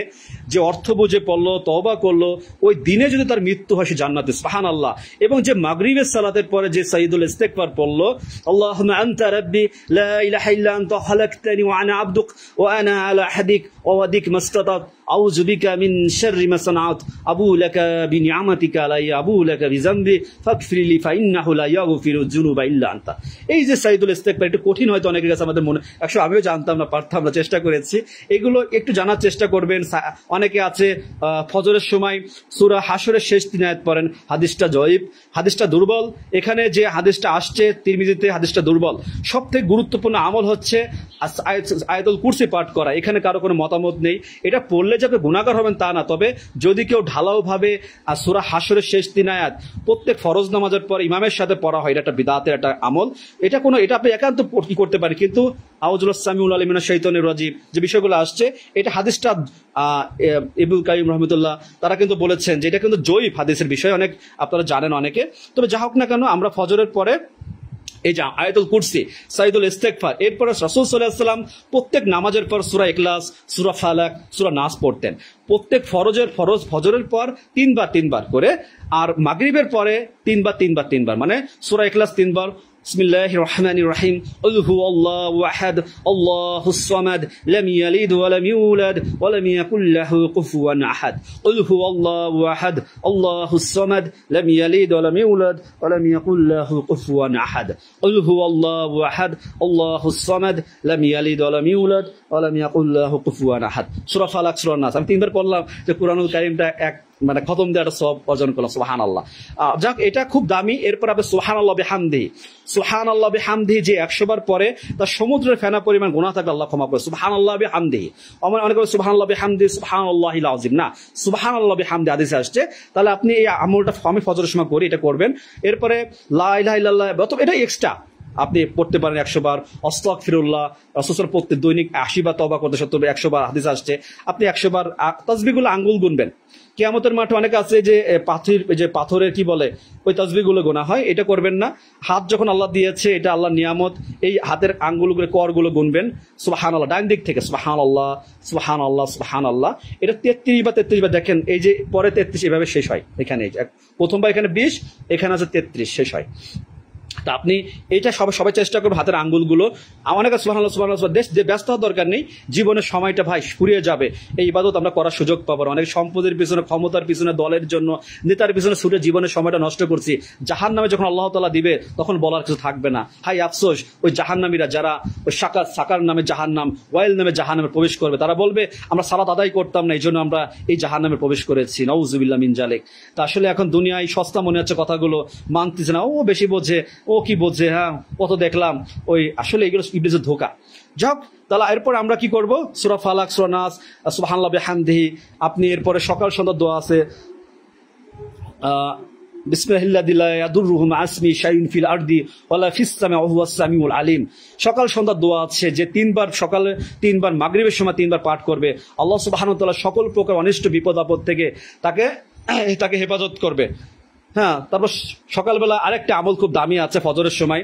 যে অর্থ বুঝে পড়লো, তওবা করলো, ওই দিনে যদি তার মৃত্যু হয় সে জান্নাতে, সুবহানাল্লাহ। এবং যে মাগরিবের সালাতের পরে যে সাইদুল ইস্তেগফার পড়লো, আল্লাহুম্মা আনতা রাব্বি লা ইলাহা ইল্লা আনতা খালাকতানি ওয়া আনা আবদুক ওয়া আনা আলা আহদিক ওয়া ওয়াদিক মাসতাতাত, আউযু বিকা মিন শাররি মা সানাত, আবু লাকা বিনিআমাতিকা আলাইয়া, আবু লাকা বিযামবি ফাগফিরলি ফাইন্নাহু লা ইয়াগফিরুয যুনুবা ইল্লা আনতা। এই যে সাইদুল ইস্তেগফার একটু কঠিন হয়তো অনেকের কাছে, আমাদের মনে আমিও জানতাম না, পারতাম না, চেষ্টা করেছি। এগুলো একটু জানার চেষ্টা করবেন। অনেকে আছে ফজরের সময় সূরা হাশরের শেষ 3 আয়াত পড়েন, হাদিসটা জয়ীফ, হাদিসটা দুর্বল। এখানে যে হাদিসটা আসছে তিরমিজিতে, হাদিসটা দুর্বল। সবথেকে গুরুত্বপূর্ণ আমল হচ্ছে আয়াতুল কুরসি পাঠ করা। এখানে কারো কোনো মতামত নেই, এটা পড়লে যাবে গুনাহগার হবেন তা না, তবে যদি কেউ ঢালাও ভাবে সূরা হাশরের শেষ 3 আয়াত প্রত্যেক ফরজ নামাজের পর ইমামের সাথে পড়া হয়, এটা একটা বিদআতের একটা আমল। এটা আপনি একান্ত কি করতে পারেন, কিন্তু আউযুবিল্লাহি সামিউল আলিম মিনাশ শাইতানির রাজিম যে বিষয়গুলো আসছে, এটা হাদিসটা ইবনুল কাইয়িম রাহমাতুল্লাহ তারা কিন্তু বলেছেন যে এটা কিন্তু জয়ীফ হাদিসের বিষয়, অনেক আপনারা জানেন অনেকে। তবে যা হোক না কেন, আমরা ফজরের পরে এই যে আয়াতুল কুরসি, সাইদুল ইস্তেগফার, এরপরে রাসূল সাল্লাল্লাহু আলাইহি ওয়াসাল্লাম প্রত্যেক নামাজের পর সূরা ইখলাস, সূরা ফালাক, সূরা নাস পড়তেন। প্রত্যেক ফজরের পর 3 বার করে, আর মাগরিবের পরে 3 বার, মানে সূরা ইখলাস 3 বার, বিসমিল্লাহির রহমানির রহিম, কুল হুয়াল্লাহু আহাদ, আল্লাহুস সামাদ, লাম ইয়ালিদ ওয়া লাম ইউলাদ ওয়া লাম ইয়াকুল লাহু কুফুয়ান আহাদ, কুল হুয়াল্লাহু আহাদ, আল্লাহুস সামাদ, লাম ইয়ালিদ ওয়া লাম ইউলাদ ওয়া লাম ইয়াকুল লাহু কুফুয়ান আহাদ, কুল হুয়াল্লাহু আহাদ, আল্লাহুস সামাদ, লাম ইয়ালিদ ওয়া লাম ইউলাদ ওয়া লাম ইয়াকুল লাহু কুফুয়ান আহাদ। সূরা ফালাক, সূরা নাস আমি 3 বার পড়লাম। যে কুরআনুল কারীমটা এক মানে খতম দিয়ে একটা সওয়াব অর্জন করলাম, সুবহানাল্লাহ। যাক, এটা খুব দামি। এরপর আপনি সুবহানাল্লাহ বিহামদিহি, সুবহানাল্লাহ বিহামদিহি যে 100 বার পরে তার সমুদ্রের ফেনা পরিমাণ গুনাহ থাকলে আল্লাহ ক্ষমা করে। সুবহানাল্লাহ বিহামদিহি, অনেক সুবহানাল্লাহ বিহামদিহি সুবহানাল্লাহিল আযীম না, সুবহানাল্লাহ বিহামদিহি হাদিসে আসছে। তাহলে আপনি এই আমলটা আমি ফজরের সময় করি, এটা করবেন। এরপরে লা ইলাহা ইল্লাল্লাহ, এটা এক্সট্রা আপনি পড়তে পারেন 100 বার। আস্তাগফিরুল্লাহ, রাসূল প্রত্যেক দৈনিক 80 বার তওবা করতে, 70 100 বার হাদিস আসছে। আপনি 100 বার তাসবিহগুলো আঙ্গুল গুনবেন। কিয়ামতের মাঠে অনেকে আছে যে পাথরের কি বলে ওই তাসবিহগুলো গোনা হয়, এটা করবেন না। হাত যখন আল্লাহ দিয়েছে, এটা আল্লাহর নিয়ামত, এই হাতের আঙ্গুলগুলো করগুলো গুনবেন। সুবহানাল্লাহ, ডান দিক থেকে সুবহানাল্লাহ সুবহানাল্লাহ সুবহানাল্লাহ, এটা 33 বা 33 বার। দেখেন এই যে পরে 33 এভাবে শেষ হয়। এখানে প্রথমবার এখানে 20, এখানে আছে 33, শেষ হয়। তা আপনি এটা সবাই চেষ্টা করবেন হাতের আঙ্গুলগুলো। অনেকে সুবহানাল্লাহ সুবহানাল্লাহ, ব্যস্ত হওয়ার দরকার নেই, জীবনের সময়টা ভাই ফুরিয়ে যাবে, এই ইবাদত আমরা করার সুযোগ পাবো। অনেক সম্পদের পিছনে, ক্ষমতার পিছনে, দলের জন্য, নেতার পিছনে ছুটে জীবনের সময়টা নষ্ট করছি। জাহান্নামে যখন আল্লাহ তাআলা দিবে তখন বলার কিছু থাকবে না। হাই আফসোস ওই জাহান্নামীরা যারা ওই সাকার নামে জাহান্নাম, ওয়াইল নামে জাহান্নামে প্রবেশ করবে। তারা বলবে আমরা সালাত আদায় করতাম না, এই জন্য আমরা এই জাহান্নামে প্রবেশ করেছি। নাউযুবিল্লাহ মিন জালিক। তা আসলে এখন দুনিয়ায় সস্তা মনে হচ্ছে কথাগুলো, মানতেছে না, ও বেশি বোঝে, ও কি বোঝে, হ্যাঁ কত দেখলাম, ওই আসলে এগুলো ইবলিসের ধোঁকা। যাক, তাহলে এরপর আমরা কি করব? সূরা ফালাক, সূরা নাস, সুবহানাল্লাহ বিহামদিহি। আপনি এরপরে সকাল সন্ধ্যা দোয়া আছে, বিসমিল্লাহিল্লাযী লা ইয়াদুররু মা ইসমিহি শাইউন ফিল আরদি ওয়ালা ফিস সামাই ওয়া হুয়াস সামিউল আলিম। সকাল সন্ধ্যা দোয়া আছে যে 3 বার সকালে, 3 বার মাগরিবের সময় 3 বার পাঠ করবে। আল্লাহ সুবহানাহু ওয়া তাআলা সকল প্রকার অনিষ্ট বিপদ আপদ থেকে তাকে হেফাজত করবে। হ্যাঁ, তারপর সকালবেলা আরেকটা আমল খুব দামি আছে ফজরের সময়,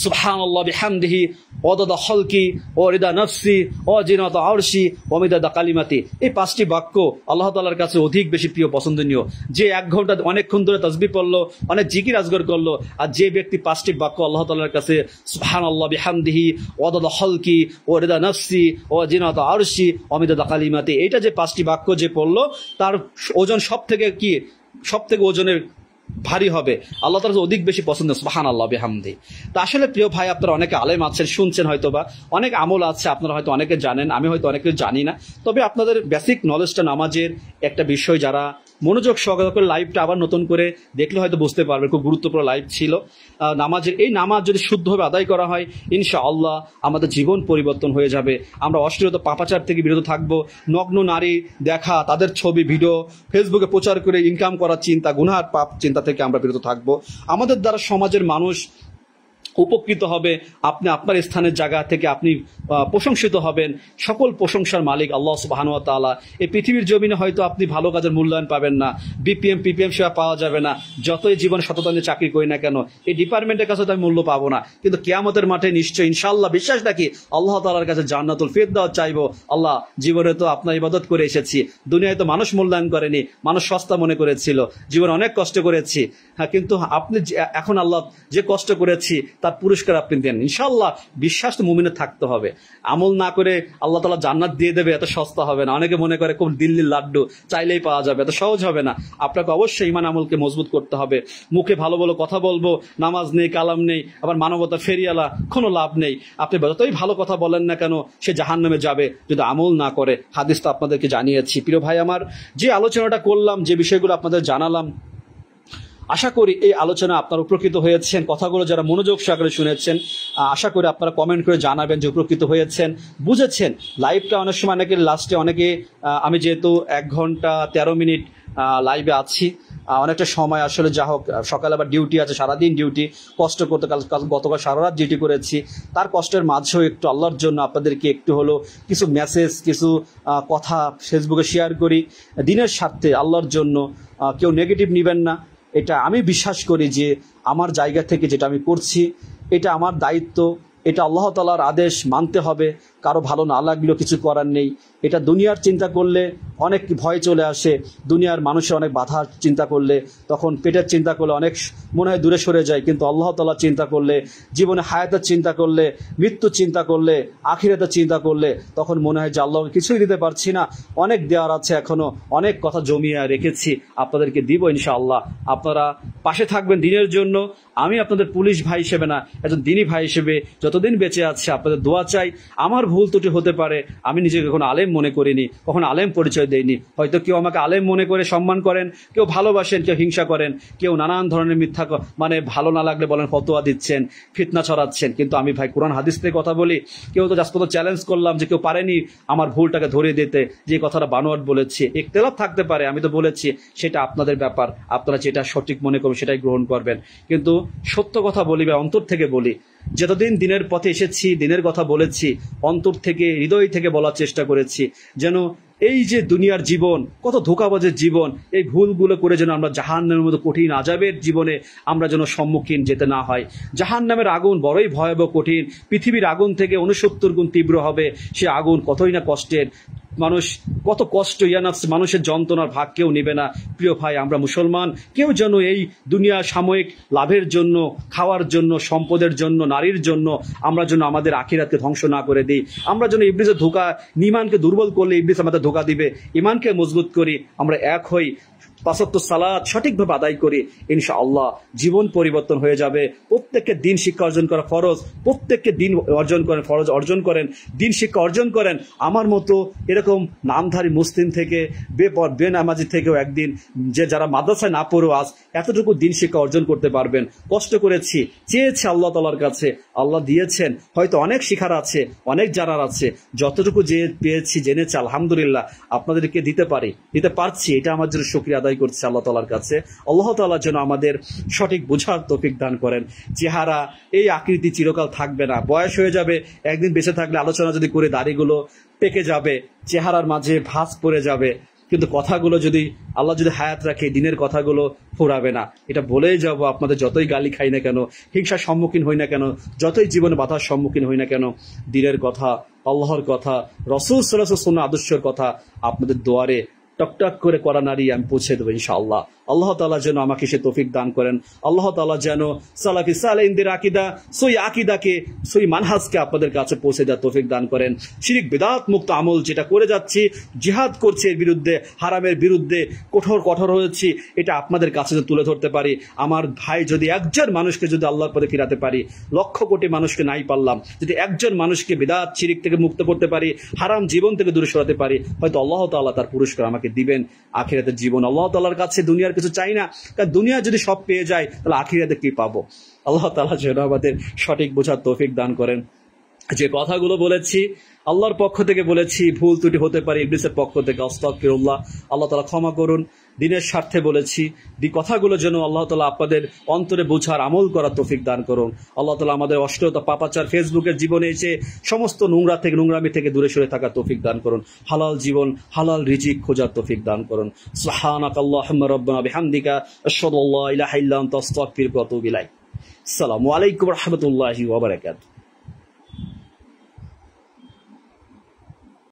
সুবহানাল্লাহ বিহামদিহি ওয়াদাদা খালকি ওয়া রিদা নাফসি ওয়া জিনাতা আরশি ওয়া মিদাদা কালিমাতি। এই 5টি বাক্য আল্লাহ তাআলার কাছে অধিক বেশি প্রিয়, পছন্দনীয়। যে 1 ঘন্টা অনেকক্ষণ ধরে তাসবিহ পড়লো, অনেক জিকির আজগর করলো, আর যে ব্যক্তি 5টি বাক্য আল্লাহ তাআলার কাছে সুবহানাল্লাহ বিহামদিহি ওয়াদাদা খালকি ওয়া রিদা নাফসি ওয়া জিনাতা আরশি ওয়া মিদাদা কালিমাতি, এটা যে 5টি বাক্য যে পড়লো তার ওজন সবথেকে ওজনের ভারী হবে, আল্লাহ তাআলা অধিক বেশি পছন্দ। সুবহানাল্লাহ বিহামদিহি। তা আসলে প্রিয় ভাই, আপনারা অনেকে আলেম আছেন, শুনছেন হয়তো বা, অনেক আমল আছে আপনারা হয়তো অনেকে জানেন, আমি হয়তো অনেকে জানি না। তবে আপনাদের বেসিক নলেজটা নামাজের একটা বিষয়, যারা মনোযোগ সহকারে করে লাইভটা আবার নতুন করে দেখলে হয়তো বুঝতে পারবেন, খুব গুরুত্বপূর্ণ লাইভ ছিল নামাজের। এই নামাজ যদি শুদ্ধভাবে আদায় করা হয়, ইনশাআল্লাহ আমাদের জীবন পরিবর্তন হয়ে যাবে। আমরা অশ্লীলতা পাপাচার থেকে বিরত থাকবো। নগ্ন নারী দেখা, তাদের ছবি ভিডিও ফেসবুকে প্রচার করে ইনকাম করার চিন্তা, গুনাহ পাপ চিন্তা থেকে আমরা বিরত থাকবো। আমাদের দ্বারা সমাজের মানুষ উপকৃত হবে, আপনি আপনার স্থানের জায়গা থেকে আপনি প্রশংসিত হবেন। সকল প্রশংসার মালিক আল্লাহ সুবহানাহু ওয়া তাআলা। এই পৃথিবীর জমিনে হয়তো আপনি ভালো কাজের মূল্যায়ন পাবেন না, পিপিএম সেবা পাওয়া যাবে না, যতই জীবনে সততা নিয়ে চাকরি করি না কেন, এই ডিপার্টমেন্টের কাছে তো আমি মূল্য পাবো না। কিন্তু কিয়ামতের মাঠে নিশ্চয়ই ইনশাআল্লাহ বিশ্বাস রাখি আল্লাহ তাআলার কাছে জান্নাতুল ফিরদাউস চাইবো। আল্লাহ, জীবনে তো আপনার ইবাদত করে এসেছি, দুনিয়ায় তো মানুষ মূল্যায়ন করেনি, মানুষ সস্তা মনে করেছিল, জীবনে অনেক কষ্ট করেছি, হ্যাঁ, কিন্তু আপনি এখন আল্লাহ যে কষ্ট করেছি তার পুরস্কার আপনি দেন ইনশাআল্লাহ। বিশ্বাস তো মুমিনের থাকতে হবে। আমল না করে আল্লাহ তাআলা জান্নাত দিয়ে দেবে, এত সস্তা হবে না। অনেকে মনে করে খুব দিল্লির লাড্ডু চাইলেই পাওয়া যাবে, এত সহজ হবে না। আপনাকে অবশ্যই ঈমান আমলকে মজবুত করতে হবে। মুখে ভালো ভালো কথা বলবো, নামাজ নেই, কালাম নেই, আবার মানবতা ফেরিয়ালা, কোনো লাভ নেই। আপনি যতই ভালো কথা বলেন না কেন, সে জাহান্নামে যাবে যদি আমল না করে। হাদিস তো আপনাদেরকে জানিয়েছি। প্রিয় ভাই আমার, যে আলোচনাটা করলাম, যে বিষয়গুলো আপনাদের জানালাম, আশা করি এই আলোচনা আপনারা উপকৃত হয়েছেন। কথাগুলো যারা মনোযোগ সহকারে শুনেছেন, আশা করি আপনারা কমেন্ট করে জানাবেন যে উপকৃত হয়েছেন, বুঝেছেন। লাইভটা অনেক সময় অনেকে লাস্টে আমি যেহেতু 1 ঘন্টা 13 মিনিট লাইভে আছি, অনেকটা সময় আসলে যা হোক, সকালে আবার ডিউটি আছে, সারাদিন ডিউটি, কষ্ট করতে গতকাল সারা রাত ডিউটি করেছি। তার কষ্টের মাঝেও একটু আল্লাহর জন্য আপনাদেরকে একটু হলো কিছু মেসেজ, কিছু কথা ফেসবুকে শেয়ার করি দিনের স্বার্থে, আল্লাহর জন্য। কেউ নেগেটিভ নেবেন না। এটা আমি বিশ্বাস করি যে আমার জায়গা থেকে যেটা আমি করছি, এটা আমার দায়িত্ব, এটা আল্লাহ তাআলার আদেশ, মানতে হবে। কারো ভালো না লাগলেও কিছু করার নেই। এটা দুনিয়ার চিন্তা করলে অনেক ভয় চলে আসে, দুনিয়ার মানুষের অনেক বাধা চিন্তা করলে, তখন পেটের চিন্তা করলে অনেক মনে হয় দূরে সরে যায়। কিন্তু আল্লাহ তাআলার চিন্তা করলে, জীবনে হায়াতের চিন্তা করলে, মৃত্যুর চিন্তা করলে, আখিরাতের চিন্তা করলে, তখন মনে হয় যে আল্লাহকে কিছুই দিতে পারছি না, অনেক দেওয়ার আছে, এখনো অনেক কথা জমিয়ে রেখেছি, আপনাদেরকে দিব ইনশাআল্লাহ। আপনারা পাশে থাকবেন দিনের জন্য। আমি আপনাদের পুলিশ ভাই হিসেবে না, একজন দিনী ভাই হিসেবে যতদিন বেঁচে আছে আপনাদের দোয়া চাই। আমার ভুল ত্রুটি হতে পারে, আমি নিজেকে কখনো আলেম মনে করিনি, কখনো আলেম পরিচয় দেইনি। হয়তো কেউ আমাকে আলেম মনে করে সম্মান করেন, কেউ ভালোবাসেন, কেউ হিংসা করেন, কেউ নানান ধরনের মিথ্যা মানে ভালো না লাগলে বলেন ফতোয়া দিচ্ছেন, ফিতনা ছড়াচ্ছেন। কিন্তু আমি ভাই কোরআন হাদিস থেকে কথা বলি। কেউ তো জাস্ট চ্যালেঞ্জ করলাম যে কেউ পারেনি আমার ভুলটাকে ধরিয়ে দিতে, যে কথাটা বানোয়াট বলেছি। ইখতিলাফ থাকতে পারে, আমি তো বলেছি, সেটা আপনাদের ব্যাপার, আপনারা যেটা সঠিক মনে করবেন সেটাই গ্রহণ করবেন। কিন্তু সত্য কথা বলি বা অন্তর থেকে বলি, যতদিন দিনের পথে এসেছি, দিনের কথা বলেছি, অন্তর থেকে হৃদয় থেকে বলার চেষ্টা করেছি, যেন এই যে দুনিয়ার জীবন, কত ধোঁকাবাজের জীবন, এই ভুলগুলো করে যেন আমরা জাহান্নামের মতো কঠিন আযাবের জীবনে আমরা যেন সম্মুখীন যেতে না হয়। জাহান্নামের আগুন বড়ই ভয়াবহ কঠিন, পৃথিবীর আগুন থেকে 69 গুণ তীব্র হবে সে আগুন, কতই না কষ্টের। মানুষ কত কষ্ট, ইয়ানাফস, মানুষের যন্ত্রণার ভাগ কেউ নেবে না। প্রিয় ভাই, আমরা মুসলমান, কেউ যেন এই দুনিয়া সাময়িক লাভের জন্য, খাওয়ার জন্য, সম্পদের জন্য, নারীর জন্য আমরা যেন আমাদের আখিরাতকে ধ্বংস না করে দিই। আমরা যেন ইবলিসের ধোঁকা, ইমানকে দুর্বল করলে ইবলিস আমাদের ধোঁকা দিবে, ইমানকে মজবুত করি, আমরা এক হই, 5 ওয়াক্ত সালাত সঠিকভাবে আদায় করি, ইনশাআল্লাহ জীবন পরিবর্তন হয়ে যাবে। প্রত্যেককে দিন শিক্ষা অর্জন করা ফরজ, প্রত্যেককে দিন অর্জন করেন, ফরজ অর্জন করেন, দিন শিক্ষা অর্জন করেন। আমার মতো এরকম নামধারী মুসলিম থেকে, বেনামাজি থেকেও একদিন, যে যারা মাদ্রাসায় না পড়েও আজ এতটুকু দিন শিক্ষা অর্জন করতে পারবেন। কষ্ট করেছি, চেয়েছি আল্লাহ তাআলার কাছে, আল্লাহ দিয়েছেন। হয়তো অনেক শিখার আছে, অনেক জানার আছে, যতটুকু যে পেয়েছি, জেনেছি, আলহামদুলিল্লাহ আপনাদেরকে দিতে পারছি, এটা আমার জন্য শুকরিয়া আদায় করছি আল্লাহ তাআলার কাছে। আল্লাহ তাআলা যেন আমাদের সঠিক বোঝার তৌফিক দান করেন। চেহারা, এই আকৃতি চিরকাল থাকবে না, বয়স হয়ে যাবে, একদিন বেঁচে থাকলে আলোচনা যদি করে দাড়িগুলো পেকে যাবে, চেহারার মাঝে ভাঁজ পড়ে যাবে, কিন্তু কথাগুলো যদি আল্লাহ যদি হায়াত রাখে, দিনের কথাগুলো ফুরাবে না। এটা বলেই যাব, আপনাদের যতই গালি খাই না কেন, হিংসার সম্মুখীন হই না কেন, যতই জীবনে বাধার সম্মুখীন হই না কেন, দিনের কথা, আল্লাহর কথা, রাসূল সাল্লাল্লাহু আলাইহি ওয়াসাল্লামের আদর্শের কথা আপনাদের দুয়ারে টকটক করে করা নারী আমি পৌঁছে দেবো ইনশাআল্লাহ। আল্লাহ তাআলা যেন আমাকে সে তৌফিক দান করেন। আল্লাহ তাআলা যেন সালাফি সালেহিনদের আকীদা, সই আকিদাকে, সই মানহাজকে আপনাদের কাছে পৌঁছে দেওয়ার তৌফিক দান করেন। শিরক বিদআত মুক্ত আমল যেটা করে যাচ্ছি, জিহাদ করছে এর বিরুদ্ধে, হারামের বিরুদ্ধে কঠোর হয়েছি, এটা আপনাদের কাছে যদি তুলে ধরতে পারি, আমার ভাই, যদি একজন মানুষকে যদি আল্লাহর পথে ফিরাতে পারি, লক্ষ কোটি মানুষকে নাই পারলাম, যদি একজন মানুষকে বিদআত শিরক থেকে মুক্ত করতে পারি, হারাম জীবন থেকে দূরে সরাতে পারি, হয়তো আল্লাহ তাআলা তার পুরস্কার আমাকে দিবেন আখিরাতের জীবন। আল্লাহ তাআলার কাছে দুনিয়ার কিছু চাই না, কারণ দুনিয়া যদি সব পেয়ে যায় তাহলে আখিরাতে কি পাবো। আল্লাহ তাআলা যেন আমাদের সঠিক বোঝার তৌফিক দান করেন। যে কথাগুলো বলেছি আল্লাহর পক্ষ থেকে বলেছি, ভুল ত্রুটি হতে পারে ইবলিসের পক্ষ থেকে, আস্তাগফিরুল্লাহ, আল্লাহ তাআলা ক্ষমা করুন। দিনের স্বার্থে বলেছি, কথাগুলো যেন আল্লাহ তাআলা আপনাদের অন্তরে বোঝার, আমল করার তৌফিক দান করুন। আল্লাহ তাআলা আমাদের অশ্লীলতা, পাপাচার, ফেসবুকের জীবনে এসে সমস্ত নোংরামি থেকে দূরে সরে থাকার তৌফিক দান করুন। হালাল জীবন, হালাল রিজিক খোঁজার তৌফিক দান করুন। সুবহানাকাল্লাহুম্মা রাব্বানা বিহামদিকা আশহাদু আল্লা ইলাহা ইল্লা আনতা আস্তাগফিরুকা ওয়া আতুবু ইলাইক। আসসালামু আলাইকুম ওয়া রাহমাতুল্লাহি ওয়া বারাকাতুহু।